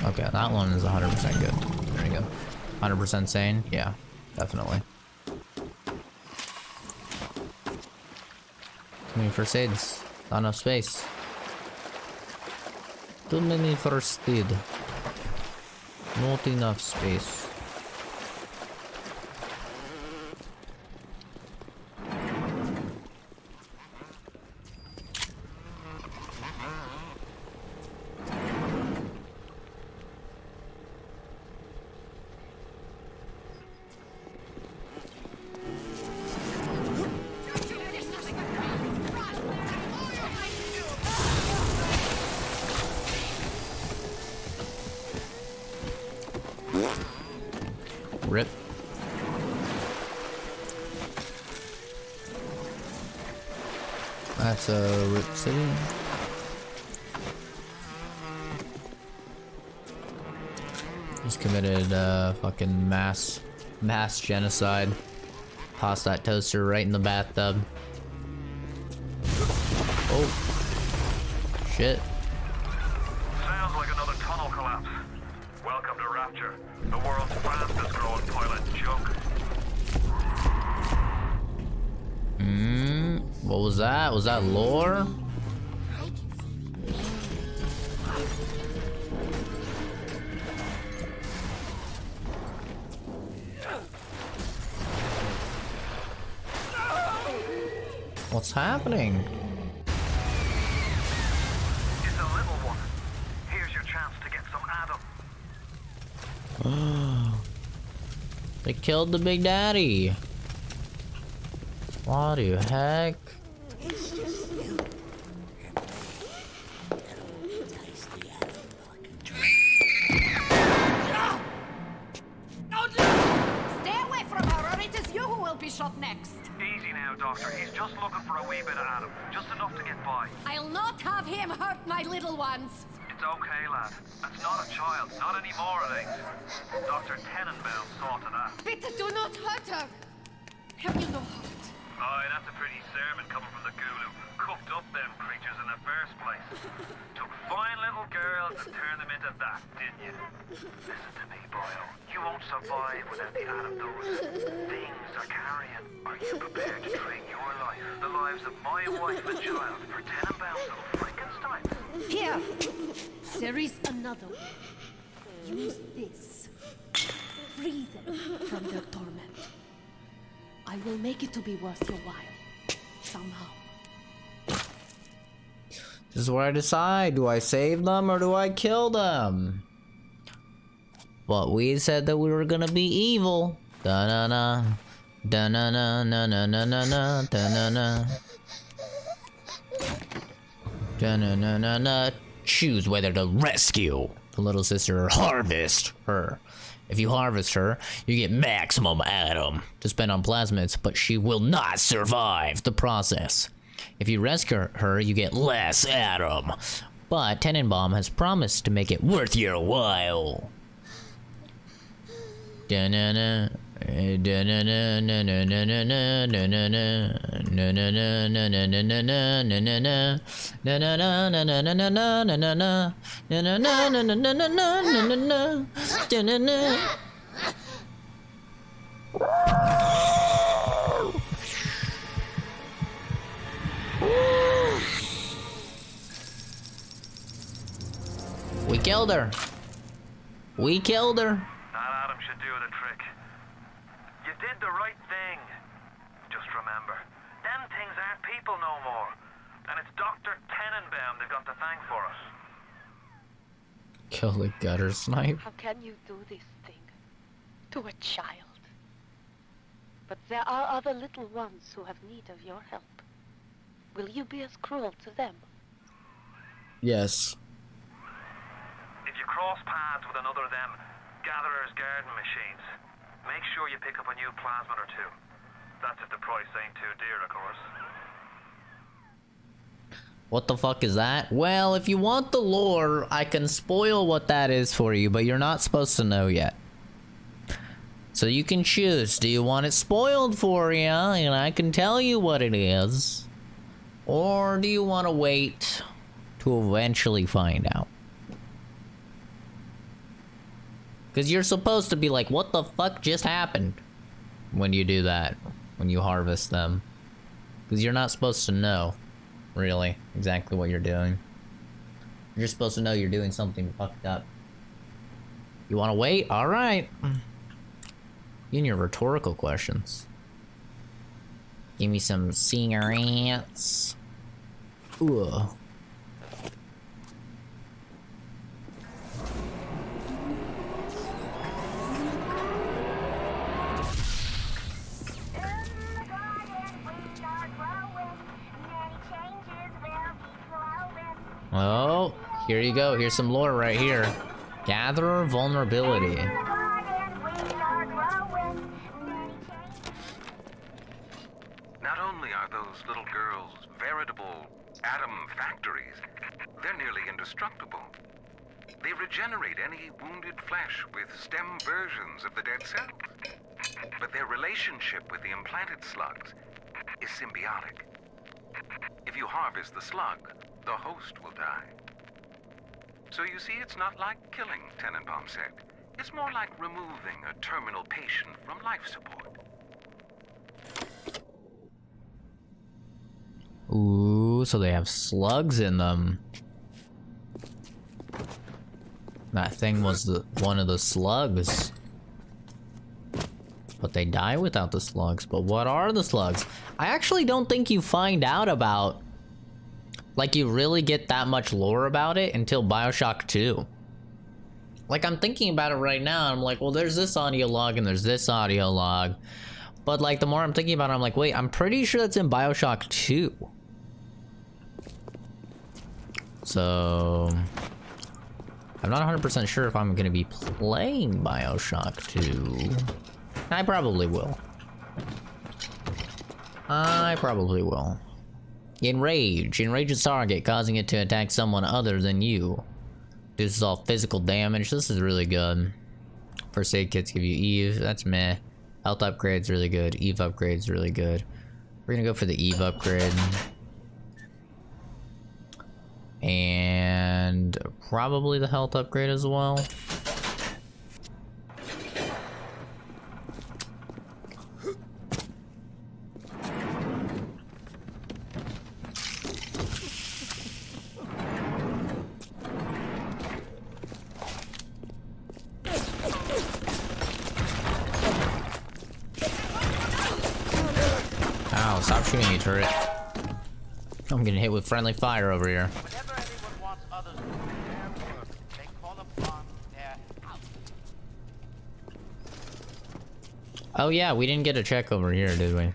Okay, that one is 100% good. There you go. 100% sane? Yeah, definitely. Too many first aids. Not enough space. Too many first aid. Not enough space. Rip. That's a Rip City. Just committed fucking mass genocide. Tossed that toaster right in the bathtub. Oh. Shit. Sounds like another tunnel collapse. Welcome to Rapture, the world's fastest growing pilot joke. What was that? Was that lore? What's happening? It's a little one. Here's your chance to get some Adam. They killed the Big Daddy. What the heck? Stay away from her, or it is you who will be shot next. Easy now, Doctor. He's just looking for a wee bit of Adam. Just enough to get by. I'll not have him hurt my little ones. It's okay, lad. That's not a child. Not anymore, it ain't. Dr. Tenenbaum saw to that. Bitte, do not hurt her. Have you no heart? Aye, that's a pretty sermon coming from the ghoul who cooked up them creatures in the first place. Took fine little girls and turned them into that, didn't you? Listen to me, boyo. You won't survive without the Adam those things are carrying. Are you prepared to trade your life, the lives of my wife and child, for Tenenbaum's little Frankenstein? Here. There is another way. Use this. Free them from their torment. I will make it to be worth your while. Somehow. This is where I decide. Do I save them or do I kill them? But we said that we were gonna be evil. Da-na-na. Da-na-na, na-na-na-na-na, da-na-na. Da-na-na-na-na. Choose whether to rescue the little sister or harvest her. If you harvest her, you get maximum Adam to spend on plasmids, but she will not survive the process. If you rescue her, you get less Adam, but Tenenbaum has promised to make it worth your while. Da-na-na. We killed her. We killed her. That Adam should do the trick. You did the right thing. Just remember, them things aren't people no more. And it's Dr. Tenenbaum they've got to thank for us. Kill the gutter snipe. How can you do this thing to a child? But there are other little ones who have need of your help. Will you be as cruel to them? Yes. If you cross paths with another of them gatherer's garden machines, make sure you pick up a new plasmid or two. That's if the price ain't too dear, of course. What the fuck is that? Well, if you want the lore, I can spoil what that is for you, but you're not supposed to know yet. So you can choose. Do you want it spoiled for you, and I can tell you what it is? Or do you want to wait to eventually find out? Because you're supposed to be like, what the fuck just happened? When you do that. When you harvest them. Because you're not supposed to know, really, exactly what you're doing. You're supposed to know you're doing something fucked up. You want to wait? Alright. You and your rhetorical questions. Give me some cigarettes. Ooh. Oh, here you go. Here's some lore right here. Gatherer vulnerability. Not only are those little girls veritable atom factories, they're nearly indestructible. They regenerate any wounded flesh with stem versions of the dead cells. But their relationship with the implanted slugs is symbiotic. If you harvest the slug, the host will die. So you see, it's not like killing, Tenenbaum said. It's more like removing a terminal patient from life support. Ooh, so they have slugs in them. That thing was one of the slugs. But they die without the slugs. But what are the slugs? I actually don't think you find out about... Like, you really get that much lore about it until Bioshock 2. Like, I'm thinking about it right now, and I'm like, well, there's this audio log and there's this audio log. But, like, the more I'm thinking about it, I'm like, wait, I'm pretty sure that's in Bioshock 2. So... I'm not 100% sure if I'm gonna be playing Bioshock 2. I probably will. I probably will. Enrage. Enrage its target, causing it to attack someone other than you. This is all physical damage. This is really good. First aid kits give you Eve. That's meh. Health upgrade's really good. Eve upgrade's really good. We're gonna go for the Eve upgrade. And probably the health upgrade as well. Ow, stop shooting me, turret. I'm getting hit with friendly fire over here. Oh yeah, we didn't get a check over here, did we?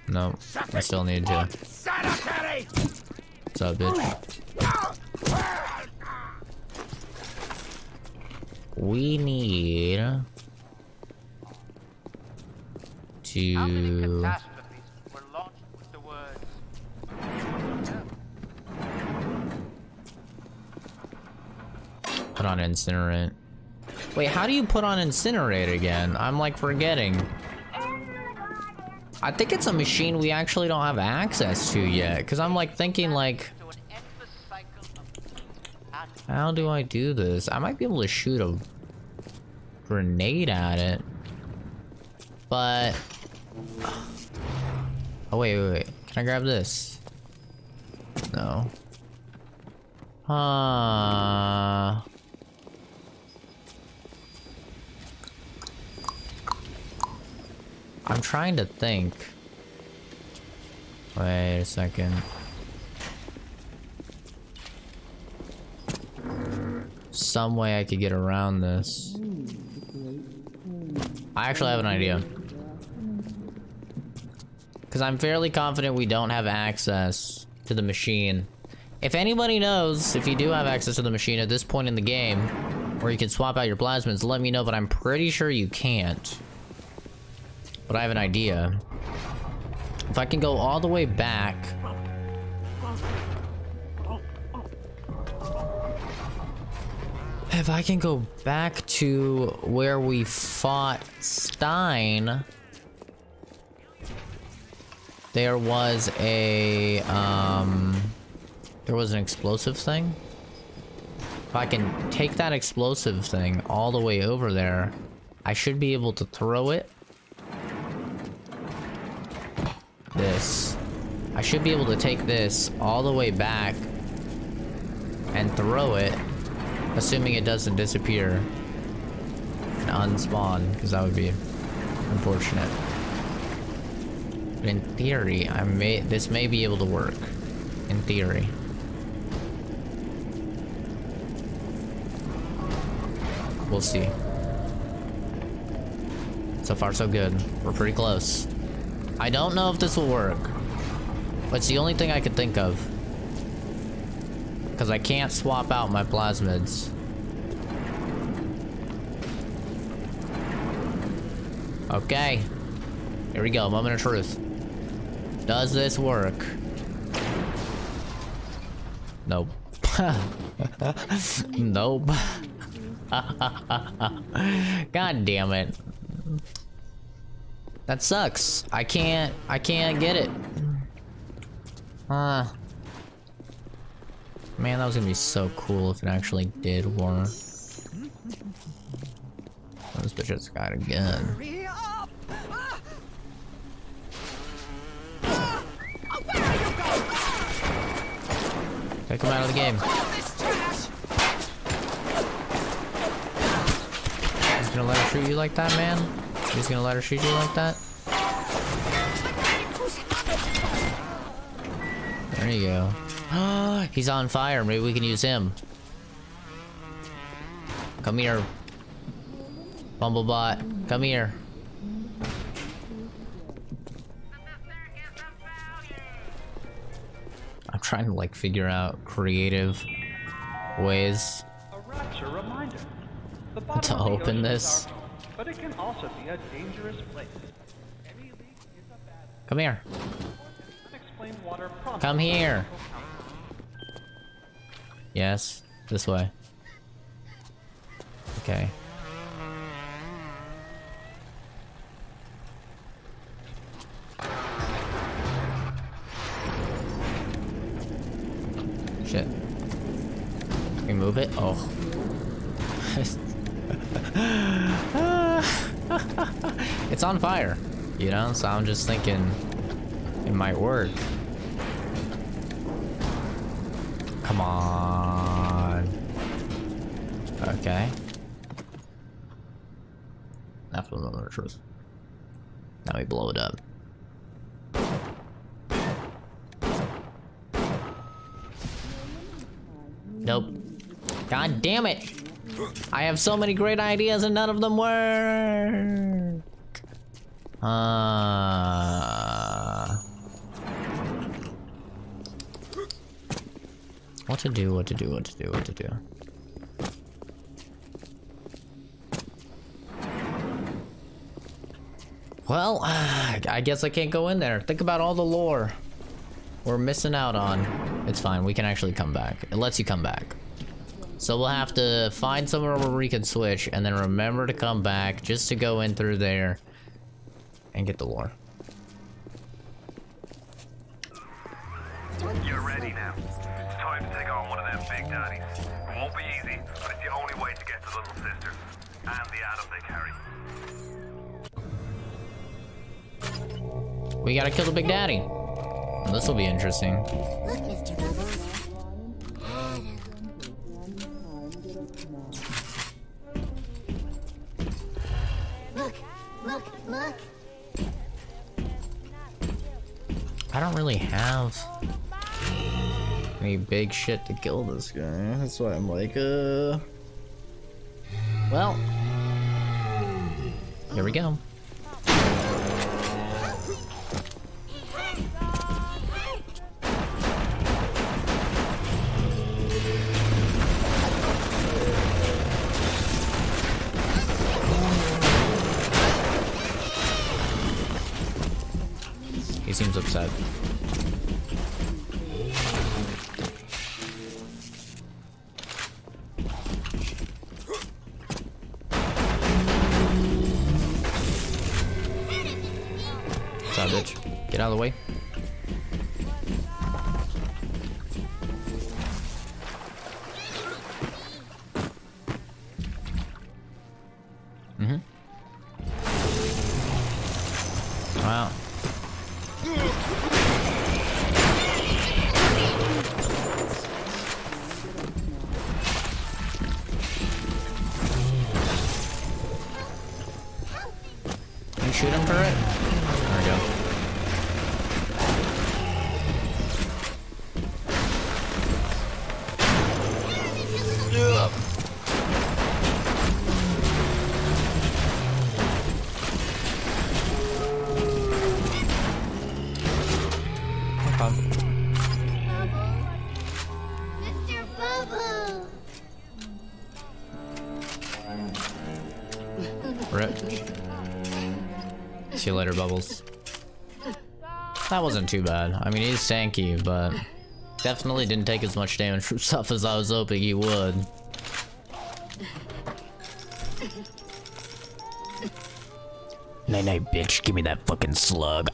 No, I still need to. What's up, bitch? We need to put on incinerate. Wait, how do you put on incinerate again? I'm like forgetting. I think it's a machine we actually don't have access to yet. Because I'm like thinking like... How do I do this? I might be able to shoot a grenade at it. But... Oh, wait. Can I grab this? No. I'm trying to think. Wait a second. Some way I could get around this. I actually have an idea. Because I'm fairly confident we don't have access to the machine. If anybody knows, if you do have access to the machine at this point in the game, where you can swap out your plasmids, let me know, but I'm pretty sure you can't. But I have an idea. If I can go all the way back... If I can go back to where we fought Stein... There was a, there was an explosive thing. If I can take that explosive thing all the way over there, I should be able to throw it. This. I should be able to take this all the way back and throw it, assuming it doesn't disappear and unspawn, because that would be unfortunate. But in theory, this may be able to work. In theory. We'll see. So far, so good. We're pretty close. I don't know if this will work. But it's the only thing I could think of. Because I can't swap out my plasmids. Okay. Here we go, moment of truth. Does this work? Nope. Nope. God damn it. That sucks. I can't get it. Man, that was gonna be so cool if it actually did work. Oh, this bitch has got a gun. Take him out of the game. He's gonna let him shoot you like that, man? You're just gonna let her shoot you like that? There you go. He's on fire. Maybe we can use him. Come here. Bumblebot. Come here. I'm trying to like figure out creative ways to open this. But it can also be a dangerous place. Come here. Unexplained water Come here. Yes, this way. Okay. Shit. Can we move it? Oh. It's on fire, you know, so I'm just thinking it might work. Come on. Okay. After another truth. Now we blow it up. Nope. God damn it! I have so many great ideas and none of them work! What to do, what to do, what to do, what to do. Well, I guess I can't go in there. Think about all the lore we're missing out on. It's fine, we can actually come back. It lets you come back. So we'll have to find somewhere where we can switch and then remember to come back just to go in through there and get the lore. You're ready now. It's time to take on one of them big daddies. It won't be easy, but it's the only way to get to Little Sister and the Adam they carry. We gotta kill the big daddy. This will be interesting. Look, Mr. Bubbles. Look. I don't really have any big shit to kill this guy. That's why I'm like, well, here we go. He seems upset. What's up, bitch? Get out of the way. Wow. Can you shoot him for it? There we go. Mr. Bubbles. Rip. See you later, Bubbles. That wasn't too bad. I mean, he's tanky, but definitely didn't take as much damage from stuff as I was hoping he would. Nay, bitch, give me that fucking slug.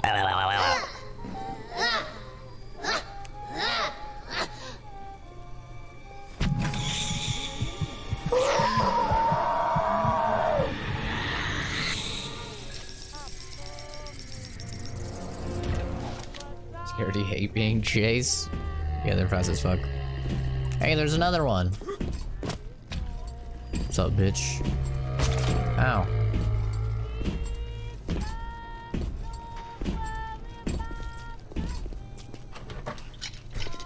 Scaredy hate being chased. Yeah, they're fast as fuck. Hey, there's another one. What's up, bitch? Ow.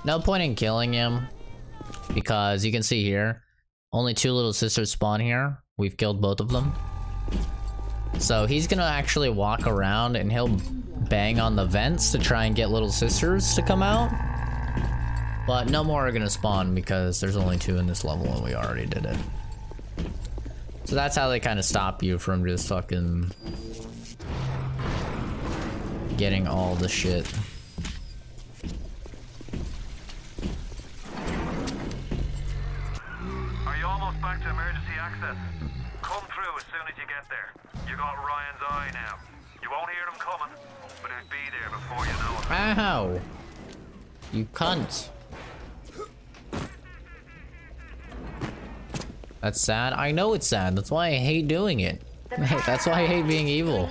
No point in killing him, because you can see here, only 2 little sisters spawn here. We've killed both of them. So he's gonna actually walk around and he'll bang on the vents to try and get little sisters to come out. But no more are gonna spawn because there's only 2 in this level and we already did it. So that's how they kind of stop you from just fucking getting all the shit. Are you almost back to emergency access? Come through as soon as you get there. You got Ryan's eye now. You won't hear them coming, but it'll be there before you know it. Ow! You cunt. That's sad. I know it's sad. That's why I hate doing it. That's why I hate being evil.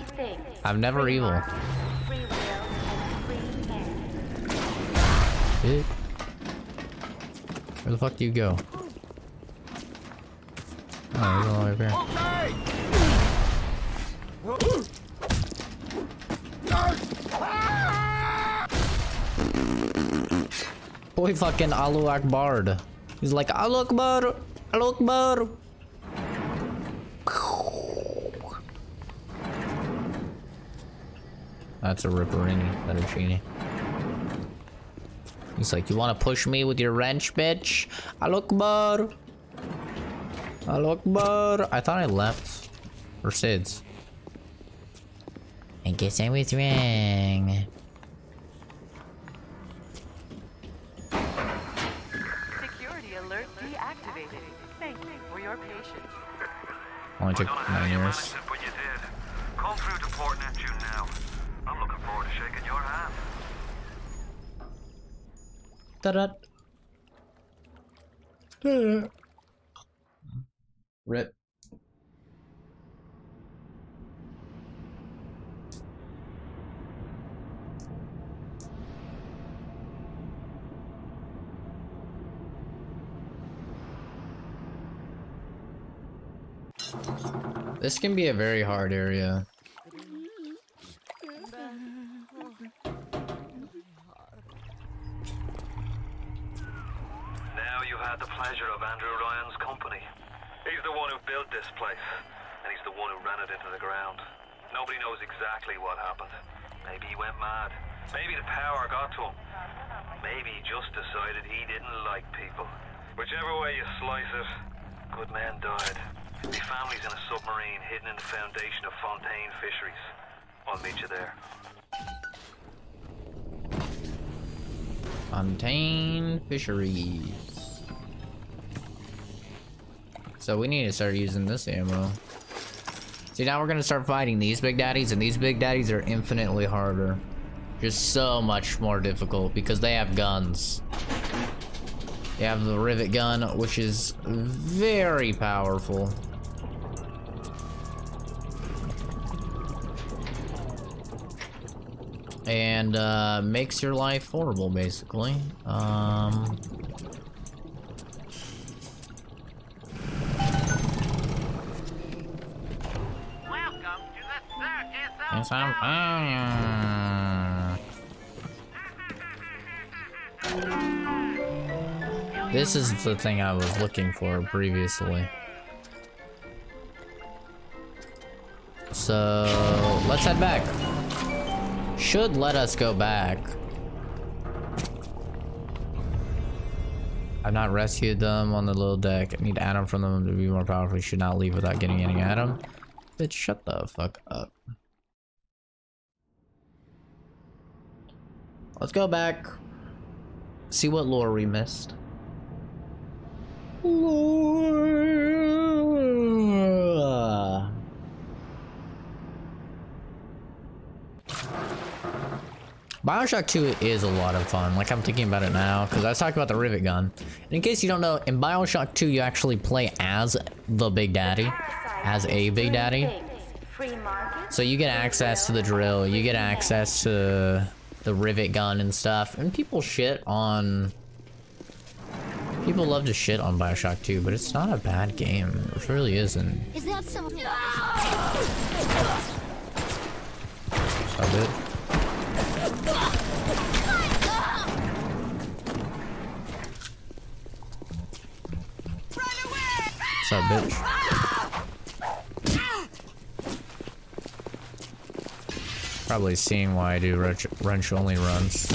I'm never evil. Shit. Where the fuck do you go? Oh, he's all the way there. Boy fucking Allahu Akbar. He's like, Allahu Akbar, Allahu Akbar. That's a ripperini, fettuccine. He's like, you wanna push me with your wrench, bitch? Allahu Akbar. Allahu Akbar. I thought I left for SIDS. I guess I was wrong. Security alert deactivated. Thank you for your patience. Only took 9 years. But you did. Come through to Port Neptune now. I'm looking forward to shaking your hand. Ta-da. Rip. This can be a very hard area. Now you had the pleasure of Andrew Ryan's company. He's the one who built this place, and he's the one who ran it into the ground. Nobody knows exactly what happened. Maybe he went mad. Maybe the power got to him. Maybe he just decided he didn't like people. Whichever way you slice it, good men died. The family's in a submarine hidden in the foundation of Fontaine Fisheries. I'll meet you there. Fontaine Fisheries. So we need to start using this ammo. See, now we're gonna start fighting these big daddies, and these big daddies are infinitely harder. Just so much more difficult because they have guns. They have the rivet gun, which is very powerful. And makes your life horrible, basically. Welcome to the circus of Yes, I'm fine. This is the thing I was looking for previously. So let's head back. Should let us go back. I've not rescued them on the little deck. I need Adam from them to be more powerful. We should not leave without getting any Adam. Bitch, shut the fuck up. Let's go back. See what lore we missed. Lore. Bioshock 2 is a lot of fun. Like, I'm thinking about it now, because I was talking about the rivet gun. And in case you don't know, in Bioshock 2, you actually play as the Big Daddy. As a Big Daddy. So you get access to the drill, you get access to the rivet gun and stuff. And people shit on... People love to shit on Bioshock 2, but it's not a bad game. It really isn't. Is that something? So good. What's up, bitch? Probably seeing why I do wrench only runs.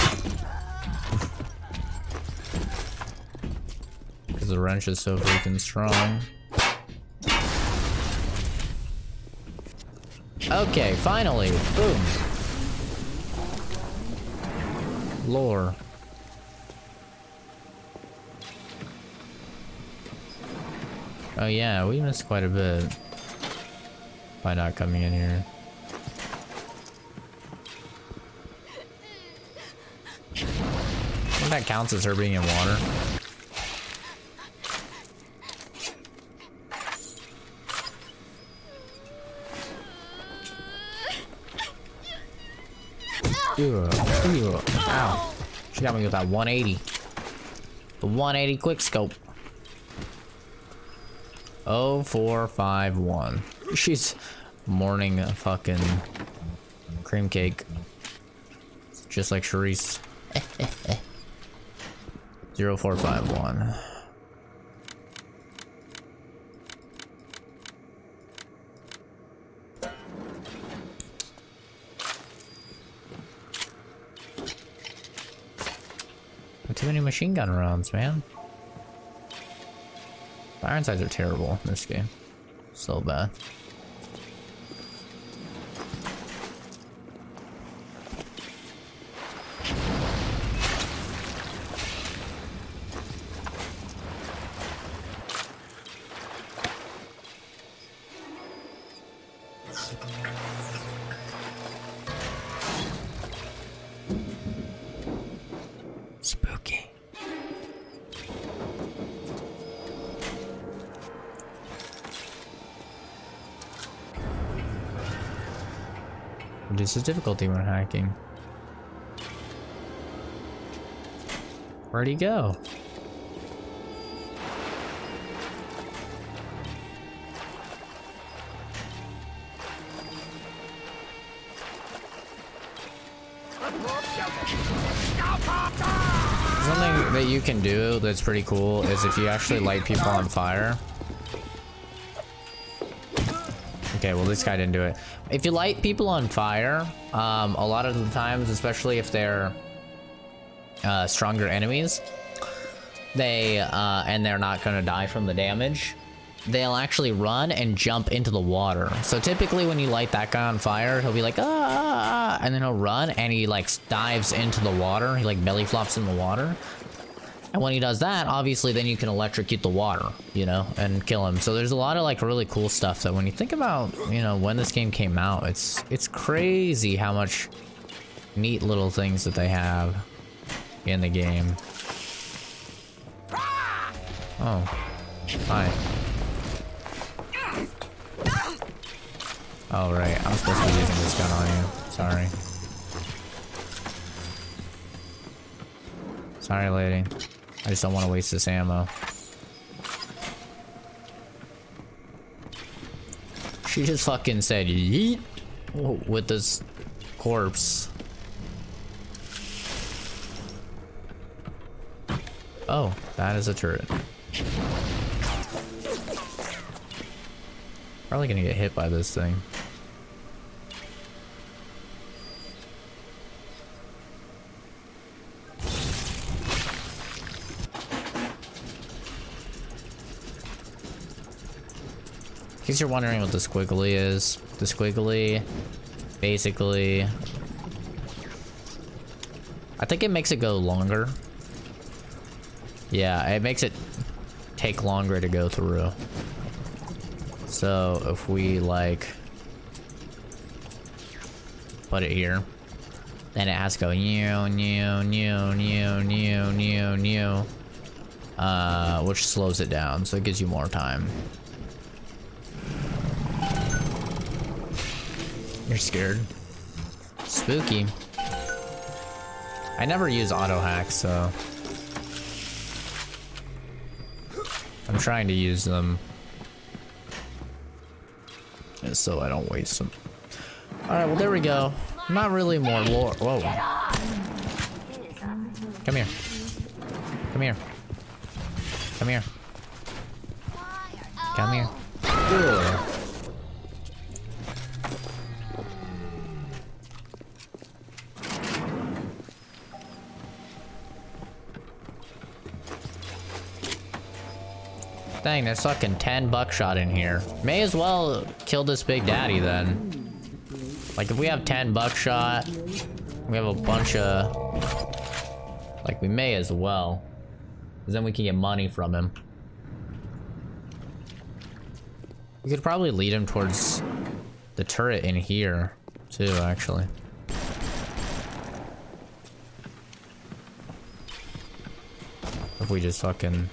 Because the wrench is so freaking strong. Okay, finally. Boom. Lore. Oh yeah, we missed quite a bit by not coming in here. I think that counts as her being in water. Ow. She got me with that 180. The 180 quick scope. 0451. She's mourning a fucking cream cake. Just like Charisse. 0451. Too many machine gun rounds, man. The iron sights are terrible in this game. So bad. Spooky. Reduces difficulty when hacking. Where'd he go? Something that you can do that's pretty cool is if you actually light people on fire. Okay, well this guy didn't do it. If you light people on fire, a lot of the times, especially if they're stronger enemies, and they're not gonna die from the damage, they'll actually run and jump into the water. So typically when you light that guy on fire, he'll be like, ah, and then he'll run and he like dives into the water. He like belly flops in the water. And when he does that, obviously then you can electrocute the water, you know, and kill him. So there's a lot of like really cool stuff that when you think about, you know, when this game came out, it's crazy how much neat little things that they have in the game. Oh, hi. Oh, right. I'm supposed to be using this gun on you. Sorry. Sorry, lady. I just don't want to waste this ammo. She just fucking said yeet with this corpse. Oh, that is a turret. Probably gonna get hit by this thing. In case you're wondering what the squiggly is, the squiggly basically, I think it makes it go longer. Yeah, it makes it take longer to go through. So if we like put it here, then it has to go which slows it down, so it gives you more time. You're scared. Spooky. I never use auto hacks, so I'm trying to use them so I don't waste them. Alright, well there we go. Not really more lore. Whoa. Come here. Come here. Come here. Come here. Ugh. Dang, there's fucking 10 buckshot in here. May as well kill this big daddy then. Like, if we have 10 buckshot, we have a bunch of... Like, we may as well. Because then we can get money from him. We could probably lead him towards the turret in here, too, actually. If we just fucking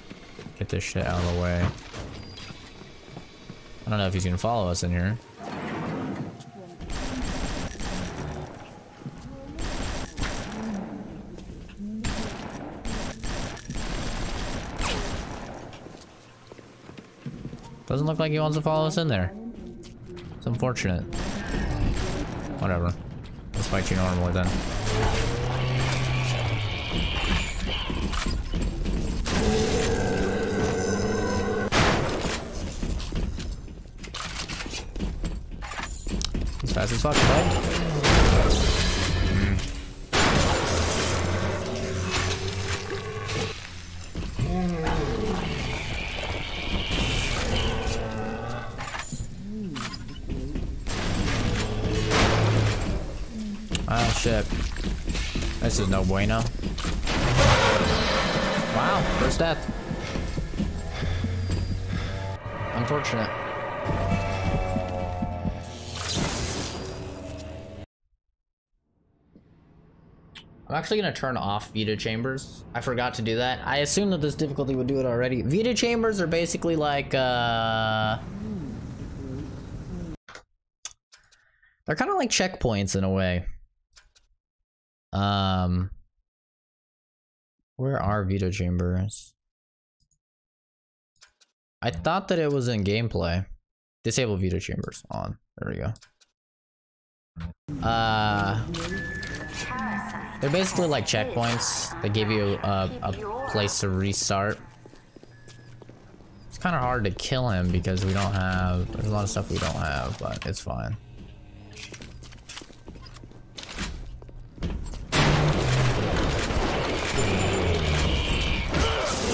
get this shit out of the way. I don't know if he's gonna follow us in here. Doesn't look like he wants to follow us in there. It's unfortunate. Whatever. Let's fight you normally then. As fast as fuck, right? Ah, shit. This is no bueno. Wow, first death. Unfortunate. I'm actually gonna turn off Vita Chambers. I forgot to do that. I assumed that this difficulty would do it already. Vita Chambers are basically like, they're kind of like checkpoints in a way. Where are Vita Chambers? I thought that it was in gameplay. Disable Vita Chambers. On. There we go. They're basically like checkpoints. They give you a place to restart. It's kind of hard to kill him because we don't have... There's a lot of stuff we don't have, but it's fine.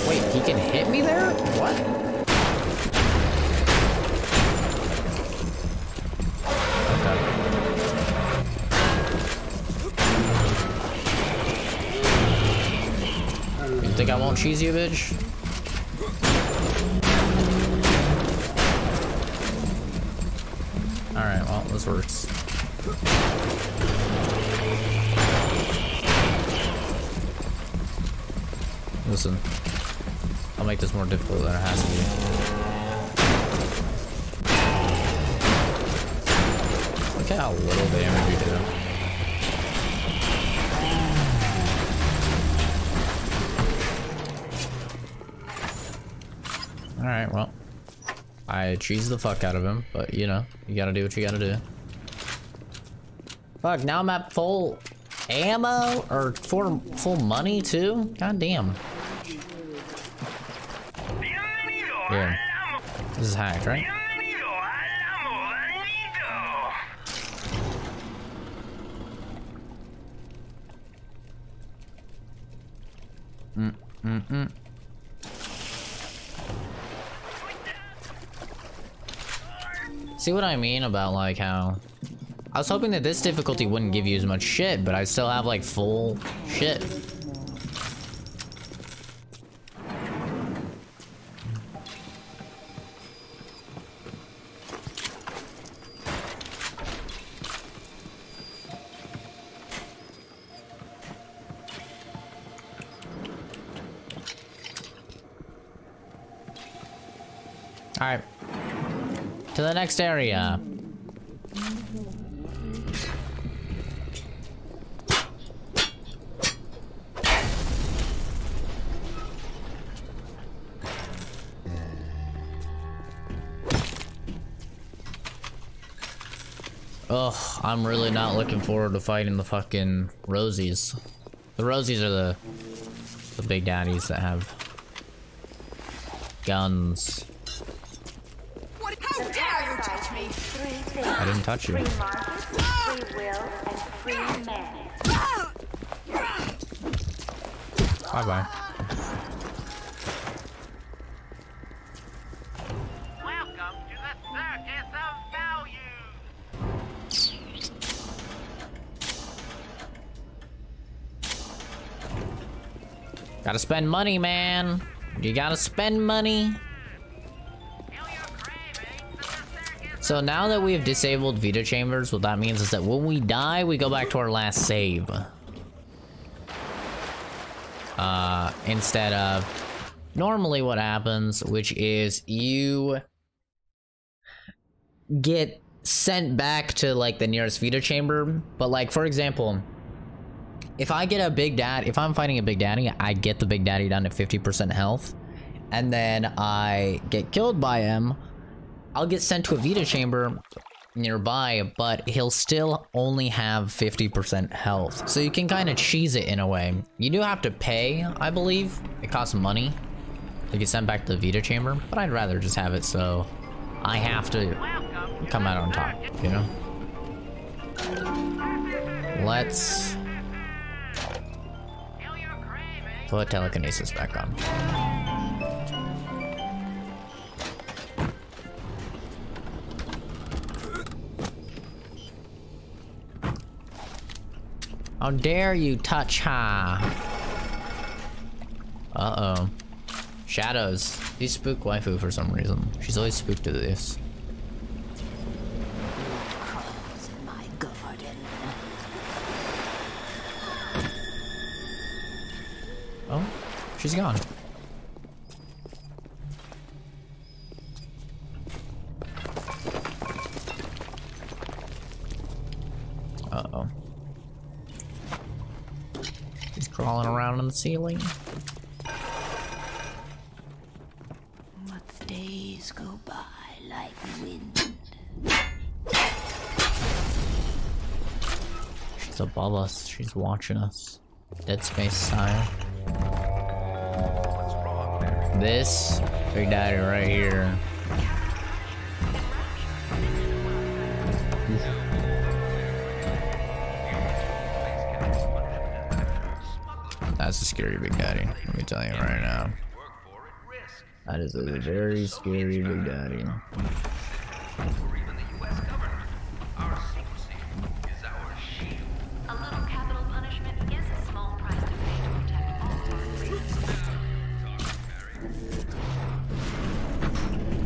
Wait, he can hit me there? What? You think I won't cheese you, bitch? Alright, well, this works. Listen, I'll make this more difficult than it has to be. Look at how little damage you do. Alright, well. I cheesed the fuck out of him, but you know, you gotta do what you gotta do. Fuck, now I'm at full ammo? Or full money too? God damn. Yeah. This is hacked, right? See what I mean about like how... I was hoping that this difficulty wouldn't give you as much shit, but I still have like full shit. Alright. To the next area. Ugh, I'm really not looking forward to fighting the fucking Rosies. The Rosies are the big daddies that have guns. I didn't touch you. Free market, free will, and free man. Bye-bye. Welcome to the Circus of Value. Gotta spend money, man. You gotta spend money. So now that we have disabled Vita chambers, what that means is that when we die, we go back to our last save. Instead of normally what happens, which is you get sent back to like the nearest Vita chamber. But like, for example, if I get a Big Daddy, if I'm fighting a Big Daddy, I get the Big Daddy down to 50% health, and then I get killed by him, I'll get sent to a Vita chamber nearby, but he'll still only have 50% health. So you can kind of cheese it in a way. You do have to pay, I believe. It costs money to get sent back to the Vita chamber, but I'd rather just have it so I have to come out on top, you know? Let's put telekinesis back on. How dare you touch her? Uh-oh. Shadows. You spook waifu for some reason. She's always spooked to this. Crawls in my garden. Oh, she's gone. Uh-oh. He's crawling around on the ceiling. What days go by like wind. She's above us. She's watching us. Dead Space style. This Big Daddy right here. That's a scary Big Daddy, let me tell you right now. That is a very scary Big Daddy. A little capital punishment is a small price to pay to protect all property.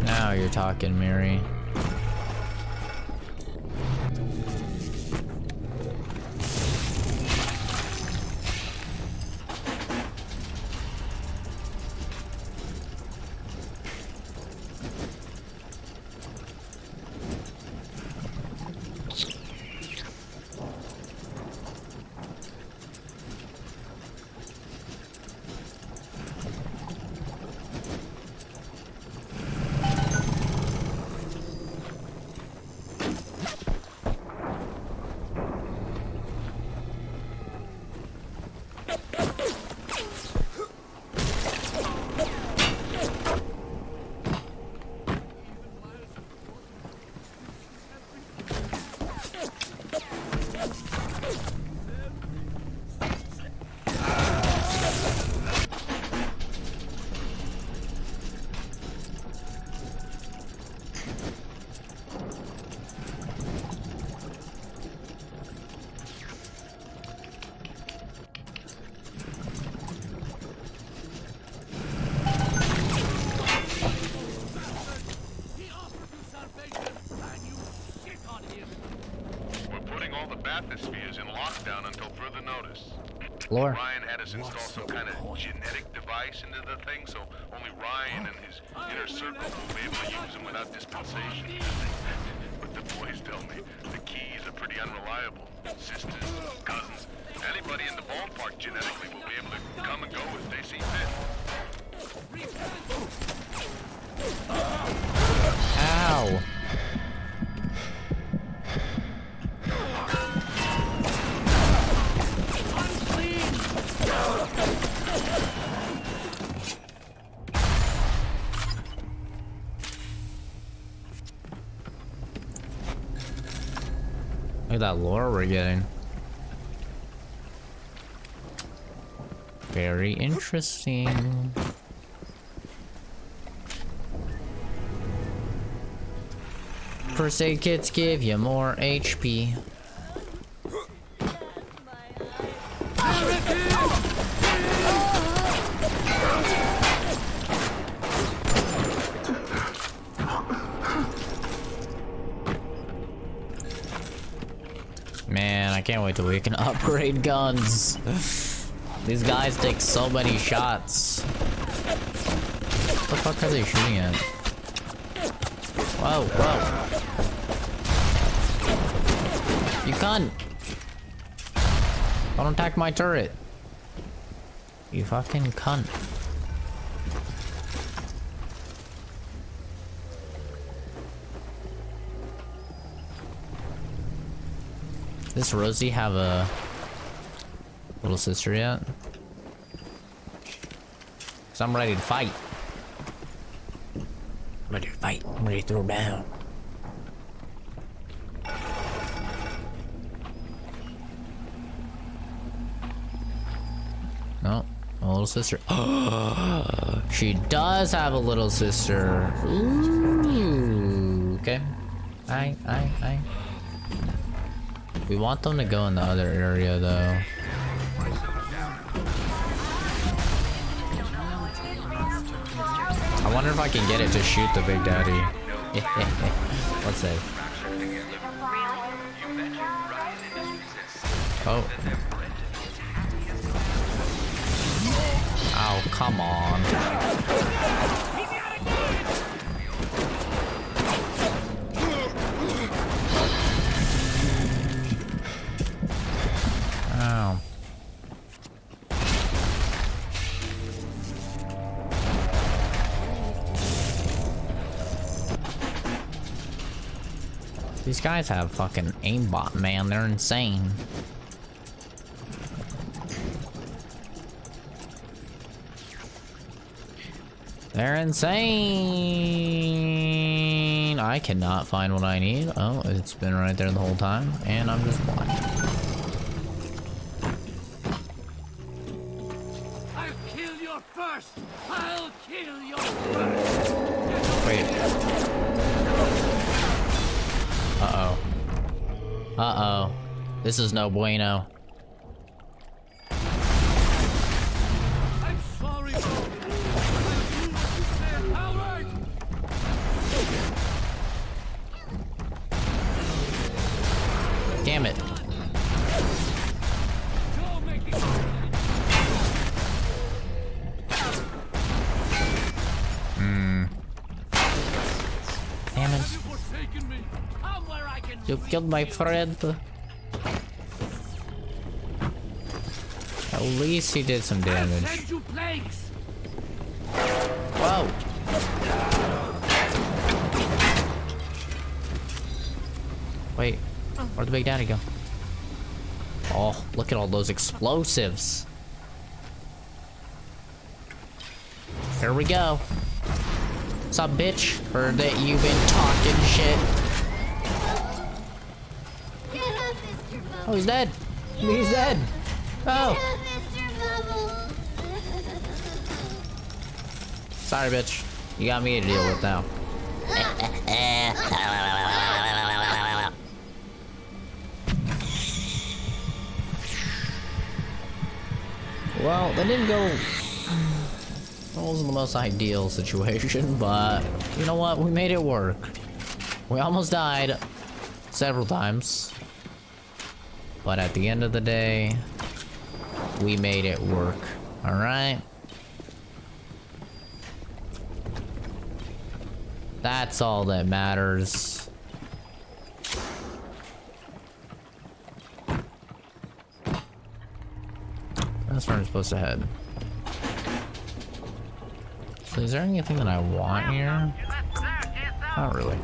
Now you're talking, Mary. bathyspheres in lockdown until further notice. Lore. Ryan had us install some kind of genetic device into the thing, so only Ryan and his inner circle will be able to use them without dispensation. But the boys tell me the keys are pretty unreliable. Sisters, cousins, anybody in the ballpark genetically will be able to come and go as they see fit. Ow. Look at that lore we're getting. Very interesting. First aid kits give you more HP. Man, I can't wait till we can upgrade guns. These guys take so many shots. What the fuck are they shooting at? Whoa, whoa. You cunt! Don't attack my turret. You fucking cunt. Does Rosie have a little sister yet? Cause I'm ready to fight. I'm ready to fight. I'm ready to throw down. No, a little sister. She does have a little sister. Ooh, okay. Aye. We want them to go in the other area, though. I wonder if I can get it to shoot the Big Daddy. Let's see. Oh. Oh, come on. Ow. These guys have fucking aimbot, man. They're insane. They're insane. I cannot find what I need. Oh, it's been right there the whole time, and I'm just blind. I'll kill your first. I'll kill your first. Wait. Uh-oh. Uh-oh. This is no bueno. I'm sorry, Bobby. Damn it. Damn it. You killed my friend. At least he did some damage. Whoa. Wait, where'd the Big Daddy go? Oh, look at all those explosives. Here we go. What's up, bitch? Heard that you've been talking shit. Oh, he's dead. He's dead. Oh. Sorry, bitch. You got me to deal with now. Well, that didn't go... That wasn't the most ideal situation, but you know what? We made it work. We almost died several times. But at the end of the day, we made it work. Alright? That's all that matters. That's where I'm supposed to head. So is there anything that I want here? Not really.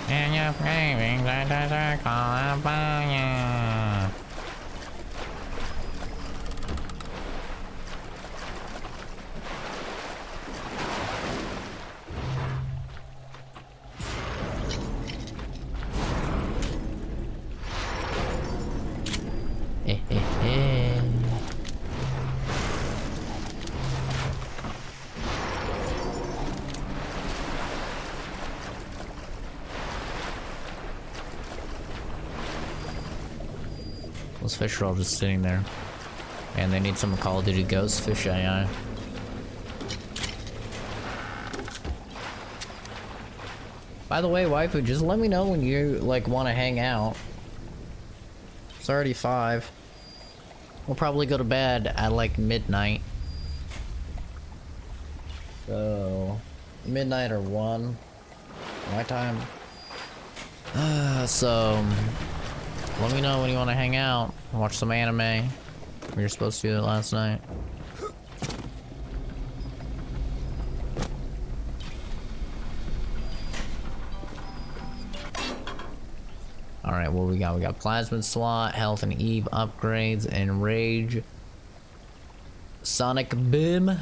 And you're craving that call about you. Those fish are all just sitting there. And they need some Call of Duty Ghost Fish AI. By the way, waifu, just let me know when you, like, want to hang out. It's already 5. We'll probably go to bed at, like, midnight. So... midnight or 1. My time. So... let me know when you want to hang out. Watch some anime. We were supposed to do that last night. Alright, what we got? We got Plasmid Slot, Health and Eve upgrades, and Rage. Sonic Boom.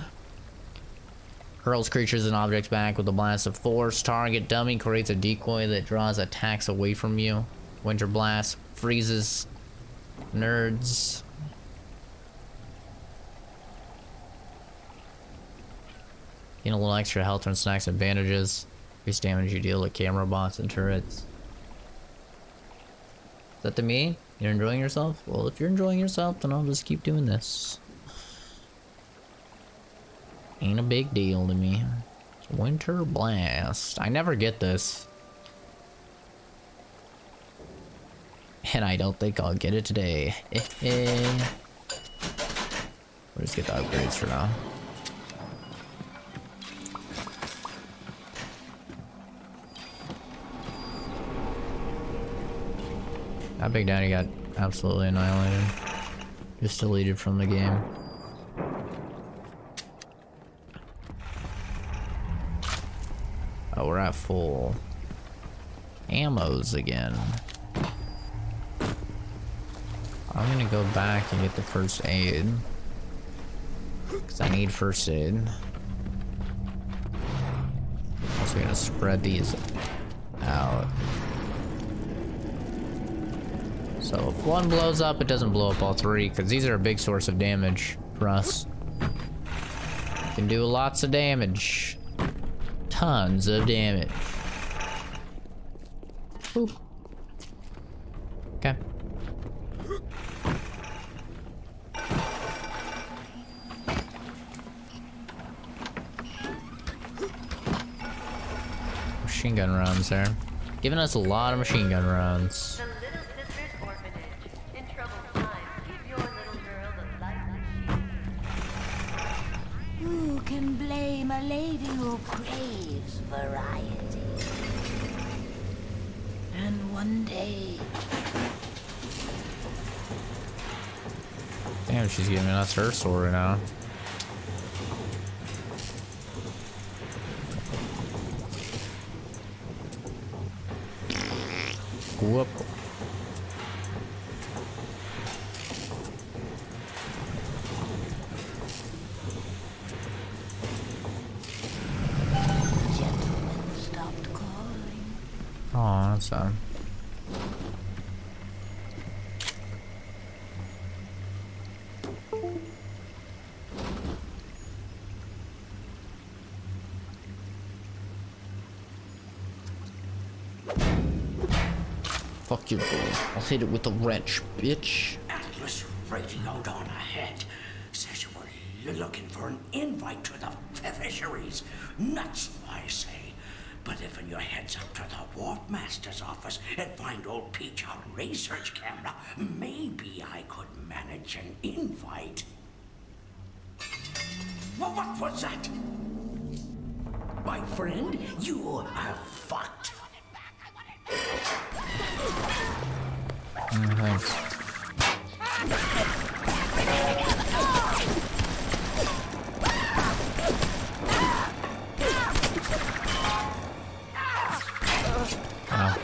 Hurls creatures and objects back with a blast of force. Target dummy creates a decoy that draws attacks away from you. Winter Blast freezes nerds. Gain a little extra health and snacks and bandages. Increase damage you deal to camera bots and turrets. Is that to me? You're enjoying yourself? Well, if you're enjoying yourself, then I'll just keep doing this. Ain't a big deal to me. Winter Blast. I never get this. And I don't think I'll get it today. We'll just get the upgrades for now. That Big Daddy got absolutely annihilated. Just deleted from the game. Oh, we're at full ammos again. I'm gonna go back and get the first aid. Because I need first aid. Also gonna spread these out. So if one blows up, it doesn't blow up all 3, because these are a big source of damage for us. Can do lots of damage. Tons of damage. Boop. Okay. Machine gun rounds there. Giving us a lot of machine gun rounds. Who can blame a lady who craves variety? And one day... Damn, she's giving us her sword now. Whoop. Oh, that's sad. Fuck you, boy. I'll hit it with a wrench, bitch. Atlas radioed on ahead. Says you were looking for an invite to the fisheries. Nuts, I say. But if your heads up to the Warp Master's office and find old Peach on research camera, maybe I could manage an invite. Well, what was that? My friend, you are fucked. Thanks. Wow.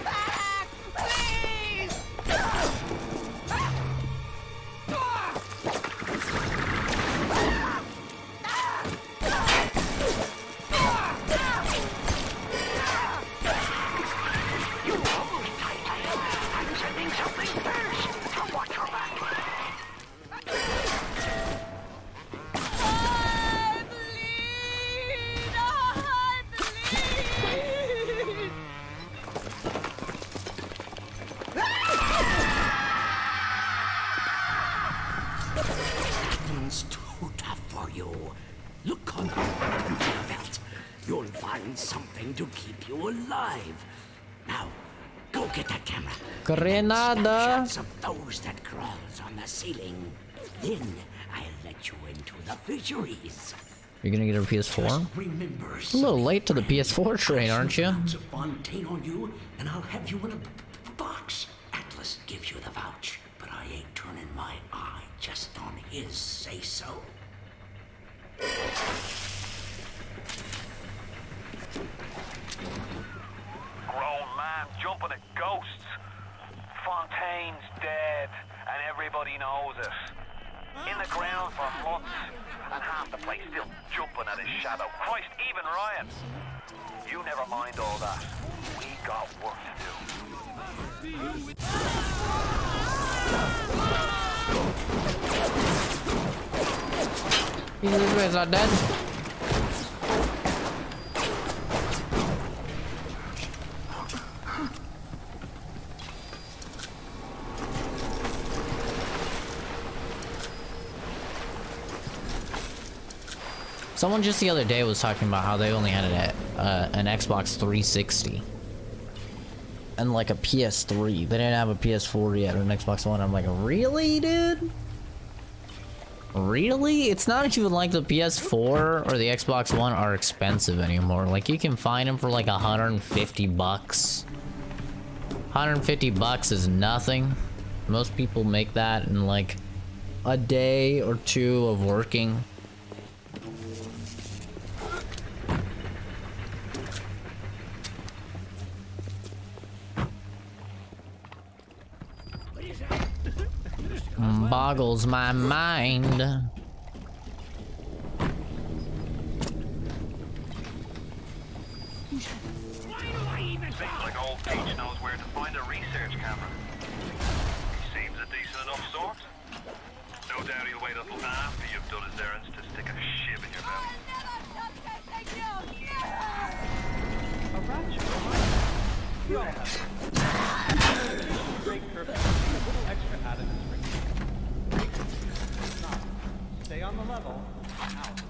Look on the conveyor belt. You'll find something to keep you alive. Now, go get that camera. Grenada. Snapshots of those that crawls on the ceiling. Then I'll let you into the fisheries. You're gonna get a PS4? Remember, A little late to the PS4 train, aren't you? Fontaine on you, and I'll have you in a box. Atlas gives you the vouch, but I ain't turning my eye just on his say-so. Grown man jumping at ghosts. Fontaine's dead, and everybody knows it. In the ground for months, and half the place still jumping at his shadow. Christ, even Ryan. You never mind all that. We got work to do. These guys are dead. Someone just the other day was talking about how they only had an Xbox 360 and like a PS3. They didn't have a PS4 yet or an Xbox One. I'm like, really, dude? Really? It's not even like the PS4 or the Xbox One are expensive anymore. Like, you can find them for like 150 bucks. 150 bucks is nothing. Most people make that in like a day or two of working. Boggles my mind. Seems like old Peach knows where to find a research camera. He seems a decent enough sort. No doubt he'll wait until after you've done his errands to stick a shiv in your belly. A ratchet. Great purpose. A little extra added is free. Stay on the level. Out of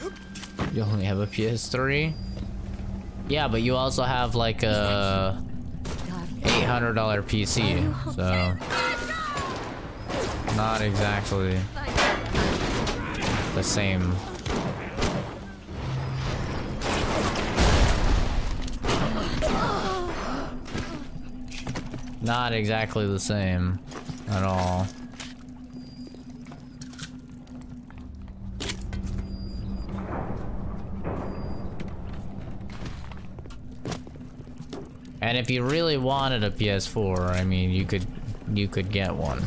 trouble. You only have a PS3? Yeah, but you also have like a $800 PC, so not exactly the same. Not exactly the same at all. And if you really wanted a PS4, I mean, you could get one.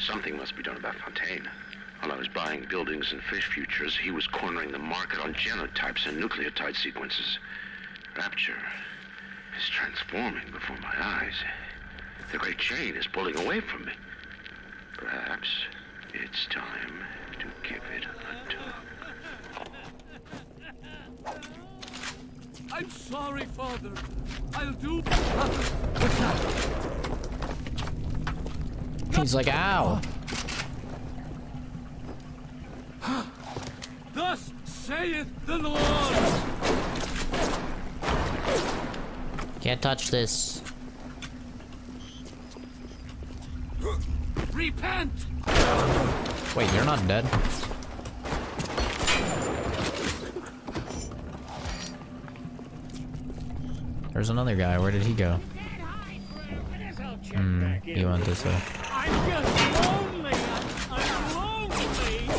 Something must be done about Fontaine. While I was buying buildings and fish futures, he was cornering the market on genotypes and nucleotide sequences. Rapture is transforming before my eyes. The great chain is pulling away from me. Perhaps it's time to give it a tug. I'm sorry, Father. I'll do... He's like, ow. Thus saith the Lord. Can't touch this. Repent. Wait, you're not dead. There's another guy. Where did he go? He went this way. I'm just lonely. I'm lonely.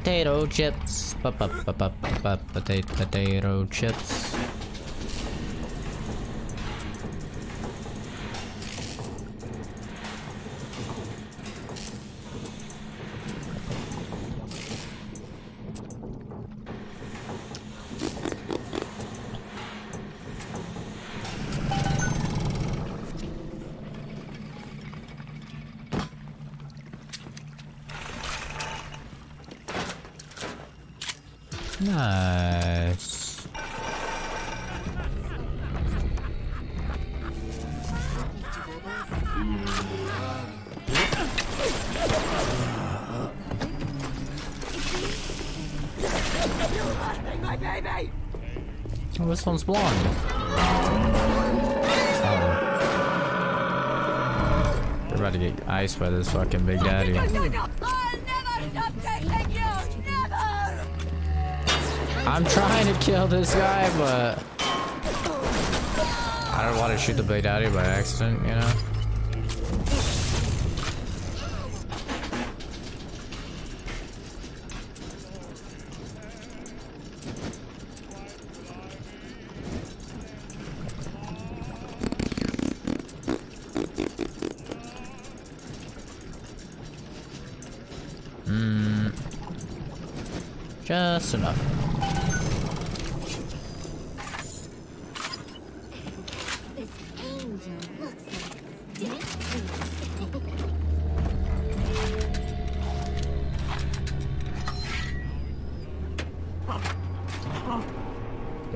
Potato chips. Potato chips. Nice. My baby! Oh, this one's blonde. Oh. We're about to get iced by this fucking Big Daddy. I'll never stop chasing you! Never! I'm trying to kill this guy, but I don't want to shoot the Big Daddy by accident, you know? Just enough.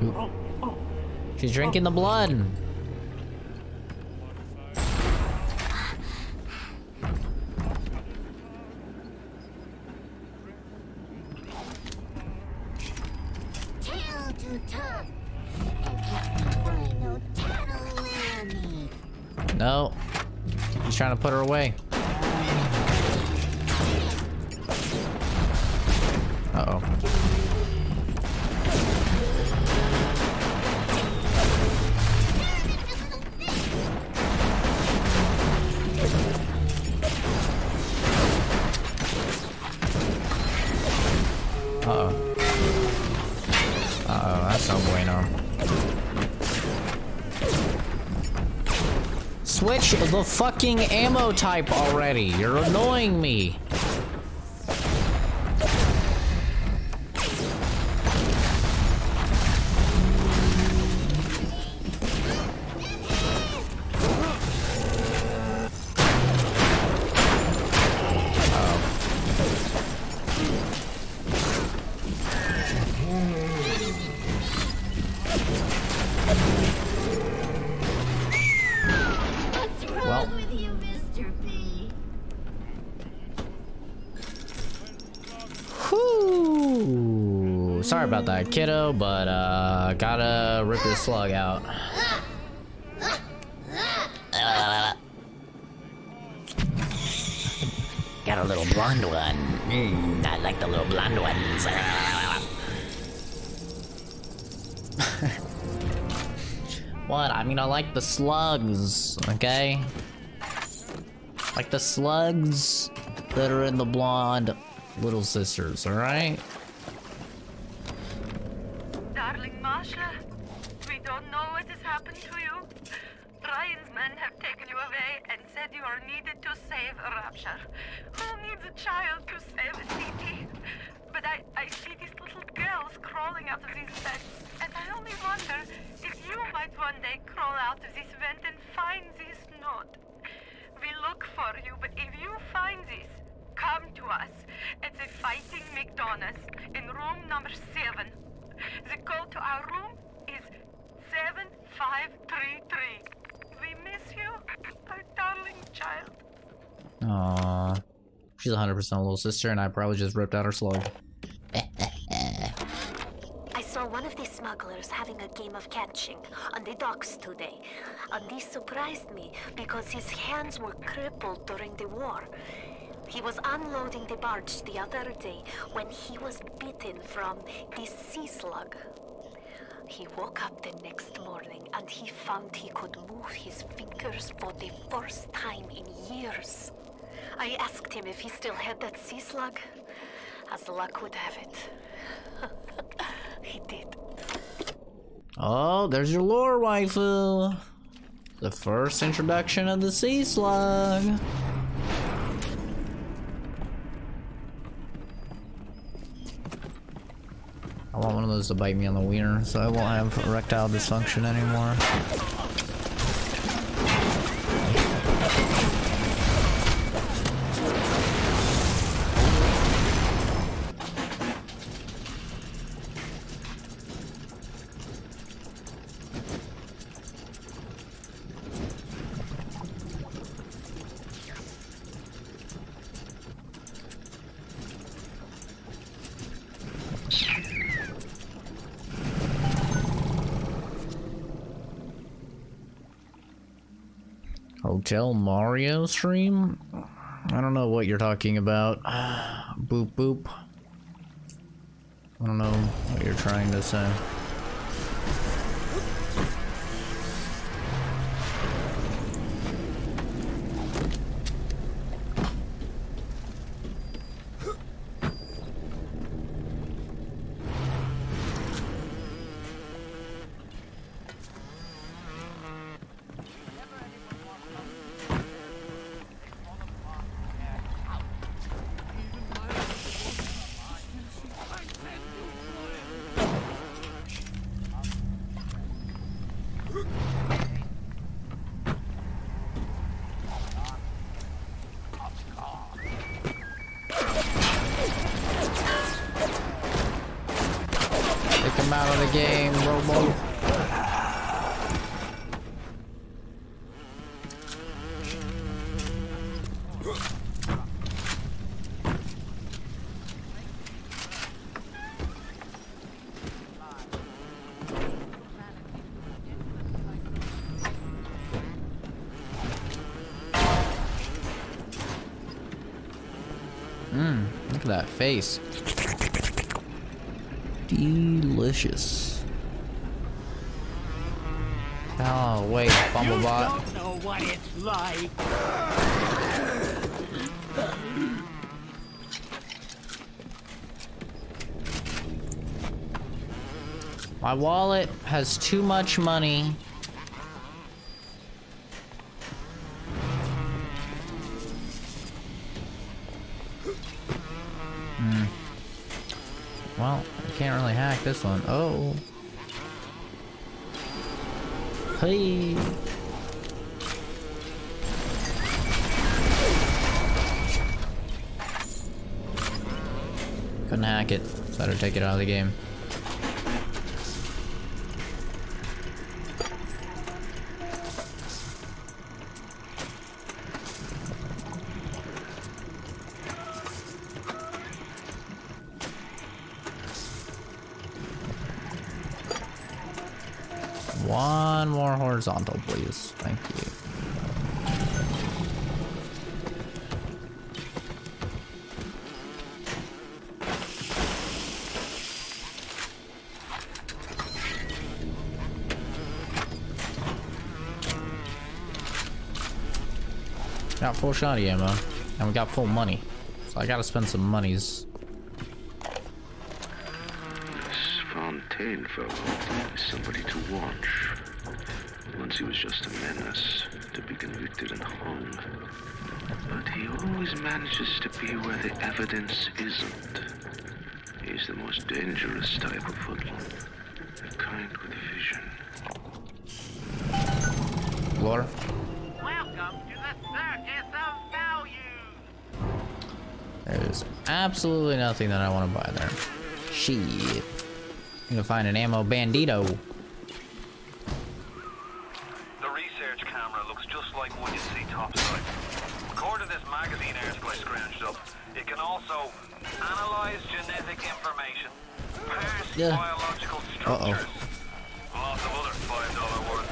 Ooh. She's drinking the blood. No. He's trying to put her away. Uh-oh. Uh-oh. Uh-oh, that's no bueno. Switch the fucking ammo type already. You're annoying me. Sorry about that, kiddo, but gotta rip your slug out. Got a little blonde one. I like the little blonde ones. What? I mean, I like the slugs, okay? Like the slugs that are in the blonde little sisters, alright? Darling Masha, we don't know what has happened to you. Ryan's men have taken you away and said you are needed to save Rapture. Who needs a child to save a city? But I see these little girls crawling out of these vents, and I only wonder if you might one day crawl out of this vent and find this note. We look for you, but if you find this, come to us. It's a Fighting McDonald's in room number 7. The code to our room is 7533. We miss you, our darling child. Aww. She's 100% a little sister, and I probably just ripped out her slug. I saw one of the smugglers having a game of catching on the docks today. And this surprised me because his hands were crippled during the war. He was unloading the barge the other day when he was bitten from the sea slug. He woke up the next morning and he found he could move his fingers for the first time in years. I asked him if he still had that sea slug, As luck would have it. He did. Oh, there's your lore, waifu. The first introduction of the sea slug. I want one of those to bite me on the wiener, so I won't have erectile dysfunction anymore. Hotel Mario stream? I don't know what you're talking about. Boop boop. I don't know what you're trying to say. Come out of the game, Robo. Look at that face. Delicious. Oh wait, Bumblebot. You don't know what it's like. My wallet has too much money. Well, I can't really hack this one. Oh. Hey. Couldn't hack it. Better take it out of the game. One more horizontal, please. Thank you. Got full shotty ammo, and we got full money. So I gotta spend some monies. Fontaine fellow is somebody to watch. Once he was just a menace, to be convicted and hung. But he always manages to be where the evidence isn't. He's the most dangerous type of hoodlum. The kind with vision. Lore? Welcome to the Circus of Value. There's absolutely nothing that I want to buy there. Shit. I'm gonna find an ammo bandito. The research camera looks just like one you see topside. According to this magazine article I scrounged up, it can also analyze genetic information, parse biological structures, lots of other $5 words.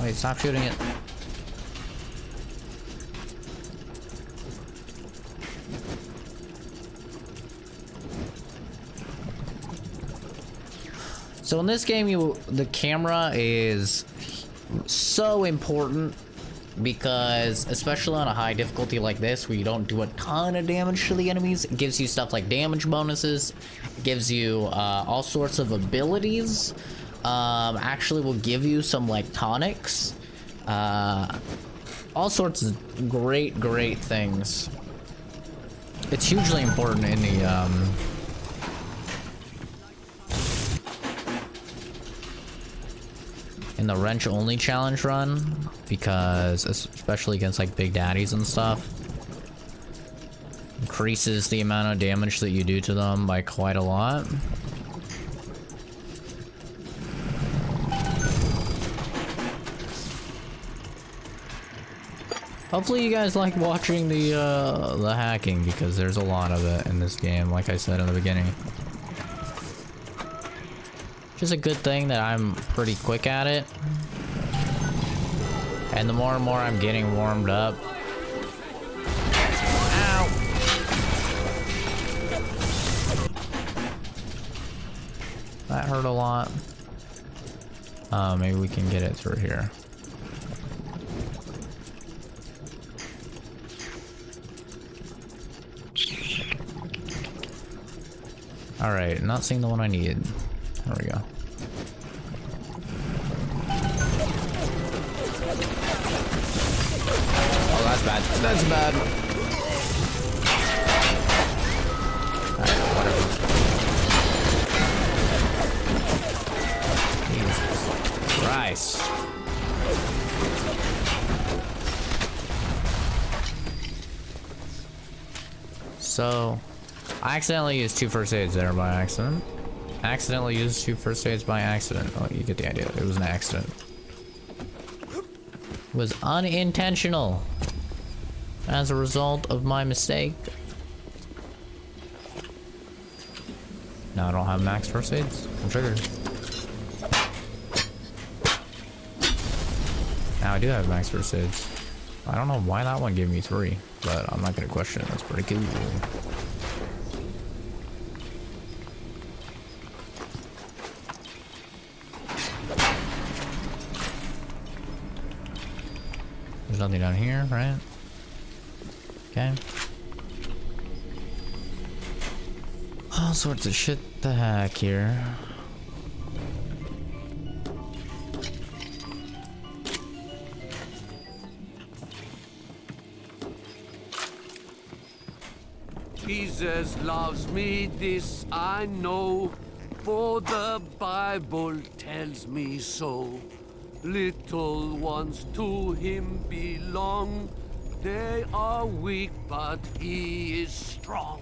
Wait, stop shooting it. So in this game, the camera is so important because especially on a high difficulty like this where you don't do a ton of damage to the enemies, it gives you stuff like damage bonuses, it gives you all sorts of abilities, actually will give you some like tonics, all sorts of great things. It's hugely important in the wrench only challenge run, because especially against like big daddies and stuff, increases the amount of damage that you do to them by quite a lot. Hopefully you guys like watching the hacking, because there's a lot of it in this game, like I said in the beginning. Just a good thing that I'm pretty quick at it. And the more and more I'm getting warmed up. Ow! That hurt a lot. Maybe we can get it through here. Alright, not seeing the one I needed. There we go. Oh, that's bad. That's bad. Alright, whatever. Jesus Christ. So, I accidentally used 2 first aids there by accident. Accidentally used 2 first aids by accident. Oh, you get the idea. It was an accident. It was unintentional. As a result of my mistake. Now I don't have max first aids. I'm triggered. Now I do have max first aids. I don't know why that one gave me 3, but I'm not gonna question it. That's pretty cool. There's nothing down here, right? Okay. All sorts of shit to hack here. Jesus loves me, this I know, for the Bible tells me so. Little ones to him belong. They are weak, but he is strong.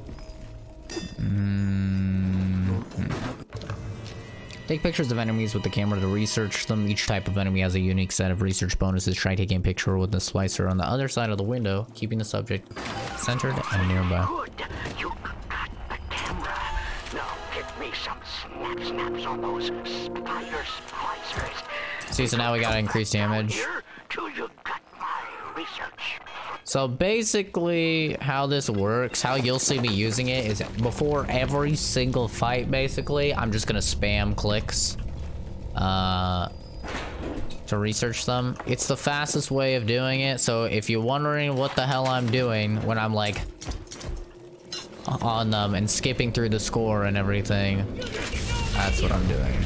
Take pictures of enemies with the camera to research them. Each type of enemy has a unique set of research bonuses. Try taking a picture with the slicer on the other side of the window, keeping the subject centered and nearby. Good. You got the camera. Now get me some snaps on those spider splicers. See, so now we gotta increase damage. So basically, how this works, how you'll see me using it is before every single fight, basically, I'm just gonna spam clicks to research them. It's the fastest way of doing it, so if you're wondering what the hell I'm doing when I'm like on them and skipping through the score and everything, that's what I'm doing.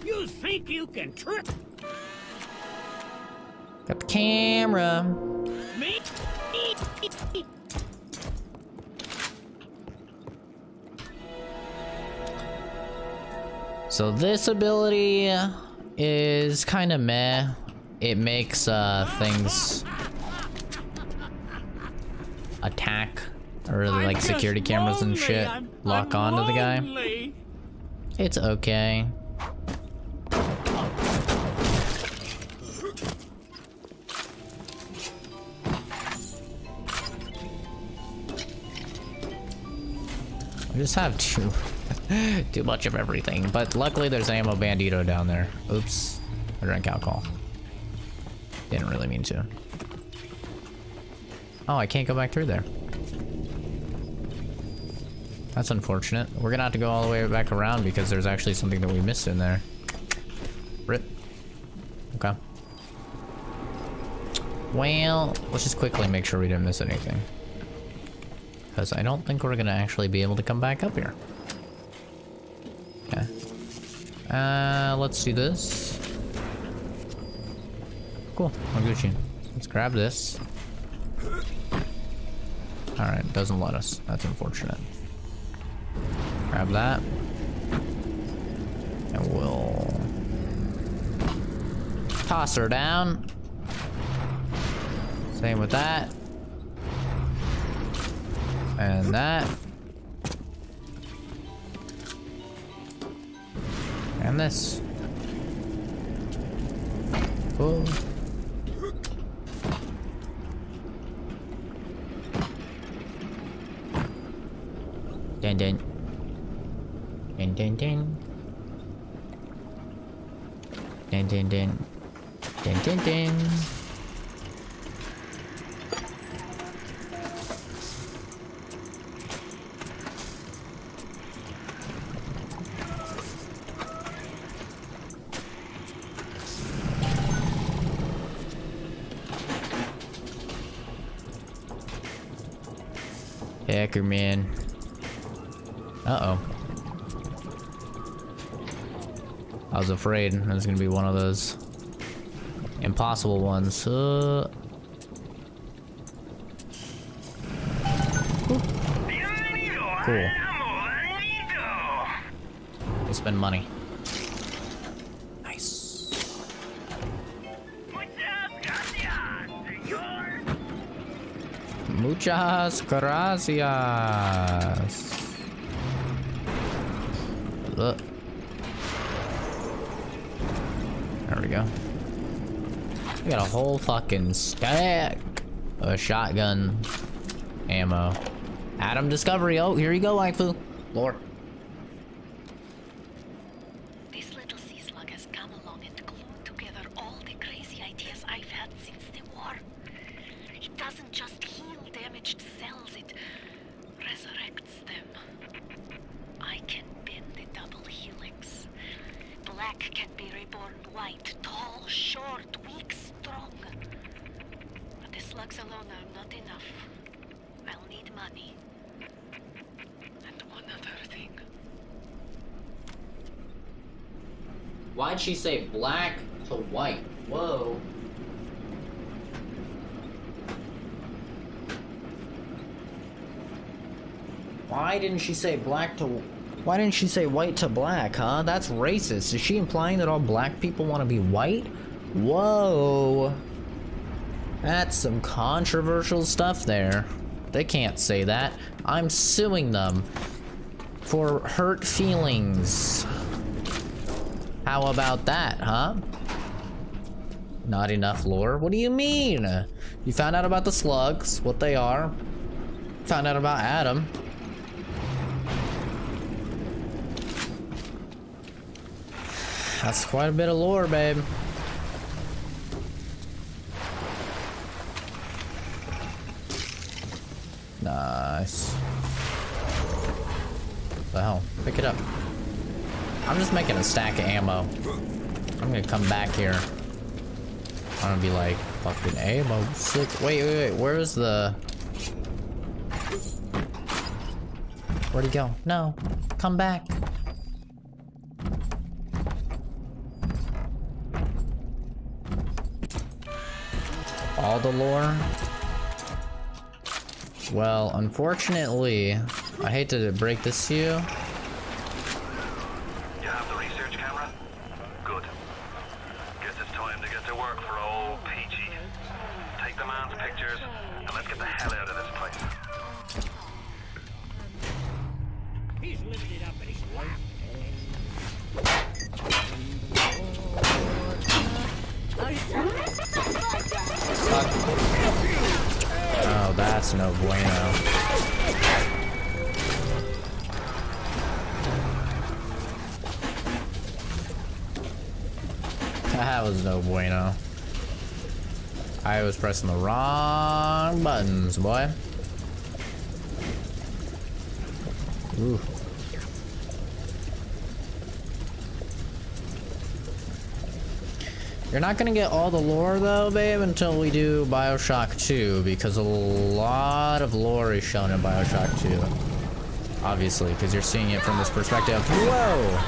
You think you can trick Got the camera. me? So this ability is kind of meh. It makes things attack, or like security cameras and shit, lock onto the guy. It's okay. I just have 2. Too much of everything. But luckily there's ammo bandito down there. Oops. I drank alcohol. Didn't really mean to. Oh, I can't go back through there. That's unfortunate. We're gonna have to go all the way back around because there's actually something that we missed in there. Rip. Okay. Well, let's just quickly make sure we didn't miss anything. Because I don't think we're gonna actually be able to come back up here. Okay. Let's do this. Cool, I'm Gucci. Let's grab this. Alright, doesn't let us. That's unfortunate. Grab that. And we'll toss her down. Same with that. And that. And this. Cool. Dun dun. Dun dun dun. Dun dun dun. Dun dun dun. Hacker man. Uh-oh. I was afraid it was gonna be one of those impossible ones. Cool. We'll spend money. Nice. Muchas gracias. Look. There we go. We got a whole fucking stack of shotgun ammo. Adam discovery. Oh, here you go, waifu. Lore. This little sea slug has come along and glued together all the crazy ideas I've had since the war. It doesn't just heal damaged cells, it resurrects them. I can bend the double helix. Black can be reborn white, tall, short, weak, strong. But the slugs alone are not enough. I'll need money. And one other thing. Why'd she say black to white? Whoa. Why didn't she say black to... Why didn't she say white to black, huh? That's racist. Is she implying that all black people want to be white? Whoa. That's some controversial stuff there. They can't say that. I'm suing them for hurt feelings. How about that, huh? Not enough lore? What do you mean? You found out about the slugs, what they are. Found out about Adam. That's quite a bit of lore, babe. Nice. What the hell? Pick it up. I'm just making a stack of ammo. I'm gonna come back here. I'm gonna be like, fucking ammo. Sick. Wait. Where is the... Where'd he go? No. Come back. All the lore? Well, unfortunately, I hate to break this to you. You have the research camera? Good. Guess it's time to get to work for old Peachy. Take the man's pictures, and let's get the hell out of this place. He's living it up and he's laughing. Oh, that's no bueno. That was no bueno. I was pressing the wrong buttons, boy. Ooh. You're not gonna get all the lore though, babe, until we do Bioshock 2, because a lot of lore is shown in Bioshock 2. Obviously, because you're seeing it from this perspective. Whoa!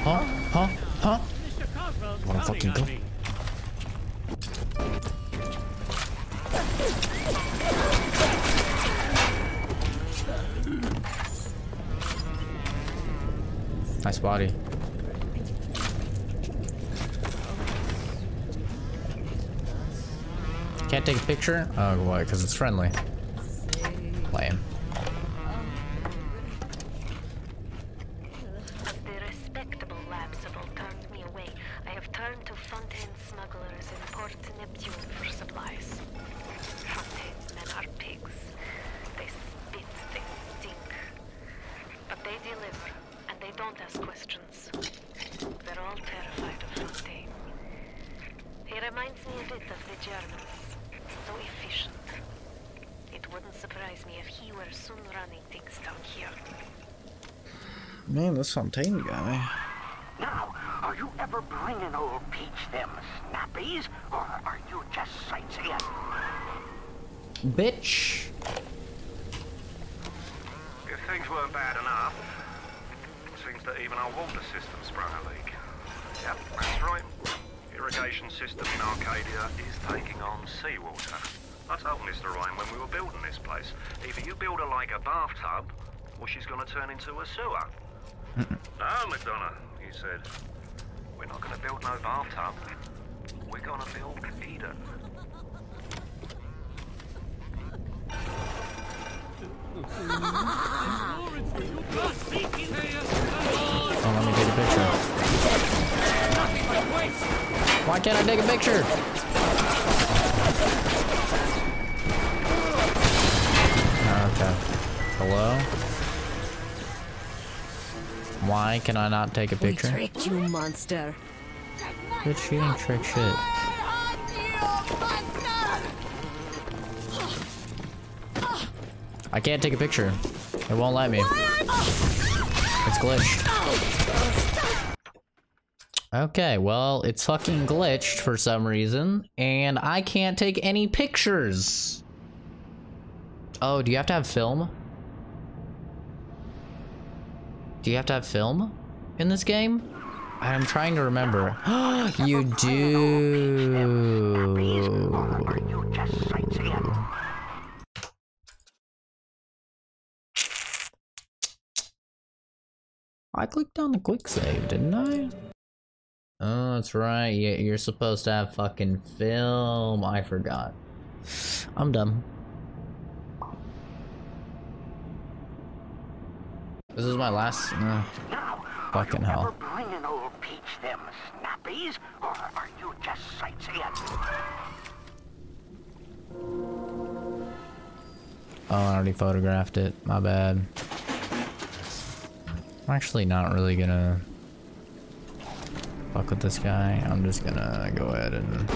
Huh? Huh? Huh? Wanna fucking go? Nice body. Can't take a picture? Oh, why? Because it's friendly. Lame. The respectable labs have all turned me away. I have turned to Fontaine smugglers in Port Neptune for supplies. Fontaine's men are pigs. They spit, they stink. But they deliver, and they don't ask questions. They're all terrified of Fontaine. He reminds me a bit of the Germans. So efficient. It wouldn't surprise me if he were soon running things down here. Man, this Fontaine guy. Now, are you ever bringing old Peach them snappies, or are you just sightseeing? Bitch. If things weren't bad enough, it seems that even our water system sprung a leak. Yep, that's right. Irrigation system in Arcadia is taking on seawater. I told Mr. Ryan when we were building this place, either you build her like a bathtub, or she's gonna turn into a sewer. No, McDonough, he said. We're not gonna build no bathtub. We're gonna build Eden. Oh, let me take a picture. Why can't I take a picture? Okay. Hello? Why can I not take a picture? We tricked you, monster. Bitch, you ain't trick shit. I can't take a picture. It won't let me. It's glitched. Okay, well, it's fucking glitched for some reason, and I can't take any pictures. Oh, do you have to have film? Do you have to have film in this game? I'm trying to remember. You do. I clicked on the quick save, didn't I? Oh, that's right. Yeah, you're supposed to have fucking film. I forgot. I'm dumb. This is my last. Fucking hell. Bringing old Peach them snappies, or are you just sightseeing? Oh, I already photographed it. My bad. I'm actually not really gonna fuck with this guy. I'm just gonna go ahead and...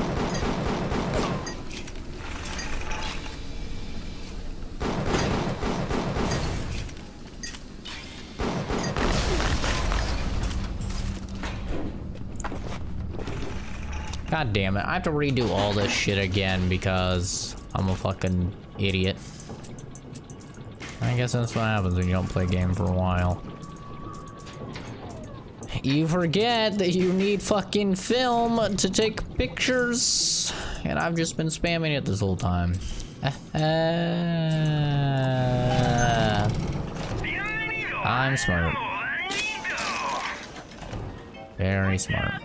God damn it. I have to redo all this shit again because I'm a fucking idiot. I guess that's what happens when you don't play a game for a while. You forget that you need fucking film to take pictures. And I've just been spamming it this whole time. I'm smart. Very smart.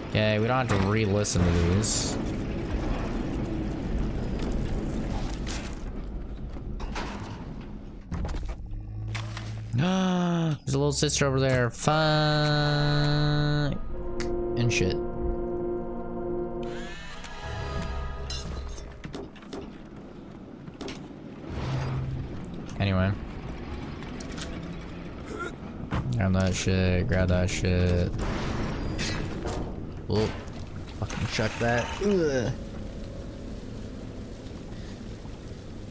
Okay, we don't have to re-listen to these. There's a little sister over there. Fuck. And shit. Anyway. Grab that shit, grab that shit. Oh, fucking check that. Ugh.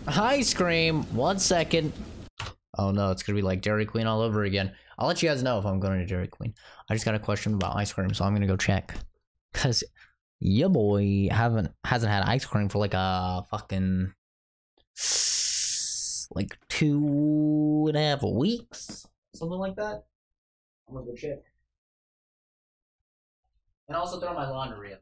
Ice cream! 1 second. Oh no, it's gonna be like Dairy Queen all over again. I'll let you guys know if I'm going to Dairy Queen. I just got a question about ice cream, so I'm gonna go check. Cause your boy hasn't had ice cream for like a fucking like 2.5 weeks, something like that. I'm gonna go check. And also throw my laundry up.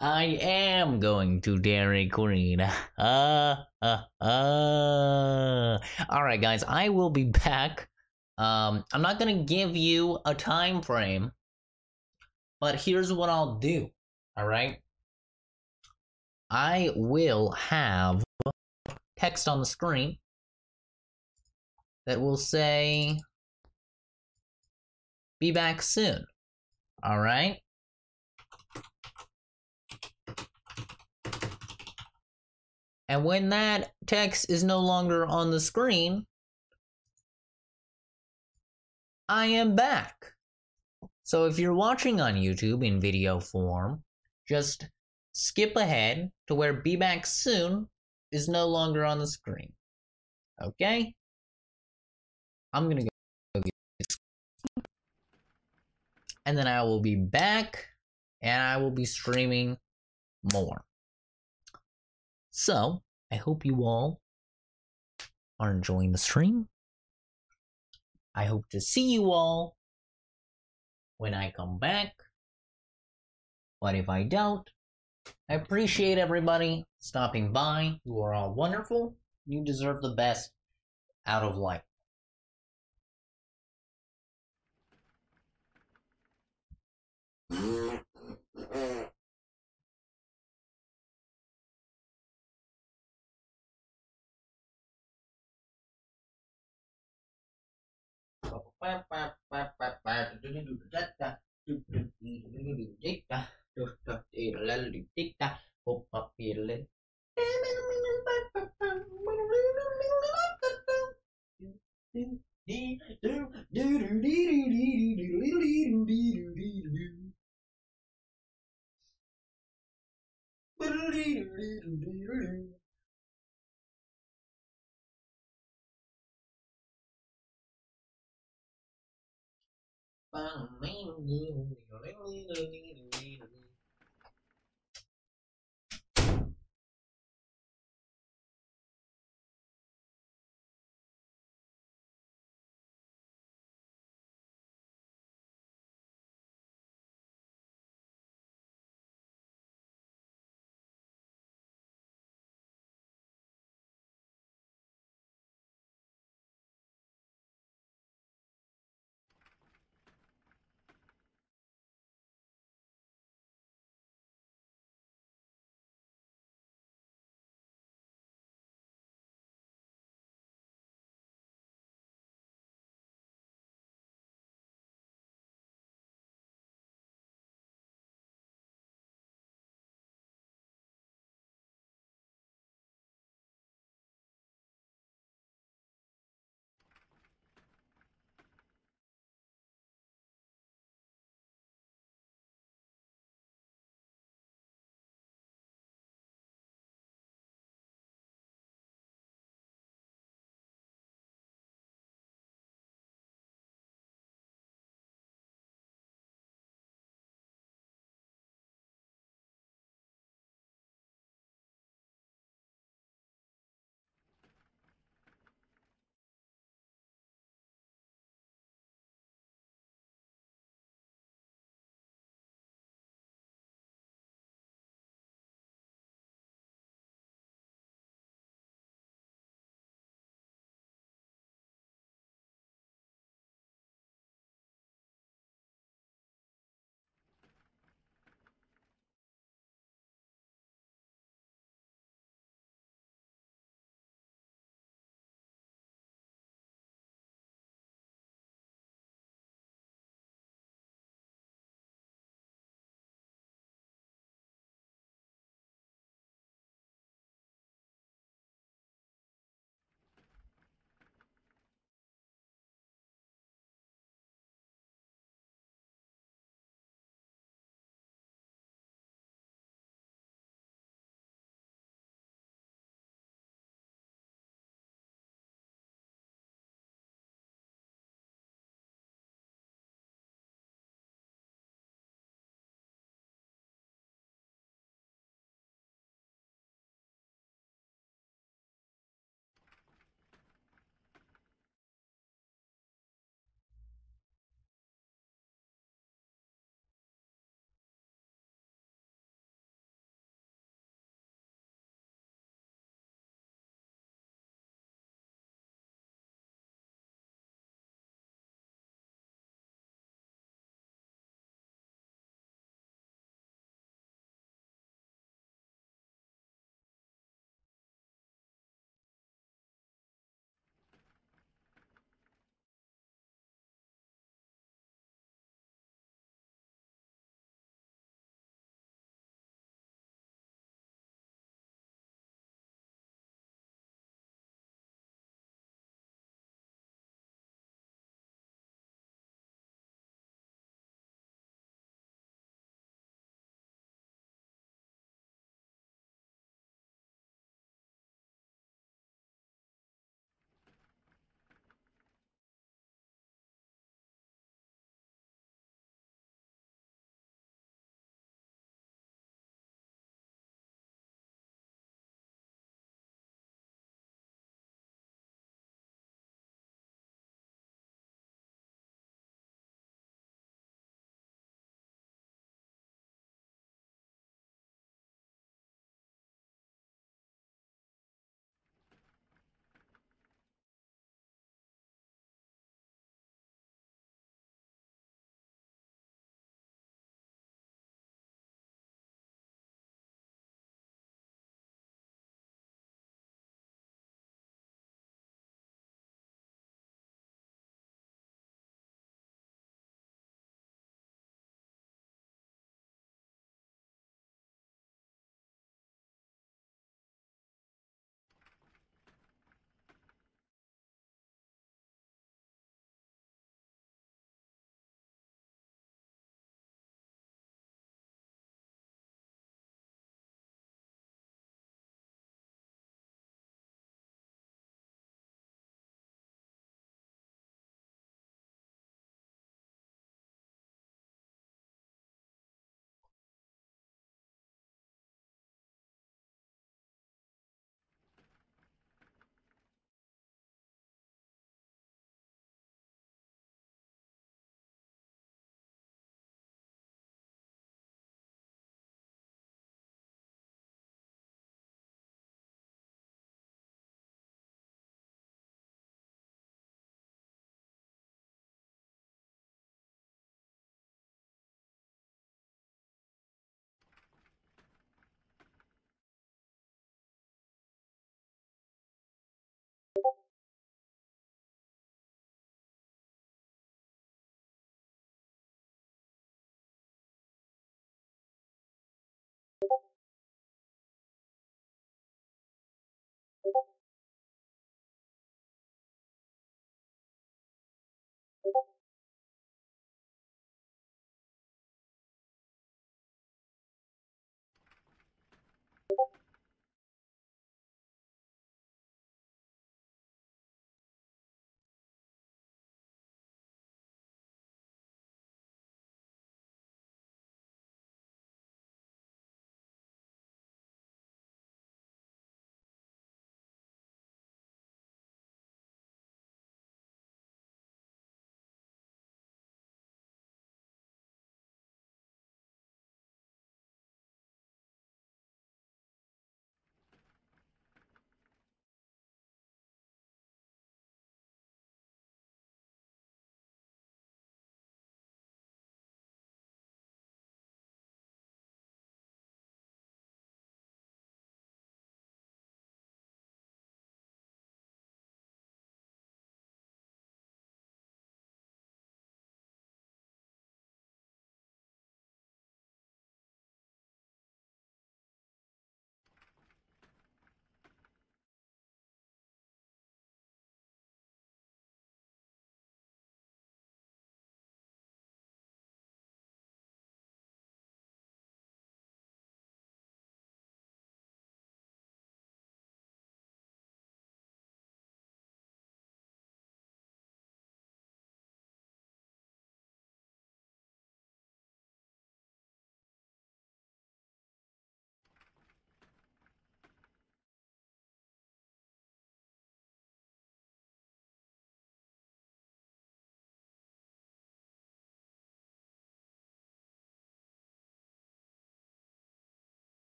I am going to Dairy Queen. Alright guys, I will be back. I'm not gonna give you a time frame, but here's what I'll do. Alright? I will have text on the screen that will say, be back soon. Alright? And when that text is no longer on the screen, I am back. So if you're watching on YouTube in video form, just skip ahead to where be back soon is no longer on the screen. Okay? I'm gonna go get this. And then I will be back and I will be streaming more. So, I hope you all are enjoying the stream. I hope to see you all when I come back. But if I don't, I appreciate everybody stopping by. You are all wonderful. You deserve the best out of life.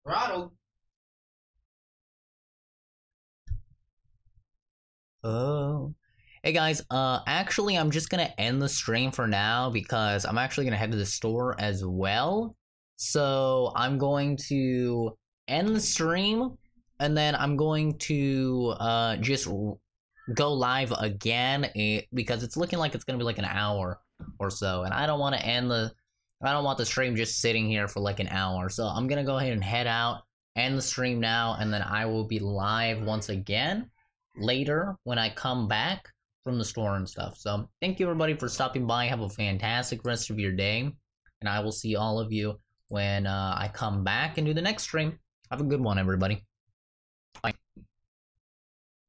Ronald. Oh. Hey guys, actually I'm just gonna end the stream for now because I'm actually gonna head to the store as well. So I'm going to end the stream and then I'm going to just go live again because it's looking like it's gonna be like an hour or so, and I don't want the stream just sitting here for like an hour. So I'm gonna go ahead and head out, end the stream now, and then I will be live once again later when I come back from the store and stuff. So thank you everybody for stopping by. Have a fantastic rest of your day, and I will see all of you when I come back and do the next stream. Have a good one, everybody. Bye.